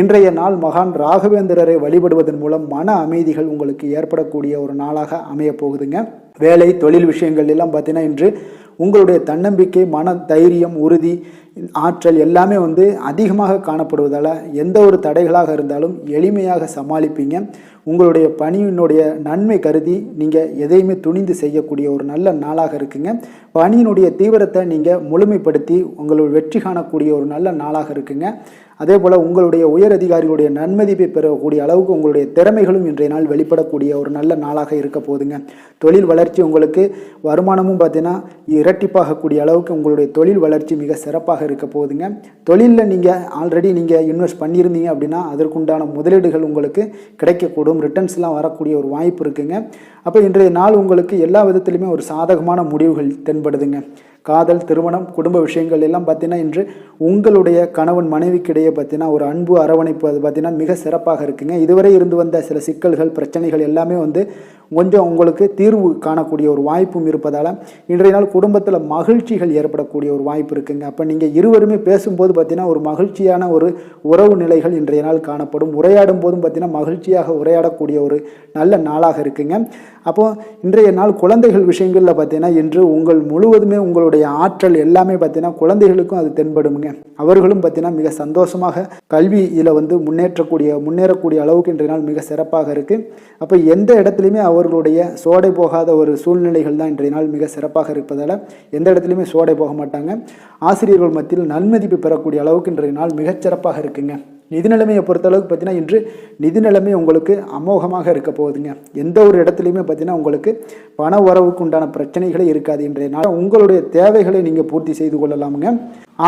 இன்றைய நாள் மகான் ராகவேந்திரரை வழிபடுவதன் மூலம் மன அமைதிகள் உங்களுக்கு ஏற்படக்கூடிய ஒரு நாளாக அமைய போகுதுங்க. வேலை தொழில் விஷயங்கள் எல்லாம் பார்த்தீங்கன்னா இன்று உங்களுடைய தன்னம்பிக்கை, மன தைரியம், உறுதி, ஆற்றல் எல்லாமே அதிகமாக காணப்படுவதால் எந்த ஒரு தடைகளாக இருந்தாலும் எளிமையாக சமாளிப்பீங்க. உங்களுடைய பணியினுடைய நன்மை கருதி நீங்கள் எதையுமே துணிந்து செய்யக்கூடிய ஒரு நல்ல நாளாக இருக்குங்க. பணியினுடைய தீவிரத்தை நீங்கள் முழுமைப்படுத்தி உங்களுடைய வெற்றி காணக்கூடிய ஒரு நல்ல நாளாக இருக்குங்க. அதே போல் உங்களுடைய உயர் அதிகாரிகளுடைய நன்மதிப்பை பெறக்கூடிய அளவுக்கு உங்களுடைய திறமைகளும் இன்றைய நாள் வெளிப்படக்கூடிய ஒரு நல்ல நாளாக இருக்க போதுங்க. தொழில் வளர்ச்சி உங்களுக்கு வருமானமும் பார்த்தீங்கன்னா இரட்டிப்பாகக்கூடிய அளவுக்கு உங்களுடைய தொழில் வளர்ச்சி மிக சிறப்பாக இருக்க போகுதுங்க. தொழிலில் நீங்கள் ஆல்ரெடி இன்வெஸ்ட் பண்ணியிருந்தீங்க அப்படின்னா அதற்குண்டான முதலீடுகள் உங்களுக்கு கிடைக்கக்கூடும். ரிட்டர்ன்ஸ்லாம் வரக்கூடிய ஒரு வாய்ப்பு இருக்குங்க. அப்போ இன்றைய நாள் உங்களுக்கு எல்லா விதத்திலுமே ஒரு சாதகமான முடிவுகள் தென்படுதுங்க. காதல், திருமணம், குடும்ப விஷயங்கள் எல்லாம் பார்த்தீங்கன்னா இன்று உங்களுடைய கணவன் மனைவிக்கிடையே பார்த்தீங்கன்னா ஒரு அன்பு அரவணைப்பு அது பார்த்தீங்கன்னா மிக சிறப்பாக இருக்குங்க. இதுவரை இருந்து வந்த சில சிக்கல்கள் பிரச்சனைகள் எல்லாமே கொஞ்சம் உங்களுக்கு தீர்வு காணக்கூடிய ஒரு வாய்ப்பும் இருப்பதால் இன்றைய நாள் குடும்பத்தில் மகிழ்ச்சிகள் ஏற்படக்கூடிய ஒரு வாய்ப்பு இருக்குங்க. அப்போ நீங்கள் இருவருமே பேசும்போது பார்த்தீங்கன்னா ஒரு மகிழ்ச்சியான ஒரு உறவு நிலைகள் இன்றைய நாள் காணப்படும். உரையாடும் போதும் பார்த்தீங்கன்னா மகிழ்ச்சியாக உரையாடக்கூடிய ஒரு நல்ல நாளாக இருக்குங்க. அப்போது இன்றைய நாள் குழந்தைகள் விஷயங்களில் பார்த்தீங்கன்னா இன்று முழுவதுமே உங்களுடைய ஆற்றல் எல்லாமே பார்த்தீங்கன்னா குழந்தைகளுக்கும் அது தென்படுங்க. அவர்களும் பார்த்தீங்கன்னா மிக சந்தோஷமாக கல்வியில் முன்னேறக்கூடிய அளவுக்கு இன்றைய நாள் மிக சிறப்பாக இருக்குது. அப்போ எந்த இடத்துலையுமே அவர்களுடைய சோடை போகாத ஒரு சூழ்நிலைகள் தான் இன்றைய நாள் மிக சிறப்பாக இருப்பதால் எந்த இடத்துலையுமே சோடை போக மாட்டாங்க. ஆசிரியர்கள் மத்தியில் நன்மதிப்பு பெறக்கூடிய அளவுக்கு இன்றைய நாள் மிகச்சிறப்பாக இருக்குங்க. நிதி நிலைமையை பொறுத்தளவுக்கு பார்த்தீங்கன்னா இன்று நிதி நிலைமை உங்களுக்கு அமோகமாக இருக்க போகுதுங்க. எந்த ஒரு இடத்துலையுமே பார்த்தீங்கன்னா உங்களுக்கு பண வரவுக்கு உண்டான பிரச்சனைகளே இருக்காது. இன்றைய நாள் உங்களுடைய தேவைகளை நீங்கள் பூர்த்தி செய்து கொள்ளலாமுங்க.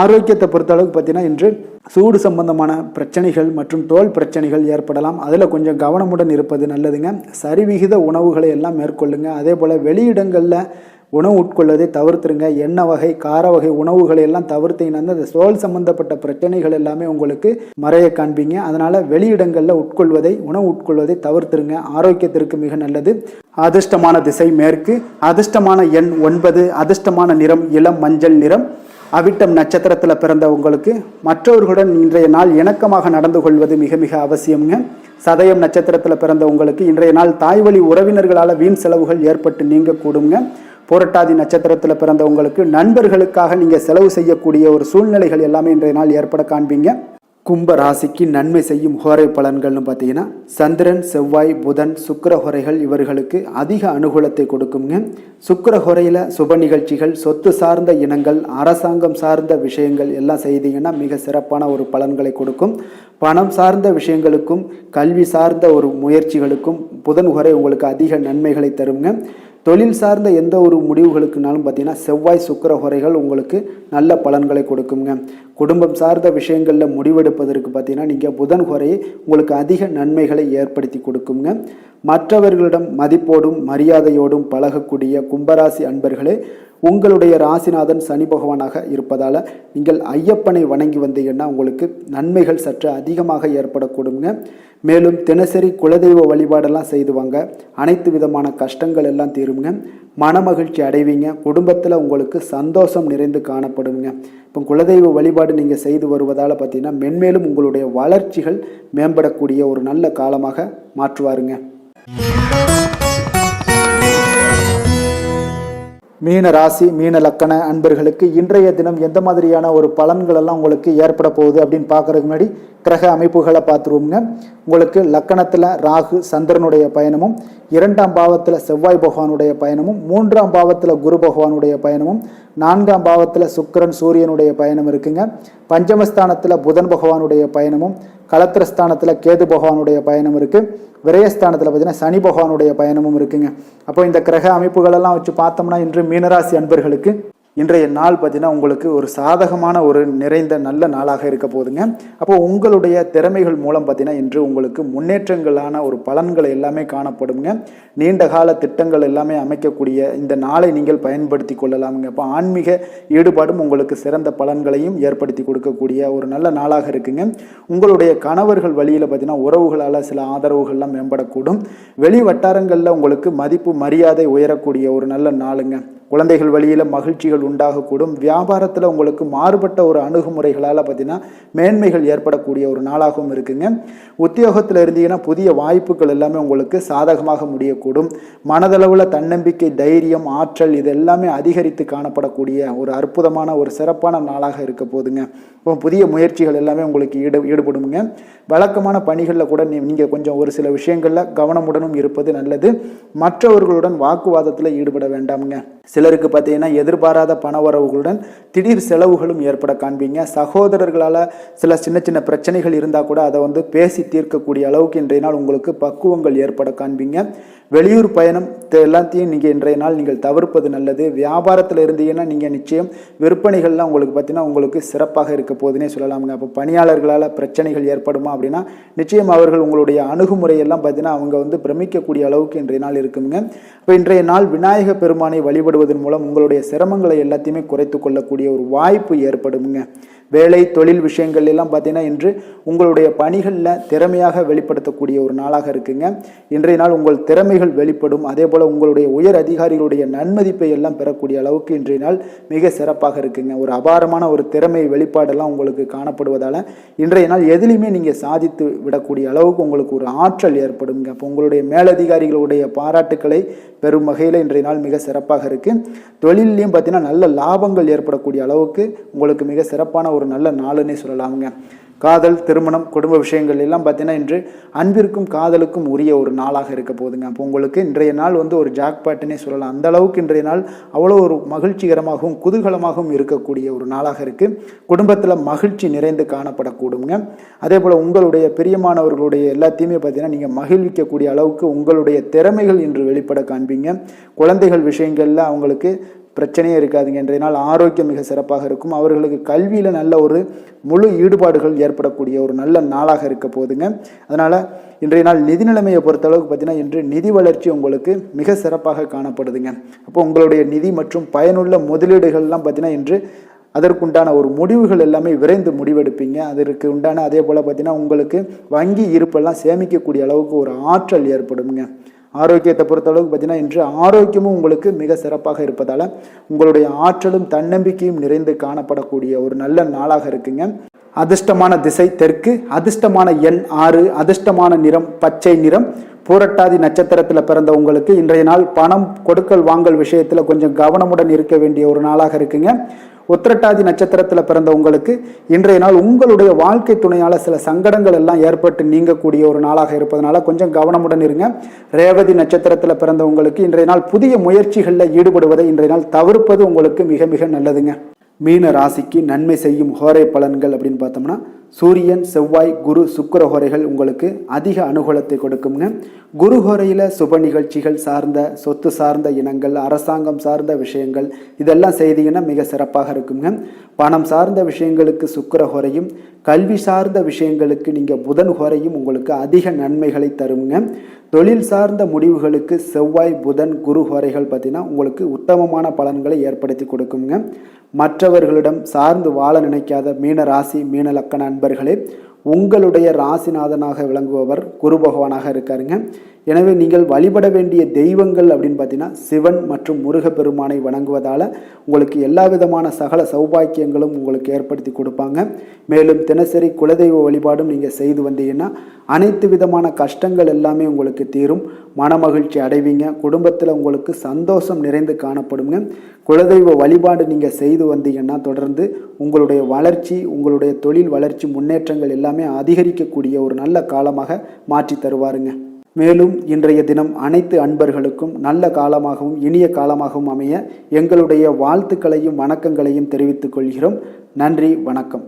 ஆரோக்கியத்தை பொறுத்தளவுக்கு பார்த்தீங்கன்னா இன்று சூடு சம்பந்தமான பிரச்சனைகள் மற்றும் தோல் பிரச்சனைகள் ஏற்படலாம். அதில் கொஞ்சம் கவனமுடன் இருப்பது நல்லதுங்க. சரிவிகித உணவுகளை எல்லாம் மேற்கொள்ளுங்க. அதே போல் வெளியிடங்களில் உணவு உட்கொள்வதை தவிர்த்துருங்க. எண்ணெய் வகை, கார வகை உணவுகளை எல்லாம் தவிர்த்தீங்கன்னா அந்த தோல் சம்பந்தப்பட்ட பிரச்சனைகள் எல்லாமே உங்களுக்கு மறைய காண்பீங்க. அதனால் வெளியிடங்களில் உணவு உட்கொள்வதை தவிர்த்துருங்க. ஆரோக்கியத்திற்கு மிக நல்லது. அதிர்ஷ்டமான திசை மேற்கு, அதிர்ஷ்டமான எண் 9, அதிர்ஷ்டமான நிறம் இளம் மஞ்சள் நிறம். அவிட்டம் நட்சத்திரத்தில் பிறந்த உங்களுக்கு மற்றவர்களுடன் இன்றைய நாள் இணக்கமாக நடந்து கொள்வது மிக மிக அவசியம்ங்க. சதயம் நட்சத்திரத்தில் பிறந்த உங்களுக்கு இன்றைய நாள் தாய்வழி உறவினர்களால் வீண் செலவுகள் ஏற்பட்டு நீங்க கூடுங்க. புரட்டாதி நட்சத்திரத்தில் பிறந்த உங்களுக்கு நண்பர்களுக்காக நீங்கள் செலவு செய்யக்கூடிய ஒரு சூழ்நிலைகள் எல்லாமே இன்றைய நாள் ஏற்பட காண்பீங்க. கும்ப ராசிக்கு நன்மை செய்யும் ஹோரை பலன்கள்னு பார்த்தீங்கன்னா சந்திரன், செவ்வாய், புதன், சுக்கிர ஹோரைகள் இவர்களுக்கு அதிக அனுகூலத்தை கொடுக்குங்க. சுக்கிர ஹோரையில் சுப நிகழ்ச்சிகள், சொத்து சார்ந்த இனங்கள், அரசாங்கம் சார்ந்த விஷயங்கள் எல்லாம் செய்தீங்கன்னா மிக சிறப்பான ஒரு பலன்களை கொடுக்கும். பணம் சார்ந்த விஷயங்களுக்கும் கல்வி சார்ந்த ஒரு முயற்சிகளுக்கும் புதன் ஹோரை உங்களுக்கு அதிக நன்மைகளை தருங்க. தொழில் சார்ந்த எந்த ஒரு முடிவுகளுக்குனாலும் பார்த்தீங்கன்னா செவ்வாய், சுக்கிர ஹோரைகள் உங்களுக்கு நல்ல பலன்களை கொடுக்குங்க. குடும்பம் சார்ந்த விஷயங்களில் முடிவெடுப்பதற்கு பார்த்தீங்கன்னா நீங்கள் புதன் ஹோரையை உங்களுக்கு அதிக நன்மைகளை ஏற்படுத்தி கொடுக்குங்க. மற்றவர்களிடம் மதிப்போடும் மரியாதையோடும் பழகக்கூடிய கும்பராசி அன்பர்களே, உங்களுடைய ராசிநாதன் சனி பகவானாக இருப்பதால் நீங்கள் ஐயப்பனை வணங்கி வந்தீங்கன்னா உங்களுக்கு நன்மைகள் சற்று அதிகமாக ஏற்படக்கூடுங்க. மேலும் தினசரி குலதெய்வ வழிபாடெல்லாம் செய்து வாங்க, அனைத்து விதமான கஷ்டங்கள் எல்லாம் தீருங்க, மனமகிழ்ச்சி அடைவீங்க, குடும்பத்தில் உங்களுக்கு சந்தோஷம் நிறைந்து காணப்படுங்க. இப்போ குலதெய்வ வழிபாடு நீங்கள் செய்து வருவதால் பார்த்தீங்கன்னா மென்மேலும் உங்களுடைய வளர்ச்சிகள் மேம்படக்கூடிய ஒரு நல்ல காலமாக மாற்றுவாருங்க. மீன ராசி, மீன லக்கண அன்பர்களுக்கு இன்றைய தினம் எந்த மாதிரியான ஒரு பலன்கள் எல்லாம் உங்களுக்கு ஏற்பட போகுது அப்படின்னு பார்க்கறதுக்கு முன்னாடி கிரக அமைப்புகளை பார்த்துருவோங்க. உங்களுக்கு லக்கணத்தில் ராகு சந்திரனுடைய பயணமும், 2ஆம் பாவத்தில் செவ்வாய் பகவானுடைய பயணமும், 3ஆம் பாவத்தில் குரு பகவானுடைய பயணமும், 4ஆம் பாவத்தில் சுக்கிரன் சூரியனுடைய பயணம் இருக்குங்க. பஞ்சமஸ்தானத்தில் புதன் பகவானுடைய பயணமும், களத்திரஸ்தானத்தில் கேது பகவானுடைய பயணம் இருக்குது. விரயஸ்தானத்தில் பார்த்தீங்கன்னா சனி பகவானுடைய பயணமும் இருக்குங்க. அப்போ இந்த கிரக அமைப்புகளெல்லாம் வச்சு பார்த்தோம்னா இன்று மீனராசி அன்பர்களுக்கு இன்றைய நாள் பார்த்தீங்கன்னா உங்களுக்கு ஒரு சாதகமான ஒரு நிறைந்த நல்ல நாளாக இருக்க போகுதுங்க. அப்போ உங்களுடைய திறமைகள் மூலம் பார்த்தீங்கன்னா இன்று உங்களுக்கு முன்னேற்றங்களான ஒரு பலன்கள் எல்லாமே காணப்படுங்க. நீண்ட கால திட்டங்கள் எல்லாமே அமைக்கக்கூடிய இந்த நாளை நீங்கள் பயன்படுத்தி கொள்ளலாமுங்க. அப்போ ஆன்மீக ஈடுபாடும் உங்களுக்கு சிறந்த பலன்களையும் ஏற்படுத்தி கொடுக்கக்கூடிய ஒரு நல்ல நாளாக இருக்குங்க. உங்களுடைய கணவர்கள் வழியில் பார்த்தீங்கன்னா உறவுகளால் சில ஆதரவுகள்லாம் மேம்படக்கூடும். வெளி வட்டாரங்களில் உங்களுக்கு மதிப்பு மரியாதை உயரக்கூடிய ஒரு நல்ல நாளுங்க. குழந்தைகள் வழியில் மகிழ்ச்சிகள் உண்டாகக்கூடும். வியாபாரத்தில் உங்களுக்கு மாறுபட்ட ஒரு அணுகுமுறைகளால் பார்த்தீங்கன்னா மேன்மைகள் ஏற்படக்கூடிய ஒரு நாளாகவும் இருக்குங்க. உத்தியோகத்தில் இருந்தீங்கன்னா புதிய வாய்ப்புகள் எல்லாமே உங்களுக்கு சாதகமாக முடியக்கூடும். மனதளவில் தன்னம்பிக்கை, தைரியம், ஆற்றல் இது எல்லாமே அதிகரித்து காணப்படக்கூடிய ஒரு அற்புதமான ஒரு சிறப்பான நாளாக இருக்க போதுங்க. இப்போ புதிய முயற்சிகள் எல்லாமே உங்களுக்கு ஈடுபடுங்க. வழக்கமான பணிகளில் கூட நீங்கள் கொஞ்சம் ஒரு சில விஷயங்களில் கவனமுடனும் இருப்பது நல்லது. மற்றவர்களுடன் வாக்குவாதத்தில் ஈடுபட வேண்டாமுங்க. சிலருக்கு பார்த்தீங்கன்னா எதிர்பாராத பண வரவுகளுடன் திடீர் செலவுகளும் ஏற்பட காண்பீங்க. சகோதரர்களால் சில சின்ன சின்ன பிரச்சனைகள் இருந்தால் கூட அதை பேசி தீர்க்கக்கூடிய அளவுக்கு இன்றைய நாள் உங்களுக்கு பக்குவங்கள் ஏற்பட காண்பீங்க. வெளியூர் பயணம் எல்லாத்தையும் நீங்கள் இன்றைய நாள் நீங்கள் தவிர்ப்பது நல்லது. வியாபாரத்தில் இருந்தீங்கன்னா நீங்கள் நிச்சயம் விற்பனைகள்லாம் உங்களுக்கு பார்த்தீங்கன்னா உங்களுக்கு சிறப்பாக இருக்க போதுன்னே சொல்லலாமுங்க. அப்போ பணியாளர்களால் பிரச்சனைகள் ஏற்படுமா அப்படின்னா நிச்சயம் அவர்கள் உங்களுடைய அணுகுமுறையெல்லாம் பார்த்தீங்கன்னா அவங்க பிரமிக்கக்கூடிய அளவுக்கு இன்றைய நாள் இருக்குங்க. இப்போ இன்றைய நாள் விநாயக பெருமானை வழிபடுவதன் மூலம் உங்களுடைய சிரமங்களை எல்லாத்தையுமே குறைத்து கொள்ளக்கூடிய ஒரு வாய்ப்பு ஏற்படுங்க. வேலை தொழில் விஷயங்கள் எல்லாம் பார்த்தீங்கன்னா இன்று உங்களுடைய பணிகளில் திறமையாக வெளிப்படுத்தக்கூடிய ஒரு நாளாக இருக்குங்க. இன்றைய நாள் உங்கள் திறமைகள் வெளிப்படும். அதே போல் உங்களுடைய உயர் அதிகாரிகளுடைய நன்மதிப்பை எல்லாம் பெறக்கூடிய அளவுக்கு இன்றைய நாள் மிக சிறப்பாக இருக்குங்க. ஒரு அபாரமான ஒரு திறமை வெளிப்பாடெல்லாம் உங்களுக்கு காணப்படுவதால் இன்றைய நாள் எதிலையுமே நீங்கள் சாதித்து விடக்கூடிய அளவுக்கு உங்களுக்கு ஒரு ஆற்றல் ஏற்படுங்க. அப்போ உங்களுடைய மேலதிகாரிகளுடைய பாராட்டுக்களை பெறும் வகையில் இன்றைய நாள் மிக சிறப்பாக இருக்குது. தொழிலையும் பார்த்தீங்கன்னா நல்ல லாபங்கள் ஏற்படக்கூடிய அளவுக்கு உங்களுக்கு மிக சிறப்பான ஒரு நல்ல நாளுன்னே சொல்லலாமுங்க. காதல், திருமணம், குடும்ப விஷயங்கள் எல்லாம் பார்த்தீங்கன்னா இன்று அன்பிற்கும் காதலுக்கும் உரிய ஒரு நாளாக இருக்க போகுதுங்க. அப்போ உங்களுக்கு இன்றைய நாள் ஒரு ஜாக்பாட்டுன்னே சொல்லலாம். அந்த அளவுக்கு இன்றைய நாள் அவ்வளோ ஒரு மகிழ்ச்சிகரமாகவும் குதூகலமாகவும் இருக்கக்கூடிய ஒரு நாளாக இருக்குது. குடும்பத்தில் மகிழ்ச்சி நிறைந்து காணப்படக்கூடுங்க. அதே போல் உங்களுடைய பிரியமானவர்களுடைய எல்லாத்தையுமே பார்த்தீங்கன்னா நீங்கள் மகிழ்விக்கக்கூடிய அளவுக்கு உங்களுடைய திறமைகள் இன்று வெளிப்பட காண்பீங்க. குழந்தைகள் விஷயங்களில் அவங்களுக்கு பிரச்சனையே இருக்காதுங்க. இன்றைய நாள் ஆரோக்கியம் மிக சிறப்பாக இருக்கும். அவர்களுக்கு கல்வியில் நல்ல ஒரு முழு ஈடுபாடுகள் ஏற்படக்கூடிய ஒரு நல்ல நாளாக இருக்க போதுங்க. அதனால் இன்றைய நாள் நிதி நிலைமையை பொறுத்தளவுக்கு பார்த்தீங்கன்னா இன்று நிதி வளர்ச்சி உங்களுக்கு மிக சிறப்பாக காணப்படுதுங்க. அப்போ உங்களுடைய நிதி மற்றும் பயனுள்ள முதலீடுகள்லாம் பார்த்தீங்கன்னா இன்று அதற்குண்டான ஒரு முடிவுகள் எல்லாமே விரைந்து முடிவெடுப்பீங்க. அதற்கு உண்டான அதே போல் பார்த்தீங்கன்னா உங்களுக்கு வங்கி இருப்பெல்லாம் சேமிக்கக்கூடிய அளவுக்கு ஒரு ஆற்றல் ஏற்படுங்க. ஆரோக்கியத்தை பொறுத்தளவுக்கு பார்த்தீங்கன்னா இன்று ஆரோக்கியமும் உங்களுக்கு மிக சிறப்பாக இருப்பதால் உங்களுடைய ஆற்றலும் தன்னம்பிக்கையும் நிறைந்து காணப்படக்கூடிய ஒரு நல்ல நாளாக இருக்குங்க. அதிர்ஷ்டமான திசை தெற்கு, அதிர்ஷ்டமான எண் 6, அதிர்ஷ்டமான நிறம் பச்சை நிறம், பூரட்டாதி நட்சத்திரத்தில் பிறந்த உங்களுக்கு இன்றைய நாள் பணம் கொடுக்கல் வாங்கல் விஷயத்தில் கொஞ்சம் கவனமுடன் இருக்க வேண்டிய ஒரு நாளாக இருக்குங்க. உத்திரட்டாதி நட்சத்திரத்தில் பிறந்த உங்களுக்கு இன்றைய நாள் உங்களுடைய வாழ்க்கை துணையால் சில சங்கடங்கள் எல்லாம் ஏற்பட்டு நீங்கக்கூடிய ஒரு நாளாக இருப்பதனால கொஞ்சம் கவனமுடன் இருங்க. ரேவதி நட்சத்திரத்தில் பிறந்த உங்களுக்கு இன்றைய நாள் புதிய முயற்சிகளில் ஈடுபடுவதை இன்றைய நாள் தவிர்ப்பது உங்களுக்கு மிக மிக நல்லதுங்க. மீன ராசிக்கு நன்மை செய்யும் ஹோரை பலன்கள் அப்படின்னு பார்த்தோம்னா, சூரியன், செவ்வாய், குரு, சுக்கிர ஹோரைகள் உங்களுக்கு அதிக அனுகூலத்தை கொடுக்குங்க. குரு ஹோரையில் சுப நிகழ்ச்சிகள் சார்ந்த, சொத்து சார்ந்த இனங்கள், அரசாங்கம் சார்ந்த விஷயங்கள் இதெல்லாம் செய்தீங்கன்னா மிக சிறப்பாக இருக்குங்க. பணம் சார்ந்த விஷயங்களுக்கு சுக்கிர ஹோரையும், கல்வி சார்ந்த விஷயங்களுக்கு நீங்கள் புதன் ஹோரையும் உங்களுக்கு அதிக நன்மைகளை தருங்க. தொழில் சார்ந்த முடிவுகளுக்கு செவ்வாய், புதன், குரு ஹோரைகள் பார்த்தீங்கன்னா உங்களுக்கு உத்தமமான பலன்களை ஏற்படுத்தி கொடுக்குங்க. மற்றவர்களிடம் சார்ந்து வாழ நினைக்காத மீன ராசி, மீன லக்கண அன்பர்களே, உங்களுடைய ராசிநாதனாக விளங்குபவர் குரு பகவானாக இருக்காருங்க. எனவே நீங்கள் வழிபட வேண்டிய தெய்வங்கள் அப்படின்னு பார்த்தீங்கன்னா சிவன் மற்றும் முருகப்பெருமானை வணங்குவதால் உங்களுக்கு எல்லா விதமான சகல சௌபாக்கியங்களும் உங்களுக்கு ஏற்படுத்தி கொடுப்பாங்க. மேலும் தினசரி குலதெய்வ வழிபாடும் நீங்கள் செய்து வந்தீங்கன்னா அனைத்து விதமான கஷ்டங்கள் எல்லாமே உங்களுக்கு தீரும், மனமகிழ்ச்சி அடைவீங்க, குடும்பத்தில் உங்களுக்கு சந்தோஷம் நிறைந்து காணப்படுங்க. குலதெய்வ வழிபாடு நீங்கள் செய்து வந்தீங்கன்னா தொடர்ந்து உங்களுடைய வளர்ச்சி, உங்களுடைய தொழில் வளர்ச்சி, முன்னேற்றங்கள் எல்லாமே அதிகரிக்கக்கூடிய ஒரு நல்ல காலமாக மாற்றி தருவாருங்க. மேலும் இன்றைய தினம் அனைத்து அன்பர்களுக்கும் நல்ல காலமாகவும் இனிய காலமாகவும் அமைய எங்களுடைய வாழ்த்துக்களையும் வணக்கங்களையும் தெரிவித்துக் கொள்கிறோம். நன்றி, வணக்கம்.